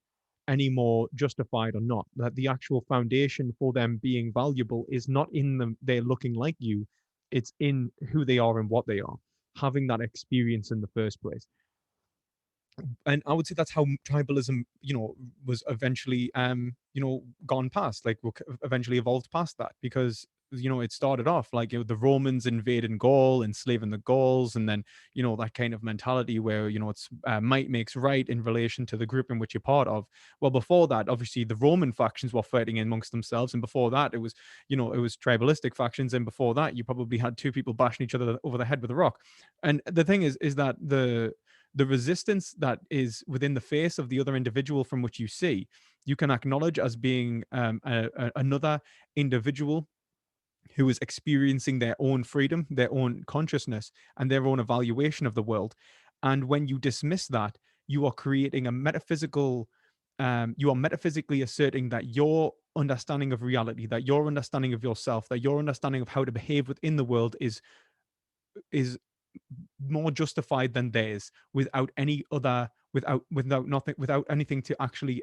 any more justified or not. That the actual foundation for them being valuable is not in them they're looking like you, it's in who they are and what they are, having that experience in the first place. And I would say that's how tribalism, was eventually, gone past, like eventually evolved past that, because it started off like the Romans invading Gaul, enslaving the Gauls, and then that kind of mentality where it's might makes right in relation to the group in which you're part of. Well, before that, obviously the Roman factions were fighting amongst themselves, and before that, it was tribalistic factions, and before that, you probably had two people bashing each other over the head with a rock. And the thing is that the resistance that is within the face of the other individual from which you see, you can acknowledge as being another individual who is experiencing their own freedom, their own consciousness, and their own evaluation of the world. And when you dismiss that, you are creating a metaphysical, you are metaphysically asserting that your understanding of reality, that your understanding of yourself, that your understanding of how to behave within the world is more justified than theirs, without any other, without nothing, without anything to actually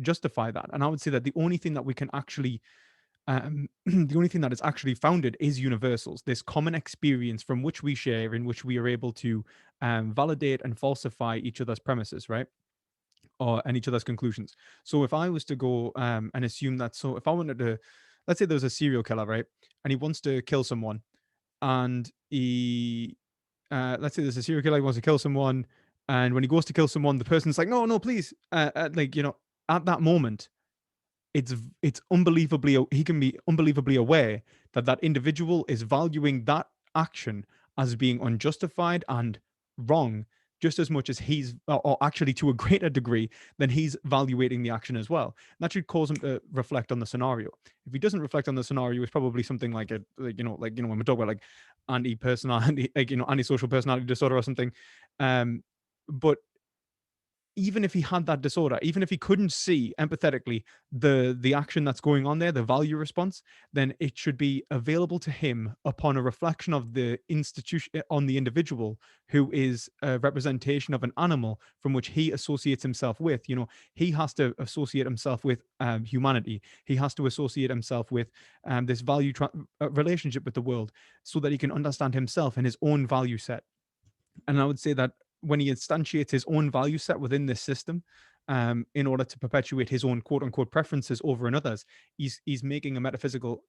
justify that. And I would say that the only thing that we can actually the only thing that is actually founded is universals, this common experience from which we share, in which we are able to validate and falsify each other's premises, right? Or and each other's conclusions. So if I was to go and assume that, so if I wanted to, let's say there's a serial killer, right? And he wants to kill someone, and he let's say there's a serial killer who wants to kill someone, and when he goes to kill someone, the person's like, no, no, please, like at that moment, it's unbelievably, he can be unbelievably aware that that individual is valuing that action as being unjustified and wrong, just as much as or actually to a greater degree than he's evaluating the action as well. And that should cause him to reflect on the scenario. If he doesn't reflect on the scenario, it's probably something like when we talk about like anti-personality, like antisocial personality disorder or something. But even if he had that disorder, even if he couldn't see empathetically the action that's going on there, the value response, then it should be available to him upon a reflection of the institution on the individual who is a representation of an animal from which he associates himself with. He has to associate himself with humanity. He has to associate himself with this relationship with the world, so that he can understand himself and his own value set. And I would say that when he instantiates his own value set within this system, in order to perpetuate his own quote unquote preferences over another's, he's making a metaphysical,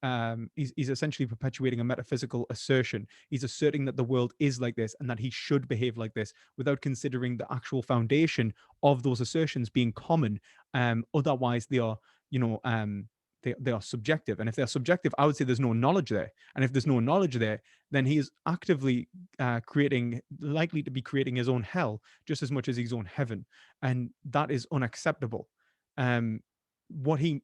he's essentially perpetuating a metaphysical assertion. He's asserting that the world is like this and that he should behave like this without considering the actual foundation of those assertions being common. Otherwise, they are, they are subjective. And if they're subjective, I would say there's no knowledge there. And if there's no knowledge there, then he is actively likely to be creating his own hell just as much as his own heaven, and that is unacceptable. Um, I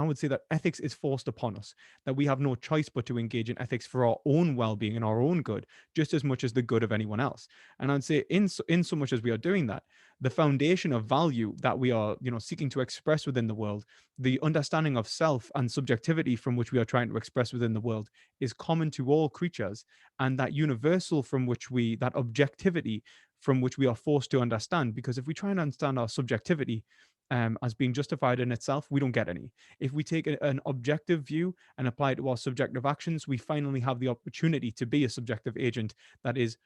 would say that ethics is forced upon us, that we have no choice but to engage in ethics for our own well-being and our own good, just as much as the good of anyone else. And I'd say in so much as we are doing that, the foundation of value that we are, seeking to express within the world, the understanding of self and subjectivity from which we are trying to express within the world, is common to all creatures, and that universal that objectivity from which we are forced to understand. Because if we try and understand our subjectivity as being justified in itself, we don't get any. If we take an objective view and apply it to our subjective actions, we finally have the opportunity to be a subjective agent that is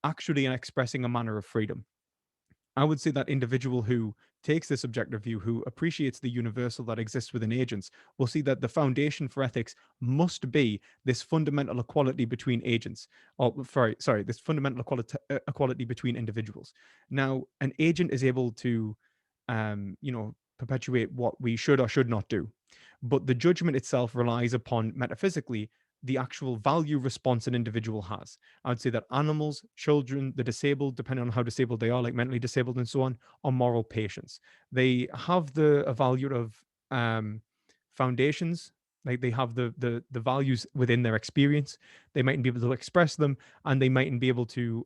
actually expressing a manner of freedom. I would say that individual who takes this objective view, who appreciates the universal that exists within agents, will see that the foundation for ethics must be this fundamental equality between agents, or sorry, this fundamental equality between individuals. Now, an agent is able to, perpetuate what we should or should not do, but the judgment itself relies upon metaphysically the actual value response an individual has. I would say that animals, children, the disabled, depending on how disabled they are, like mentally disabled and so on, are moral patients. They have a value of foundations. Like they have the values within their experience. They mightn't be able to express them, and they mightn't be able to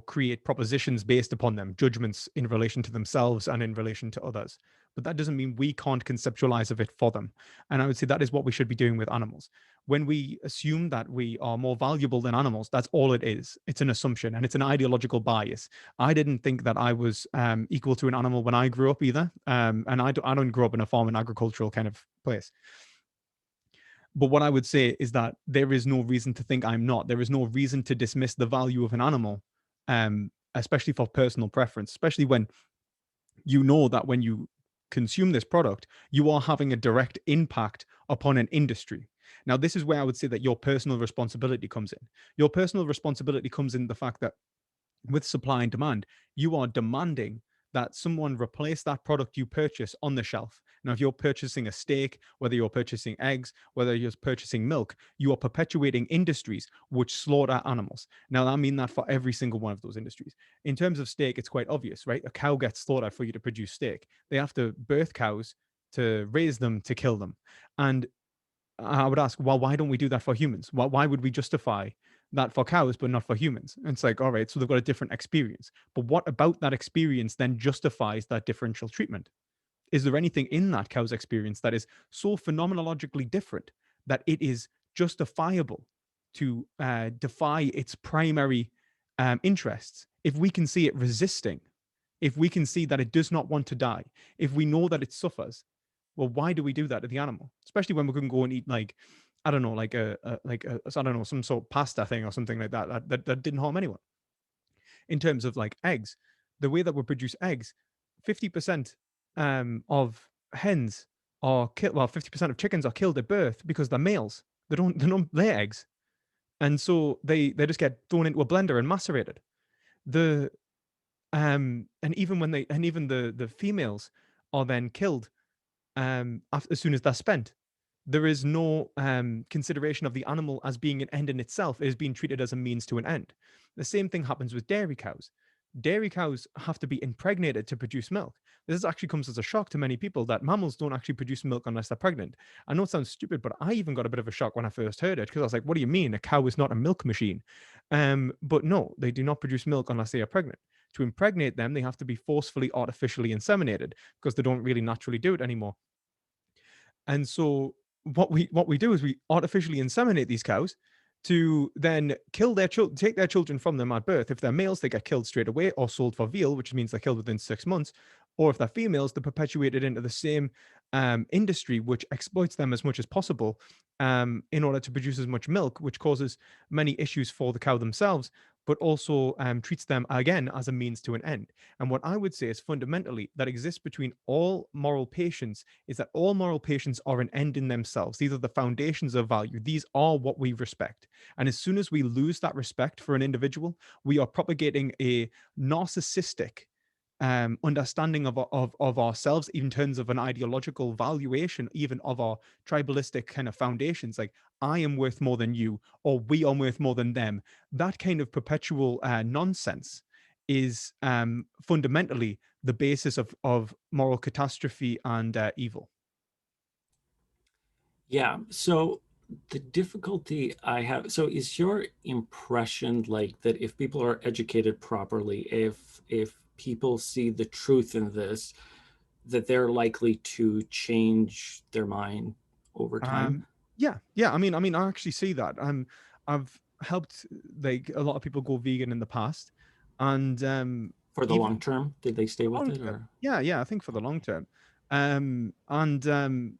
create propositions based upon them, judgments in relation to themselves and in relation to others. But that doesn't mean we can't conceptualize of it for them. And I would say that is what we should be doing with animals. When we assume that we are more valuable than animals, that's all it is. It's an assumption, and it's an ideological bias. I didn't think that I was equal to an animal when I grew up either. And I don't grow up in a farm and agricultural kind of place. But what I would say is that there is no reason to think I'm not. There is no reason to dismiss the value of an animal, especially for personal preference, especially when you know that when you consume this product, you are having a direct impact upon an industry. Now, this is where I would say that your personal responsibility comes in. Your personal responsibility comes in the fact that with supply and demand, you are demanding that someone replace that product you purchase on the shelf. Now, if you're purchasing a steak, whether you're purchasing eggs, whether you're purchasing milk, you are perpetuating industries which slaughter animals. Now, I mean that for every single one of those industries. In terms of steak, it's quite obvious, right? A cow gets slaughtered for you to produce steak. They have to birth cows to raise them, to kill them. And I would ask, well, why don't we do that for humans? Why would we justify that for cows but not for humans? And it's like, all right, so they've got a different experience. But what about that experience then justifies that differential treatment? Is there anything in that cow's experience that is so phenomenologically different that it is justifiable to defy its primary interests? If we can see it resisting, if we can see that it does not want to die, if we know that it suffers, well, why do we do that to the animal? Especially when we can go and eat like, I don't know, like I don't know, some sort of pasta thing or something like that didn't harm anyone. In terms of like eggs, the way that we produce eggs, 50% of hens are killed. Well, 50% of chickens are killed at birth because they're males. They don't lay eggs, and so they just get thrown into a blender and macerated. The and even when they and even the females are then killed after, as soon as they're spent. there is no consideration of the animal as being an end in itself. It is being treated as a means to an end. The same thing happens with dairy cows. Dairy cows have to be impregnated to produce milk. This actually comes as a shock to many people that mammals don't actually produce milk unless they're pregnant. I know it sounds stupid, but I even got a bit of a shock when I first heard it because I was like, what do you mean? A cow is not a milk machine. But no, they do not produce milk unless they are pregnant. To impregnate them, they have to be forcefully artificially inseminated because they don't really naturally do it anymore. And so what we do is we artificially inseminate these cows to then kill their children, take their children from them at birth. If they're males, they get killed straight away or sold for veal, which means they're killed within 6 months. Or if they're females, they're perpetuated into the same industry, which exploits them as much as possible in order to produce as much milk, which causes many issues for the cow themselves, but also treats them again as a means to an end. And what I would say is fundamentally that exists between all moral patients is that all moral patients are an end in themselves. These are the foundations of value. These are what we respect. And as soon as we lose that respect for an individual, we are propagating a narcissistic understanding of ourselves in terms of an ideological valuation, even of our tribalistic kind of foundations. Like, I am worth more than you, or we are worth more than them. That kind of perpetual nonsense is fundamentally the basis of moral catastrophe and evil. Yeah. So the difficulty I have, so is your impression like that if people are educated properly, if people see the truth in this, that they're likely to change their mind over time Yeah, yeah. I mean, I actually see that. I've helped like a lot of people go vegan in the past, and for the even long term? Did they stay with long it term. or? Yeah, yeah, I think for the long term. And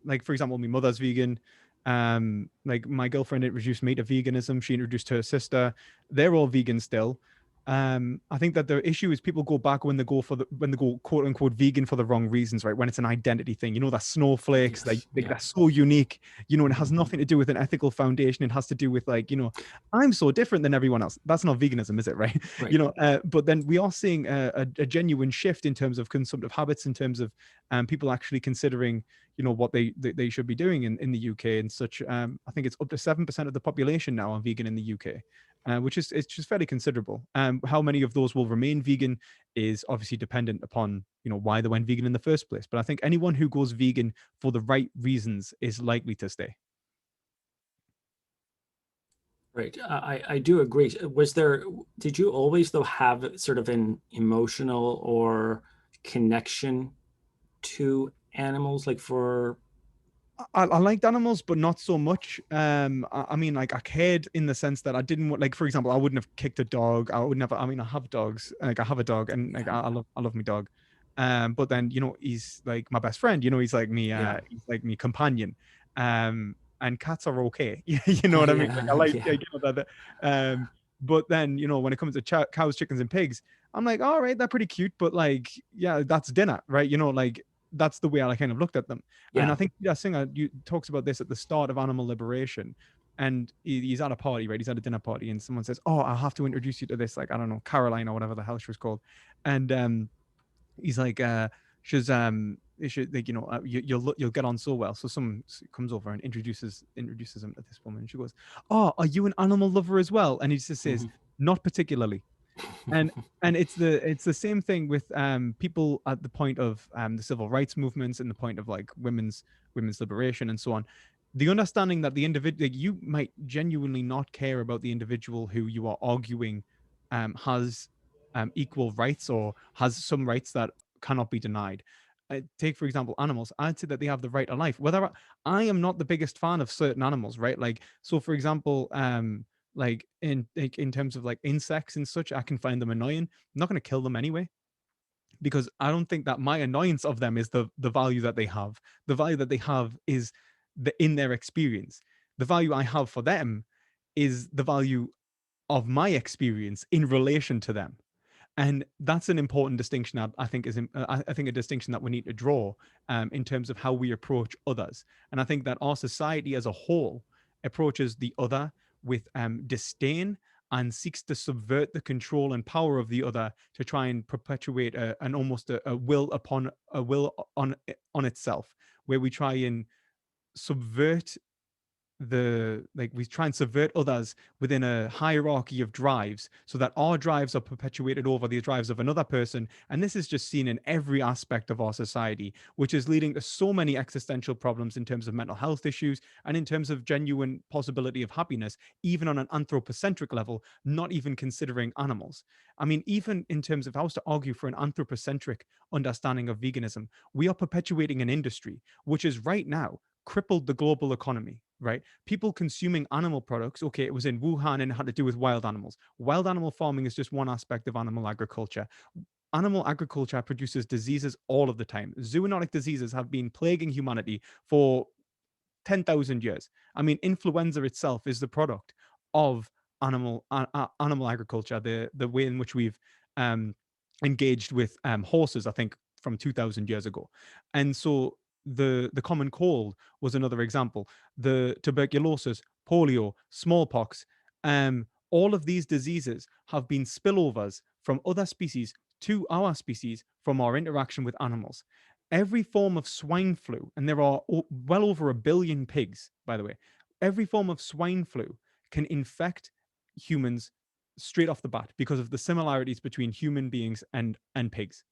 like for example, my mother's vegan. Like my girlfriend introduced me to veganism. She introduced her sister. They're all vegan still. I think that the issue is people go back when they go quote unquote vegan for the wrong reasons, right? When it's an identity thing, that snowflakes, Yes. like Yeah. they're so unique, and it has Mhm. nothing to do with an ethical foundation. It has to do with like, I'm so different than everyone else. That's not veganism, is it, right? Right. But then we are seeing a genuine shift in terms of consumptive habits, in terms of people actually considering what they should be doing in the UK and such. I think it's up to 7% of the population now are vegan in the UK, which is it's just fairly considerable. How many of those will remain vegan is obviously dependent upon why they went vegan in the first place. But I think anyone who goes vegan for the right reasons is likely to stay. Right. I do agree. Did you always though have sort of an emotional or connection to animals, like for, I liked animals, but not so much. I mean, like I cared in the sense that I didn't want, like, for example, I wouldn't have kicked a dog. I would never. I mean, I have dogs. Like, I have a dog, and like, yeah, I love my dog. But then he's like my best friend. He's like me. yeah, He's like me companion. And cats are okay. You know what I mean? Like, yeah, I like, yeah, that. But then when it comes to cows, chickens, and pigs, I'm like, all right, they're pretty cute, but like, yeah, that's dinner, right? Like that's the way I kind of looked at them. And I yeah, think Peter Singer talks about this at the start of Animal Liberation. And he's at a party, right? He's at a dinner party, and someone says, "Oh, I'll have to introduce you to this, like, I don't know, Caroline or whatever the hell she was called." And he's like, "She's you should like you'll get on so well." So someone comes over and introduces him to this woman, and she goes, "Oh, are you an animal lover as well?" And he just says, mhm. "Not particularly." and and it's the same thing with people at the point of the civil rights movements and the point of like women's liberation and so on. The understanding that the individual, like, you might genuinely not care about the individual who you are arguing has equal rights or has some rights that cannot be denied. Take for example animals. I'd say that they have the right to life. Whether I am not the biggest fan of certain animals, right? Like, so for example, in terms of like insects and such, I can find them annoying. I'm not going to kill them anyway because I don't think that my annoyance of them is the value that they have. The value that they have is in their experience. The value I have for them is the value of my experience in relation to them. And that's an important distinction that I think I think a distinction that we need to draw in terms of how we approach others. And I think that our society as a whole approaches the other with disdain and seeks to subvert the control and power of the other to try and perpetuate a will on itself, where we try and subvert we try and subvert others within a hierarchy of drives so that our drives are perpetuated over the drives of another person. And this is just seen in every aspect of our society, which is leading to so many existential problems in terms of mental health issues and in terms of genuine possibility of happiness, even on an anthropocentric level, not even considering animals. I mean, even in terms of, if I was to argue for an anthropocentric understanding of veganism, we are perpetuating an industry which is right now crippled the global economy, right? People consuming animal products. Okay, it was in Wuhan and it had to do with wild animals. Wild animal farming is just one aspect of animal agriculture. Animal agriculture produces diseases all of the time. Zoonotic diseases have been plaguing humanity for 10,000 years. I mean, influenza itself is the product of animal agriculture, the way in which we've um, engaged with horses, I think, from 2,000 years ago. And so the common cold was another example. The tuberculosis, polio, smallpox, all of these diseases have been spillovers from other species to our species from our interaction with animals. Every form of swine flu, and there are well over 1 billion pigs, by the way, every form of swine flu can infect humans straight off the bat because of the similarities between human beings and pigs.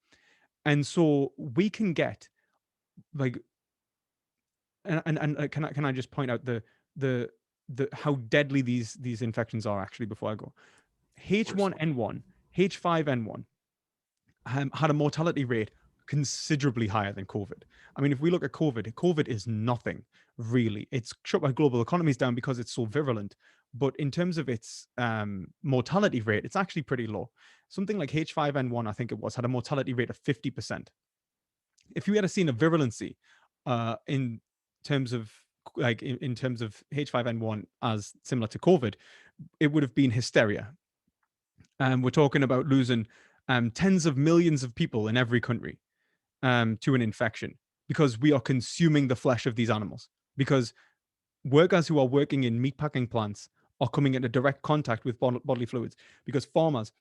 And so we can get like and can I just point out the the how deadly these infections are actually before I go. Of course. H1N1, H5N1 had a mortality rate considerably higher than COVID. I mean, if we look at COVID, COVID is nothing really. It's shut our global economies down because it's so virulent. But in terms of its mortality rate, it's actually pretty low. Something like H5N1, I think it was, had a mortality rate of 50%. If you had seen a virulency in terms of in terms of H5N1 as similar to COVID, it would have been hysteria. We're talking about losing tens of millions of people in every country to an infection because we are consuming the flesh of these animals. Because workers who are working in meatpacking plants are coming into direct contact with bodily fluids, because farmers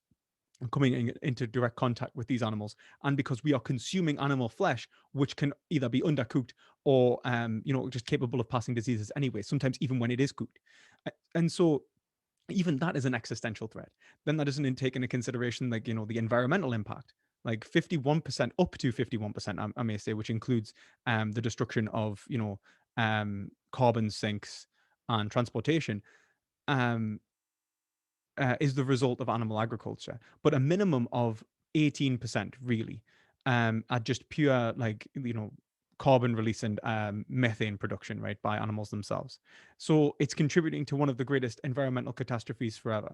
are coming into direct contact with these animals, and because we are consuming animal flesh, which can either be undercooked or just capable of passing diseases anyway, sometimes even when it is cooked. And so even that is an existential threat. Then that doesn't take into consideration the environmental impact, like 51%, up to 51%, I may say, which includes the destruction of carbon sinks and transportation, um, is the result of animal agriculture. But a minimum of 18% really are just pure carbon release and methane production, right, by animals themselves. So it's contributing to one of the greatest environmental catastrophes forever,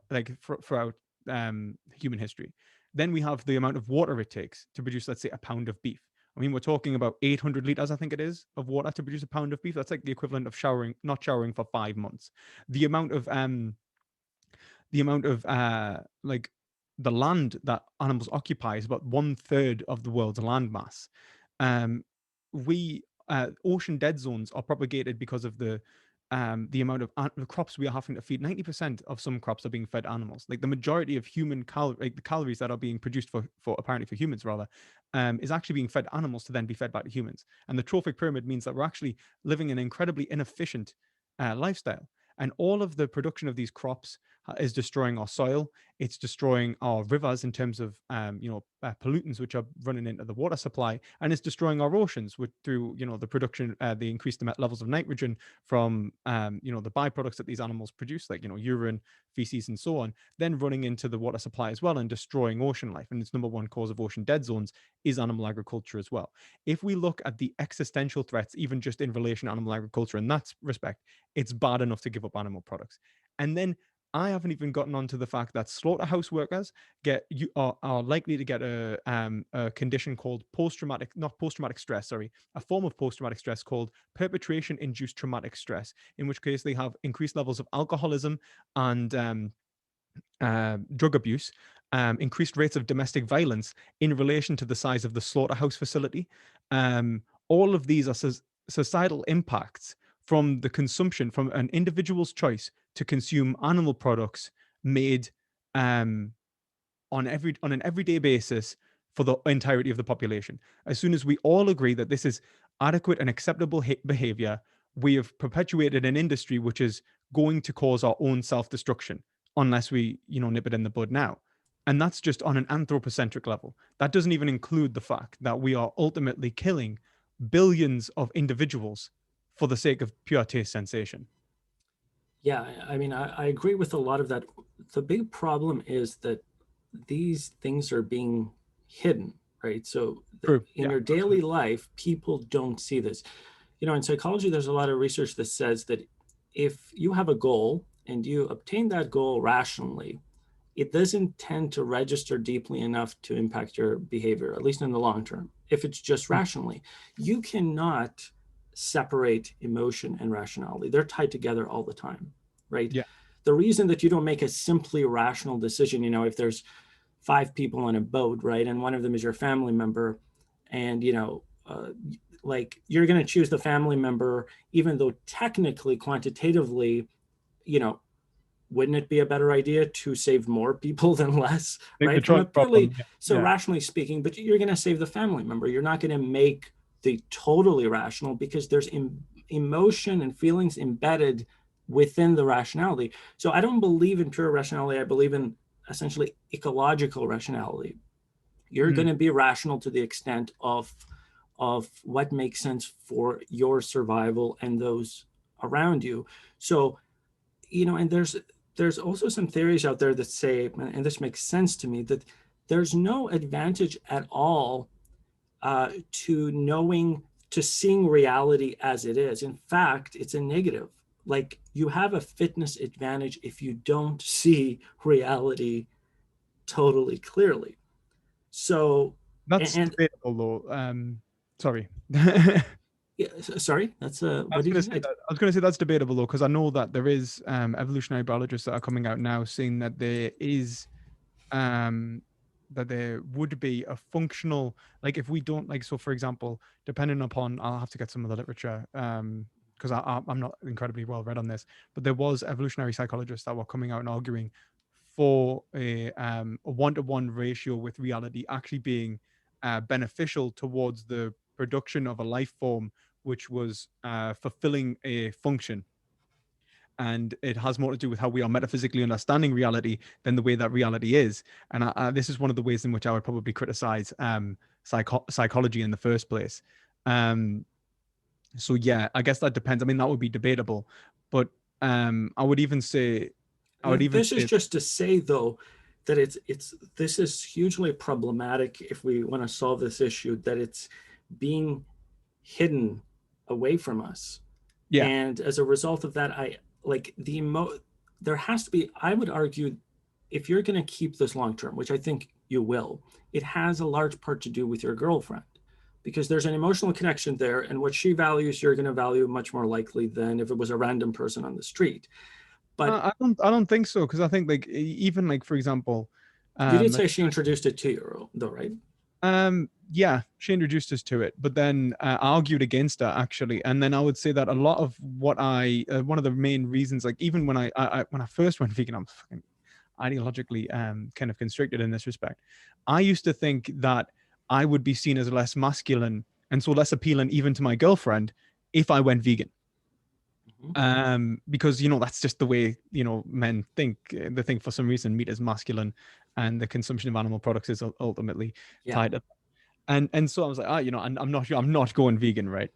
throughout human history. Then we have the amount of water it takes to produce, let's say, a pound of beef. I mean, we're talking about 800 liters, I think it is, of water to produce a pound of beef. That's like the equivalent of not showering for 5 months. The amount of the land that animals occupy is about 1/3 of the world's land mass. Um, we Ocean dead zones are propagated because of the amount of crops we are having to feed. 90% of some crops are being fed animals. Like the majority of human the calories that are being produced for apparently for humans rather, is actually being fed animals to then be fed back to humans. And the trophic pyramid means that we're actually living an incredibly inefficient lifestyle. And all of the production of these crops is destroying our soil. It's destroying our rivers in terms of pollutants which are running into the water supply, and it's destroying our oceans through the production, the increased levels of nitrogen from the byproducts that these animals produce, like urine, feces, and so on, then running into the water supply as well and destroying ocean life. And its number one cause of ocean dead zones is animal agriculture as well. If we look at the existential threats, even just in relation to animal agriculture in that respect, it's bad enough to give up animal products. And then I haven't even gotten onto the fact that slaughterhouse workers are likely to get a condition called not post-traumatic stress, sorry, a form of post-traumatic stress called perpetration-induced traumatic stress, in which case they have increased levels of alcoholism and drug abuse, increased rates of domestic violence in relation to the size of the slaughterhouse facility. All of these are societal impacts from the consumption, from an individual's choice to consume animal products made on an everyday basis for the entirety of the population. As soon as we all agree that this is adequate and acceptable behavior, we have perpetuated an industry which is going to cause our own self-destruction unless we, nip it in the bud now. And that's just on an anthropocentric level. That doesn't even include the fact that we are ultimately killing billions of individuals for the sake of pure taste sensation. Yeah, I mean, I agree with a lot of that. The big problem is that these things are being hidden, right? So True. in Yeah, your daily absolutely. life, people don't see this. In psychology, there's a lot of research that says that if you have a goal and you obtain that goal rationally, it doesn't tend to register deeply enough to impact your behavior, at least in the long term. If it's just Mm. rationally, you cannot separate emotion and rationality. They're tied together all the time, right? Yeah. The reason that you don't make a simply rational decision, if there's five people on a boat, right, and one of them is your family member, and like you're going to choose the family member, even though technically, quantitatively, you know, wouldn't it be a better idea to save more people than less, I think the right? From a choice purely, problem. Yeah. so Yeah. rationally speaking, but you're going to save the family member. You're not going to make the totally rational because there's emotion and feelings embedded within the rationality. So I don't believe in pure rationality. I believe in essentially ecological rationality. You're going Mm. to be rational to the extent of what makes sense for your survival and those around you. So and there's also some theories out there that say, and this makes sense to me, that there's no advantage at all to seeing reality as it is. In fact, it's a negative. Like you have a fitness advantage if you don't see reality totally clearly. So, That's and debatable, though. Sorry. yeah, sorry, that's I what was did going you to say say? that. I was going to say that's debatable though, because I know that there is evolutionary biologists that are coming out now saying that there is um that there would be a functional, like if we don't, like, so for example, depending upon, I'll have to get some of the literature because I'm not incredibly well read on this, but there was evolutionary psychologists that were coming out and arguing for a one-to-one ratio with reality actually being beneficial towards the production of a life form which was fulfilling a function, and it has more to do with how we are metaphysically understanding reality than the way that reality is. And this is one of the ways in which I would probably criticize psychology in the first place. Um, so yeah, I guess that depends. I mean, that would be debatable, but I would even say, This is just to say, though, that it's this is hugely problematic if we want to solve this issue, that it's being hidden away from us. yeah. And as a result of that, I like there has to be, I would argue, if you're going to keep this long term, which I think you will, it has a large part to do with your girlfriend, because there's an emotional connection there, and what she values, you're going to value much more likely than if it was a random person on the street. But I don't think so, because I think, like, even like, for example, you did let's say she introduced it to you, though, right? Yeah, she introduced us to it, but then argued against it actually. And then I would say that a lot of what one of the main reasons, like even when when I first went vegan, I'm fucking ideologically kind of constricted in this respect. I used to think that I would be seen as less masculine and so less appealing even to my girlfriend if I went vegan. Mhm. Because that's just the way men think. They think for some reason meat is masculine, and the consumption of animal products is ultimately Yeah. tied to, and so I was like, I'm not going vegan, right?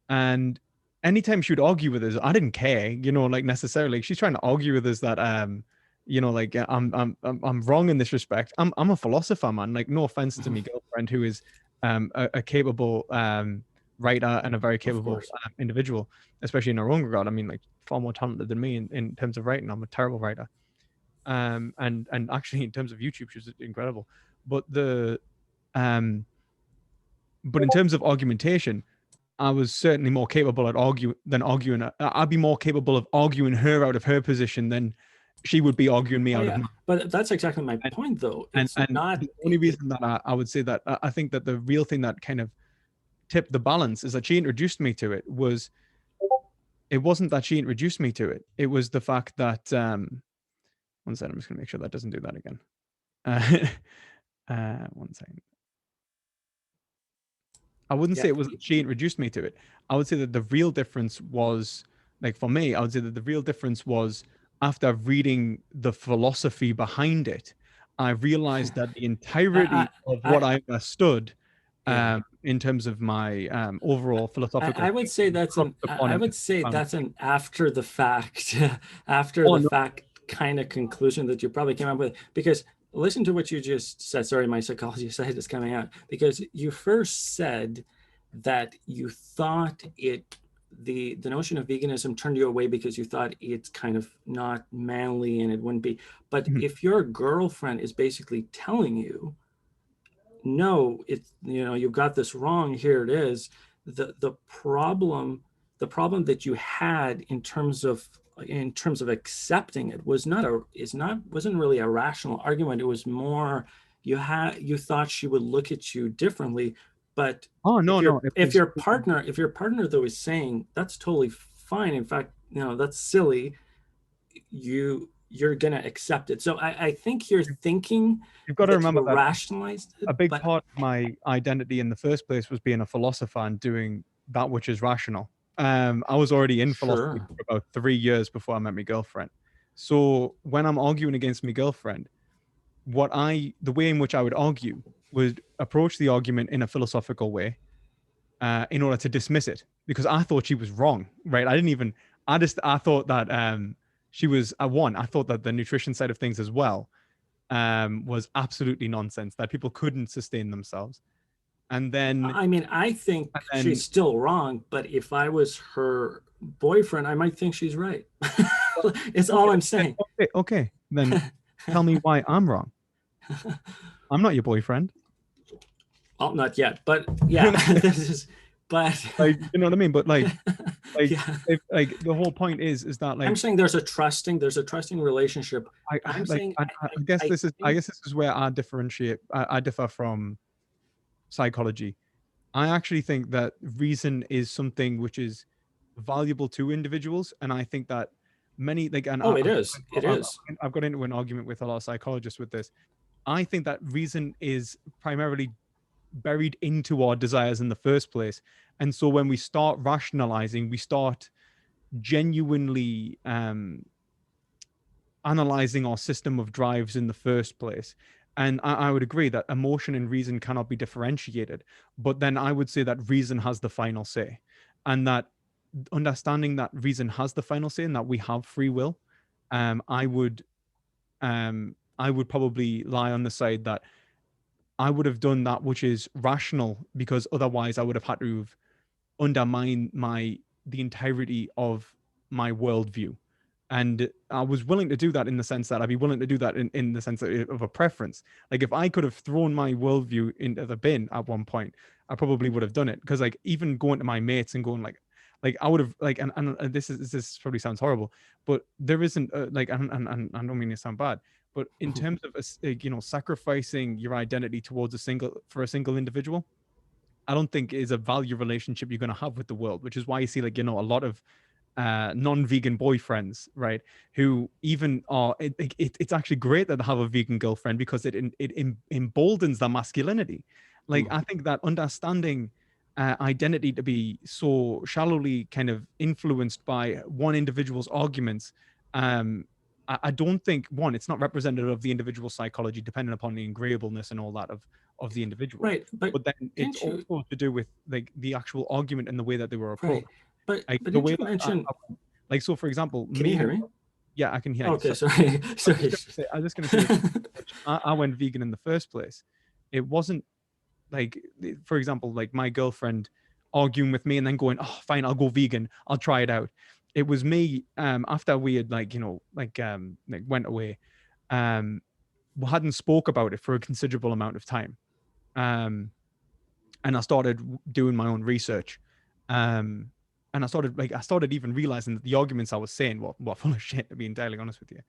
And anytime she would argue with us, I didn't care, like necessarily. She's trying to argue with us that like I'm wrong in this respect. I'm a philosopher, man. Like, no offense to Mhm. me girlfriend, who is a capable writer and a very Of capable course. individual, especially in her own regard. I mean, like, far more talented than me in terms of writing. I'm a terrible writer. And actually in terms of YouTube, she's incredible. But the um but in terms of argumentation, I was certainly more capable at arguing. I'd be more capable of arguing her out of her position than she would be arguing me Oh out of yeah, mine. but that's exactly my And point, though. and, It's and not the only reason that I would say that I think that the real thing that kind of tipped the balance is that she introduced me to it. It wasn't that she introduced me to it. It was the fact that one second, I'm just gonna make sure that doesn't do that again. One second. I wouldn't Yeah. say it was she introduced me to it. I would say that the real difference was, like, for me, I would say that the real difference was after reading the philosophy behind it, I realized that the I, entirety of I, what I understood, yeah. in terms of my overall philosophical I would say thinking, that's crossed an upon I an would say that's foundation. an after the fact after Oh the no. fact kind of conclusion that you probably came up with, because listen to what you just said. Sorry, my psychology side is coming out, because you first said that you thought it the notion of veganism turned you away because you thought it's kind of not manly and it wouldn't be. But Mhm. if your girlfriend is basically telling you, no, it's, you've got this wrong, here it is, the problem that you had in terms of accepting it wasn't really a rational argument. It was more, you thought she would look at you differently. But Oh if no, no, your it if was. your partner if your partner though is saying that's totally fine, in fact, that's silly, you're gonna accept it. So I think you're thinking You've got to that you remember that rationalized it, a big but part of my identity in the first place was being a philosopher and doing that which is rational. I was already in philosophy sure. for about 3 years before I met my girlfriend. So when I'm arguing against my girlfriend, the way in which I would argue would approach the argument in a philosophical way, in order to dismiss it, because I thought she was wrong, right? I thought that, she was a one. I thought that the nutrition side of things as well, was absolutely nonsense, that people couldn't sustain themselves. And then, I mean, I and think she's then, still wrong, but if I was her boyfriend, I might think she's right. It's all okay, I'm saying. okay, okay, then tell me why I'm wrong. I'm not your boyfriend. Well, not yet, but You yeah, know, this is, but like, you know what I mean? But like, yeah, if, like, the whole point is that, I'm like, saying there's a trusting relationship. I'm like, saying I I think guess this is where I differ from psychology. I actually think that reason is something which is valuable to individuals, and I think that many, like, and oh, it is. It is. I've got into an argument with a lot of psychologists with this. I think that reason is primarily buried into our desires in the first place, and so when we start rationalizing, we start genuinely, analyzing our system of drives in the first place. And I would agree that emotion and reason cannot be differentiated. But then I would say that reason has the final say. And that understanding that reason has the final say and that we have free will, um, I would I would probably lie on the side that I would have done that which is rational, because otherwise I would have had to have undermine the entirety of my worldview. And I was willing to do that in the sense that I'd be willing to do that in the sense of a preference. Like, if I could have thrown my worldview into the bin at one point, I probably would have done it. Because, like, even going to my mates and going like I would have, like, and this probably sounds horrible, but there isn't, like, and I don't mean to sound bad, but in terms of like, sacrificing your identity towards a single individual, I don't think is a value relationship you're going to have with the world, which is why you see, like, a lot of non-vegan boyfriends, right? Who even are, it's actually great that they have a vegan girlfriend because it emboldens their masculinity. Like, Hmm. I think that understanding identity to be so shallowly kind of influenced by one individual's arguments, I don't think, one, it's not representative of the individual psychology, depending upon the agreeableness and all that of the individual. Right, but But then it's didn't you? also to do with, like, the actual argument and the way that they were approached. Right, but Like, but the didn't way you that mention? like, so for example, Can you me hear and me? yeah, I can hear you. Okay, So sorry, sorry. I was just gonna say that I went vegan in the first place. It wasn't like, for example, like my girlfriend arguing with me and then going, "Oh, fine, I'll go vegan. I'll try it out." It was me, after we had, like, like, went away, um we hadn't spoke about it for a considerable amount of time. Um and I started doing my own research. Um, and I started even realizing that the arguments I was saying were full of shit, to be entirely honest with you.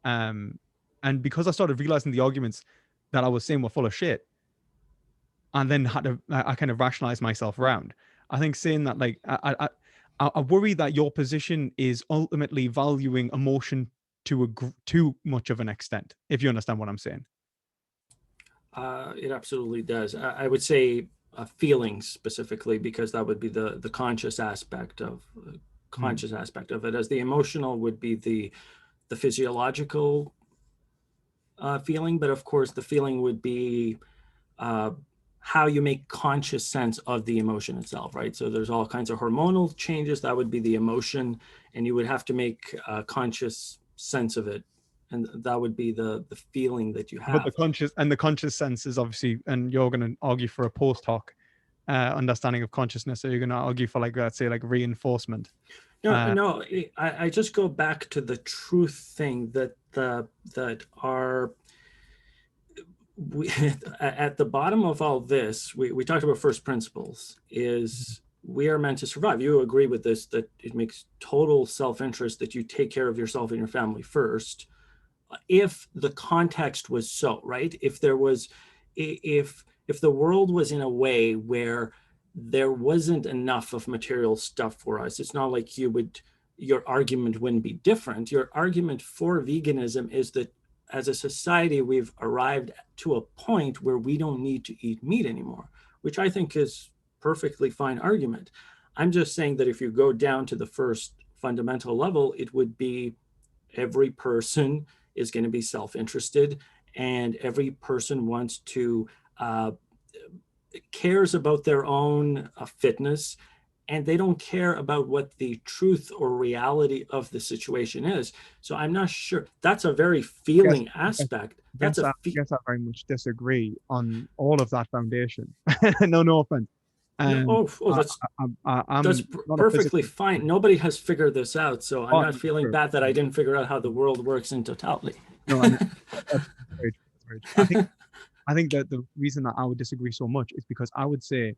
Um, and because I started realizing the arguments that I was saying were full of shit, and then I kind of rationalized myself around. I think saying that, like, I worry that your position is ultimately valuing emotion to too much of an extent, if you understand what I'm saying. It absolutely does. I would say feelings specifically, because that would be the conscious aspect of Hmm. it, as the emotional would be the physiological feeling. But of course, the feeling would be uh, how you make conscious sense of the emotion itself, right? So there's all kinds of hormonal changes. That would be the emotion, and you would have to make conscious sense of it, and that would be the feeling that you But have. the conscious sense is obviously, and you're going to argue for a post hoc understanding of consciousness. So you're going to argue for, like, let's say, like reinforcement. No, Uh, no, I just go back to the truth thing that our we, at the bottom of all this, we talked about first principles, is we are meant to survive. You agree with this, that it makes total self-interest that you take care of yourself and your family first. If the context was so, right? If there was, if the world was in a way where there wasn't enough of material stuff for us, it's not like your argument wouldn't be different. Your argument for veganism is that as a society, we've arrived to a point where we don't need to eat meat anymore, which I think is perfectly fine argument. I'm just saying that if you go down to the first fundamental level, it would be every person is going to be self-interested, and every person wants to cares about their own fitness, and they don't care about what the truth or reality of the situation is. So I'm not sure. That's a very guess, feeling aspect. That's a guess I very much disagree on all of that foundation. No, no offense. no. Oh, I, that's I'm not a perfectly physical. fine. Nobody has figured this out, so I'm Oh, not no, feeling sure. bad that I didn't figure out how the world works in totality. No, and that's very true. That's very true. I think that the reason that I would disagree so much is because I would say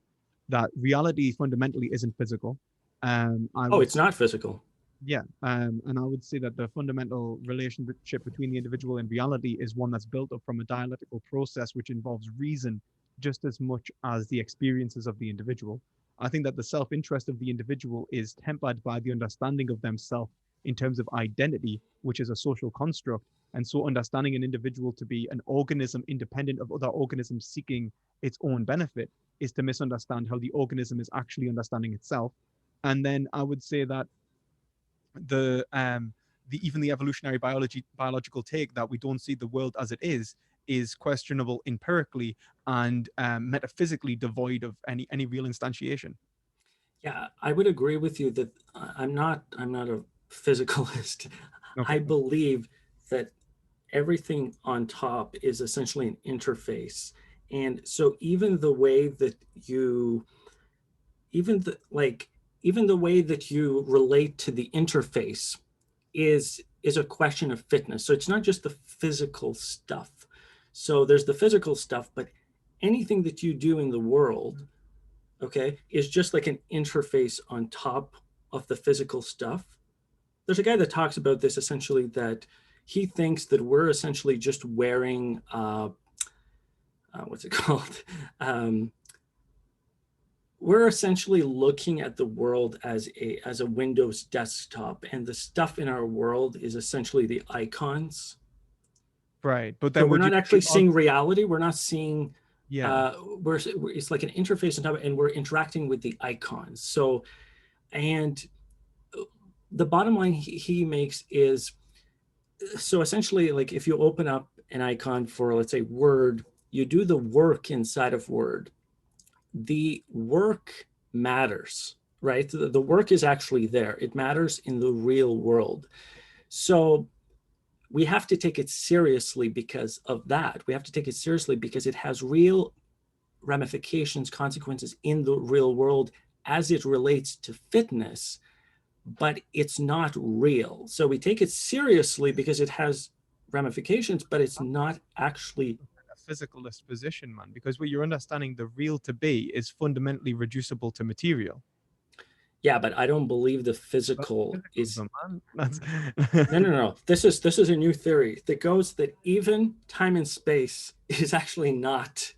that reality fundamentally isn't physical. I Oh, would it's not physical. Yeah, and I would say that the fundamental relationship between the individual and reality is one that's built up from a dialectical process which involves reason just as much as the experiences of the individual. I think that the self-interest of the individual is tempered by the understanding of themselves in terms of identity, which is a social construct. And so understanding an individual to be an organism independent of other organisms seeking its own benefit is to misunderstand how the organism is actually understanding itself. And then I would say that the even the evolutionary biological take that we don't see the world as it is questionable empirically and metaphysically devoid of any real instantiation. Yeah, I would agree with you that I'm not a physicalist. Okay. I believe that everything on top is essentially an interface. And so even the way that you even the like even the way that you relate to the interface is a question of fitness. So it's not just the physical stuff. So there's the physical stuff, but anything that you do in the world, okay, is just like an interface on top of the physical stuff. There's a guy that talks about this essentially, that he thinks that we're essentially just wearing what's it called? Um, we're essentially looking at the world as a Windows desktop, and the stuff in our world is essentially the icons. Right, but So then we're would you not actually seeing reality. We're not seeing. yeah, It's like an interface on top, and we're interacting with the icons. So, and the bottom line he makes is, so essentially, like if you open up an icon for, let's say, Word, you do the work inside of Word. The work matters, right? The work is actually there. It matters in the real world. So we have to take it seriously because of that. We have to take it seriously because it has real ramifications, consequences in the real world as it relates to fitness, but it's not real. So we take it seriously because it has ramifications, but it's not actually. a physicalist position, man, because what you're understanding the real to be is fundamentally reducible to material. Yeah, but I don't believe the That's physical is. physicalism, man. That's No, no, no. This is a new theory that goes that even time and space is actually not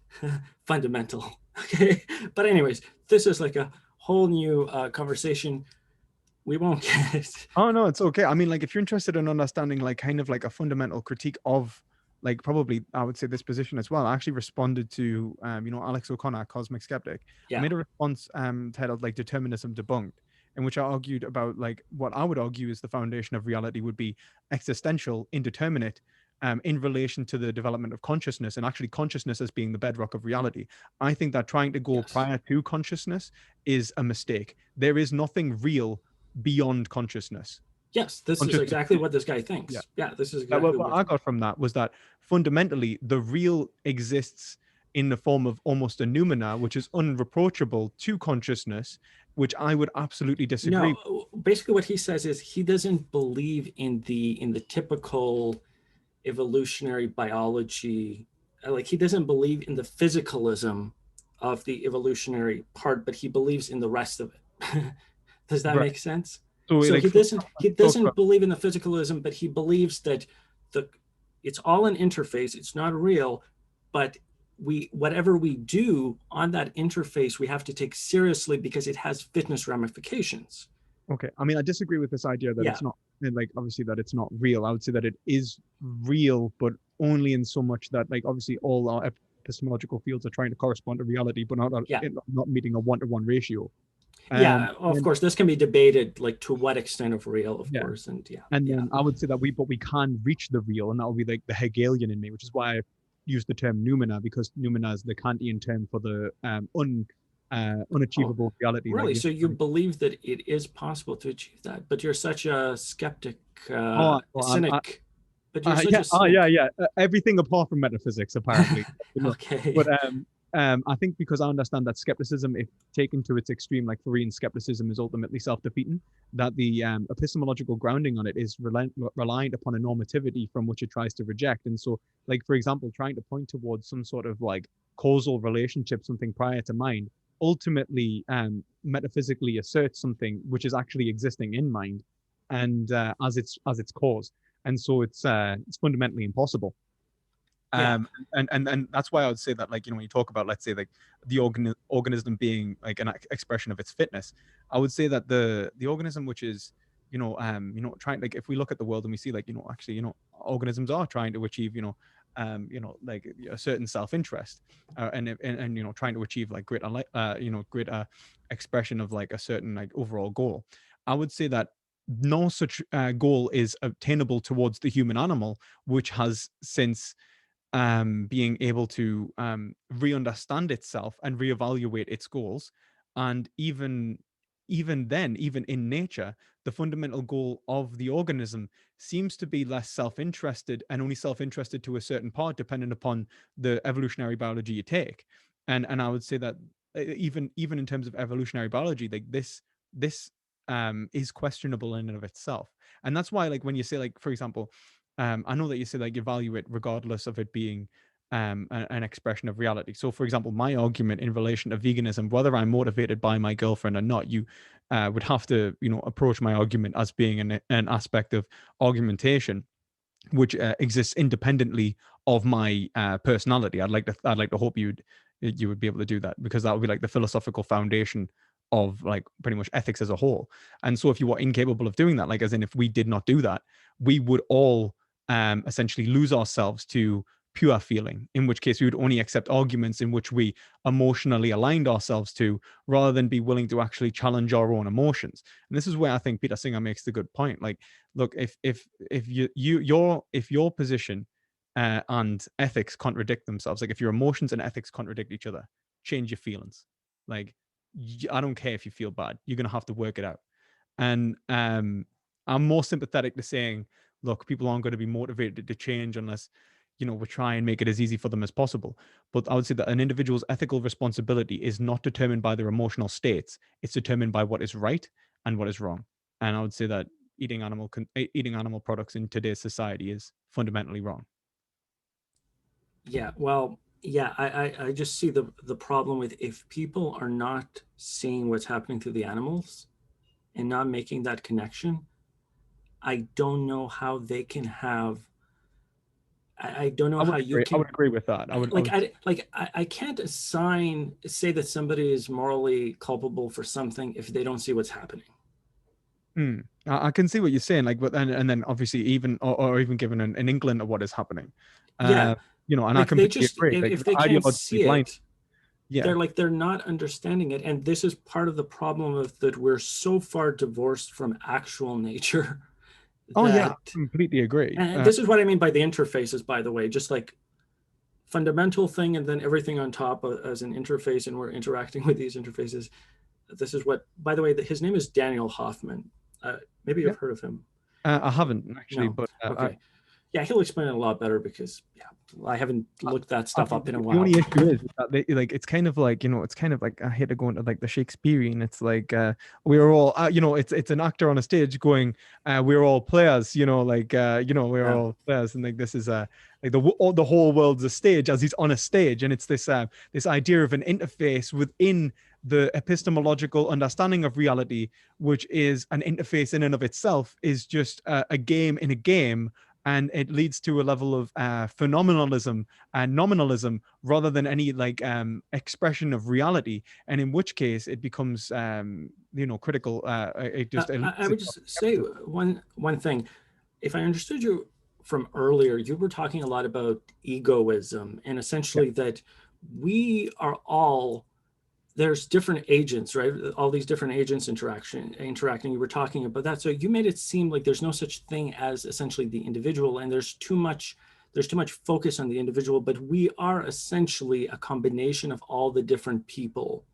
fundamental. Okay, but anyways, this is like a whole new conversation. We won't get. Oh no, it's okay. I mean, like if you're interested in understanding like kind of like a fundamental critique of like probably I would say this position as well. I actually responded to Alex O'Connor, Cosmic Skeptic. I Yeah. made a response titled like Determinism Debunked, in which I argued about like what I would argue is the foundation of reality would be existential, indeterminate, in relation to the development of consciousness, and actually consciousness as being the bedrock of reality. I think that trying to go Yes. prior to consciousness is a mistake. There is nothing real beyond consciousness. Yes. This is Consciousness, exactly what this guy yeah. thinks. Yeah. This is What exactly what what. I got from that was that fundamentally the real exists in the form of almost a noumena, which is unreproachable to consciousness, which I would absolutely disagree. No, basically what he says is he doesn't believe in the typical evolutionary biology. Like he doesn't believe in the physicalism of the evolutionary part, but he believes in the rest of it. Does that Right. make sense? So So like he talk doesn't about, believe in the physicalism, but he believes that the it's all an interface. It's not real, but whatever we do on that interface, we have to take seriously because it has fitness ramifications. okay. I mean, I disagree with this idea that Yeah, it's not like obviously that it's not real. I would say that it is real, but only in so much that like obviously all our epistemological fields are trying to correspond to reality, but yeah. not meeting a 1-to-1 ratio. Yeah, of And course, this can be debated, like to what extent of real, of yeah, course, and yeah, and yeah, then I would say that we can reach the real, and that would be like the Hegelian in me, which is why I use the term noumena, because noumena is the Kantian term for the oh, unachievable reality. Like really? you So you believe that it is possible to achieve that, but you're such a skeptic, oh, a well, cynic, but you're such yeah, a oh yeah, cynic. yeah. Everything apart from metaphysics, apparently. But Okay. I think because I understand that skepticism, if taken to its extreme, like Korean skepticism, is ultimately self-defeating. That the epistemological grounding on it is reliant upon a normativity from which it tries to reject. And so, like for example, trying to point towards some sort of like causal relationship, something prior to mind, ultimately metaphysically asserts something which is actually existing in mind, and as its cause, and so it's fundamentally impossible. Yeah, And that's why I would say that, like, when you talk about, let's say, like the organism being like an expression of its fitness, I would say that the organism which is trying, like, if we look at the world and we see, like, actually, organisms are trying to achieve, like a certain self-interest, and trying to achieve like greater expression of like a certain like overall goal. I would say that no such goal is obtainable towards the human animal, which has since being able to re-understand itself and reevaluate its goals. And even then, even in nature, the fundamental goal of the organism seems to be less self-interested, and only self-interested to a certain part, depending upon the evolutionary biology you take. And I would say that even in terms of evolutionary biology, like this is questionable in and of itself. And that's why, like, when you say, like, for example, I know that you say like evaluate regardless of it being an expression of reality. So, for example, my argument in relation to veganism, whether I'm motivated by my girlfriend or not, you would have to, approach my argument as being an aspect of argumentation which exists independently of my personality. I'd like to hope you would be able to do that, because that would be like the philosophical foundation of like pretty much ethics as a whole. And so if you were incapable of doing that, like as in if we did not do that, we would all essentially lose ourselves to pure feeling, in which case we would only accept arguments in which we emotionally aligned ourselves to, rather than be willing to actually challenge our own emotions. And this is where I think Peter Singer makes the good point. Like, look, if your position and ethics contradict themselves, like if your emotions and ethics contradict each other, change your feelings. Like, I don't care if you feel bad, you're gonna have to work it out. And I'm more sympathetic to saying, look, people aren't going to be motivated to change unless we try and make it as easy for them as possible. But I would say that an individual's ethical responsibility is not determined by their emotional states; it's determined by what is right and what is wrong. And I would say that eating animal products in today's society is fundamentally wrong. yeah. Well, yeah. I just see the problem with if people are not seeing what's happening to the animals and not making that connection. I don't know how they can have. I don't know I how would you agree. I can would agree with that. I can't say that somebody is morally culpable for something if they don't see what's happening. I can see what you're saying, like, but and then obviously even or even given an inkling of what is happening. Yeah, You know, and I like they completely just agree. Like if they can't ideologically see blind. it, Yeah. they're not understanding it, and this is part of the problem of that we're so far divorced from actual nature Oh yeah, I that, completely agree. and this is what I mean by the interfaces, by the way, just like fundamental thing and then everything on top as an interface, and we're interacting with these interfaces. This is what, by the way, his name is Daniel Hoffman. Maybe Yeah. you've heard of him. I haven't actually, No. but Okay. Yeah, he'll explain it a lot better because yeah, I haven't looked that I stuff think up in a the while. only issue is that they, like it's kind of like, you know, it's kind of like, I hate to go into like the Shakespearean. It's like we're all you know, it's an actor on a stage going, we're all players, you know, like you know, we're Yeah. all players, and like this is like the whole world's a stage as he's on a stage, and it's this this idea of an interface within the epistemological understanding of reality, which is an interface in and of itself, is just a game in a game, and it leads to a level of phenomenalism and nominalism rather than any like expression of reality, and in which case it becomes you know, critical, it just I would just say one thing. If I understood you from earlier, you were talking a lot about egoism and yeah. essentially that we are all, there's different agents, right? All these different agents interacting. You were talking about that. So you made it seem like there's no such thing as essentially the individual, and there's too much focus on the individual, but we are essentially a combination of all the different people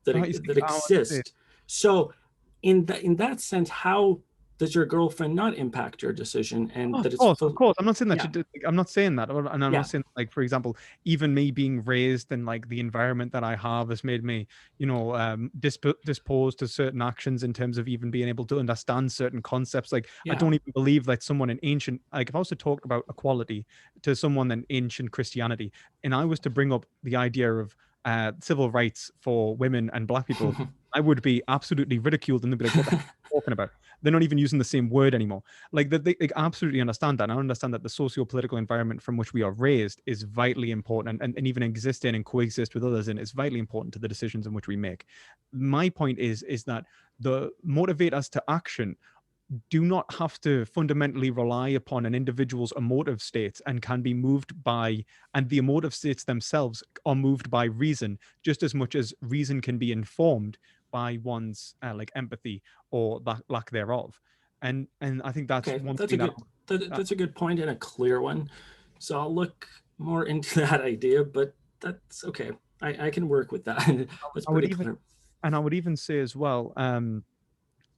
You see, that I would say, exist. So in that sense, how does your girlfriend not impact your decision, and oh, that it's of course. I'm not saying that yeah, you did. Like, I'm not saying that, and I'm yeah, not saying like, for example, even me being raised in like the environment that I have has made me, you know, disposed to certain actions in terms of even being able to understand certain concepts. Like, I yeah. don't even believe that someone in ancient, like, if I was to talk about equality to someone in ancient Christianity, and I was to bring up the idea of civil rights for women and black people, I would be absolutely ridiculed, and they'd be like, "What the heck are you talking about?" They're not even using the same word anymore. Like that, they absolutely understand that. And I understand that the socio-political environment from which we are raised is vitally important, and even exist in and coexist with others in is vitally important to the decisions in which we make. My point is that the motivators to action do not have to fundamentally rely upon an individual's emotive states, and can be moved by, and the emotive states themselves are moved by reason just as much as reason can be informed by one's like empathy or that lack thereof. And I think that's Okay, one that's a thing that good that, uh, that's a good point and a clear one. So I'll look more into that idea, but that's okay. I can work with that. That's I would pretty even, clear. and I would even say as well,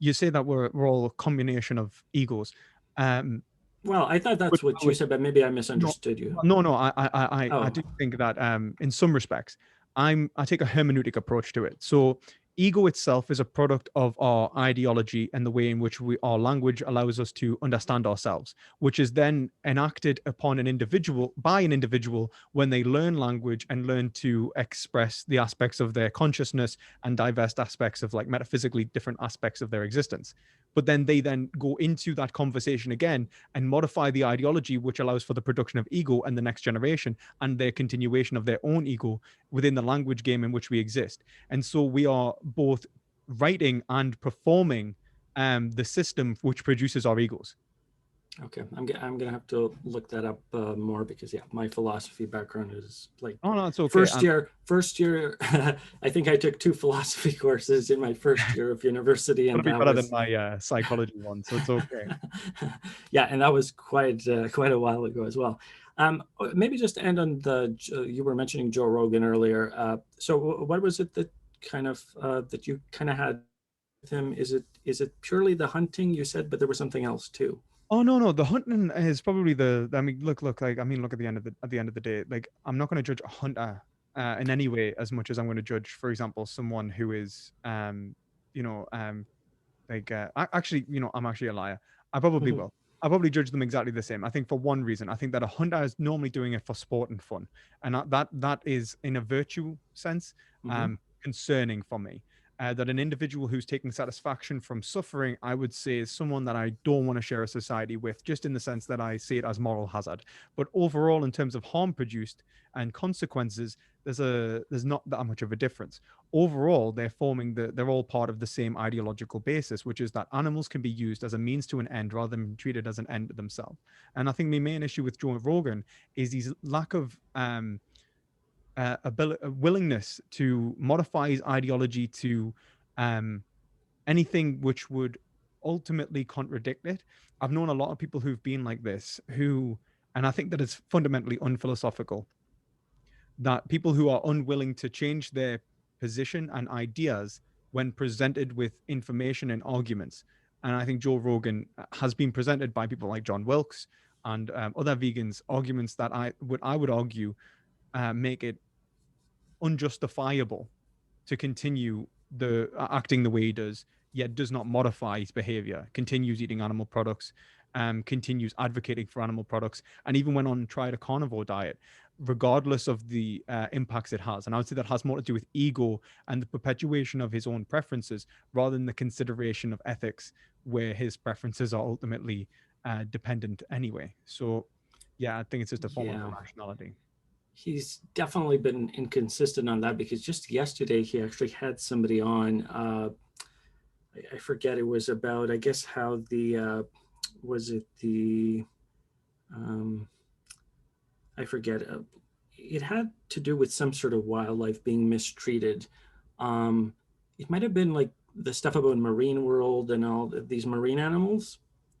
you say that we're all a combination of egos. um Well, I thought but that's I what you would, said, but maybe I no, misunderstood you. no, I Oh, do think that in some respects, I take a hermeneutic approach to it. So ego itself is a product of our ideology and the way in which our language allows us to understand ourselves, which is then enacted upon an individual by an individual when they learn language and learn to express the aspects of their consciousness and diverse aspects of like metaphysically different aspects of their existence. But then they then go into that conversation again and modify the ideology, which allows for the production of ego and the next generation and their continuation of their own ego within the language game in which we exist. And so we are both writing and performing the system which produces our egos. okay. I'm gonna have to look that up more because yeah, my philosophy background is like Oh no, it's okay. first year. I think I took two philosophy courses in my first year of university, Gonna and be that better than was my psychology one, so it's okay. yeah, and that was quite a while ago as well. Maybe just to end on you were mentioning Joe Rogan earlier. So what was it that that you kind of had with him? Is it purely the hunting you said, but there was something else too? Oh no, no, the hunting is probably the. I mean, look, like I mean, look at the end of the day, like I'm not going to judge a hunter in any way as much as I'm going to judge, for example, someone who is you know, like actually, you know, I'm actually a liar. I probably Hmm. will. I probably judge them exactly the same. I think for one reason, I think that a hunter is normally doing it for sport and fun, and that is in a virtue sense Hmm. concerning for me. that an individual who's taking satisfaction from suffering, I would say, is someone that I don't want to share a society with, just in the sense that I see it as moral hazard. But overall, in terms of harm produced and consequences, there's not that much of a difference. Overall, they're all part of the same ideological basis, which is that animals can be used as a means to an end rather than treated as an end themselves. And I think the main issue with Joe Rogan is his lack of a willingness to modify his ideology to um, anything which would ultimately contradict it. I've known a lot of people who've been like this, and I think that it's fundamentally unphilosophical, that people who are unwilling to change their position and ideas when presented with information and arguments. And I think Joe Rogan has been presented by people like John Wilkes and other vegans arguments that I would argue make it unjustifiable to continue the acting the way he does, yet does not modify his behavior, continues eating animal products, continues advocating for animal products, and even went on and tried a carnivore diet, regardless of the impacts it has. And I would say that has more to do with ego and the perpetuation of his own preferences rather than the consideration of ethics, where his preferences are ultimately dependent anyway. So, yeah, I think it's just a form of Yeah, irrationality. he's definitely been inconsistent on that, because just yesterday he actually had somebody on. I forget, it was about, I guess, how the was it the um, I forget. It had to do with some sort of wildlife being mistreated. Um, it might have been like the stuff about marine world and all these marine animals.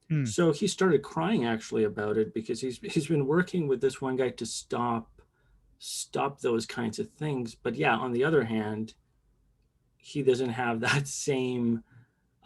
Hmm. So he started crying actually about it, because he's been working with this one guy to stop those kinds of things. But yeah, on the other hand, he doesn't have that same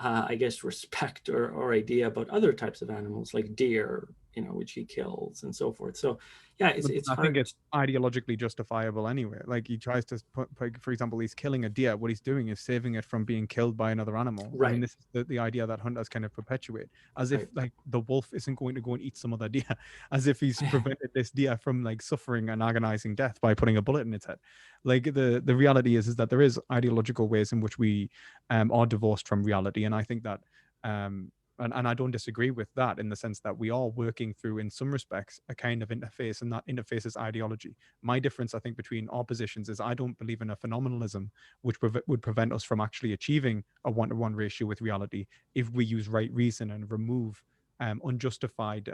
I guess, respect or idea about other types of animals like deer, which he kills and so forth. So yeah, it's I think hard. it's ideologically justifiable anyway. Like he tries to put, for example, he's killing a deer. What he's doing is saving it from being killed by another animal. I mean, Right, this is the idea that hunters kind of perpetuate, as if right. like the wolf isn't going to go and eat some other deer, as if he's prevented this deer from like suffering an agonizing death by putting a bullet in its head. Like the reality is that there is ideological ways in which we are divorced from reality, and I think that um, and I don't disagree with that in the sense that we are working through, in some respects, a kind of interface, and that interface is ideology. My difference, I think, between our positions is I don't believe in a phenomenalism which would prevent us from actually achieving a one-to-one ratio with reality if we use right reason and remove unjustified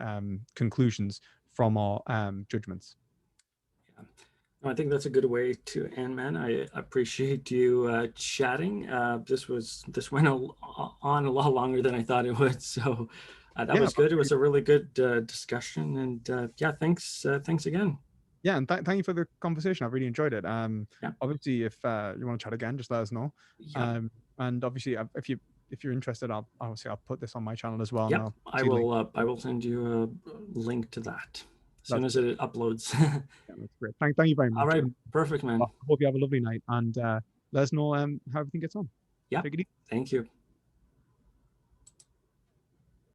conclusions from our judgments. Yeah. No, I think that's a good way to end, man. I appreciate you chatting. This went on a lot longer than I thought it would. So that Yeah, was good. It was a really good discussion, and yeah, thanks again. yeah, and thank you for the conversation. I've really enjoyed it. Yeah, Obviously, if you want to chat again, just let us know. yeah, And obviously, if you're interested, I'll put this on my channel as well, and yeah. I'll I see link. will. I will send you a link to that as soon That's as great. it uploads. Yeah, that's great. Thank you very All much, right, and perfect, I man. hope you have a lovely night. And let us know how everything gets on. Yeah, Take it easy. thank you.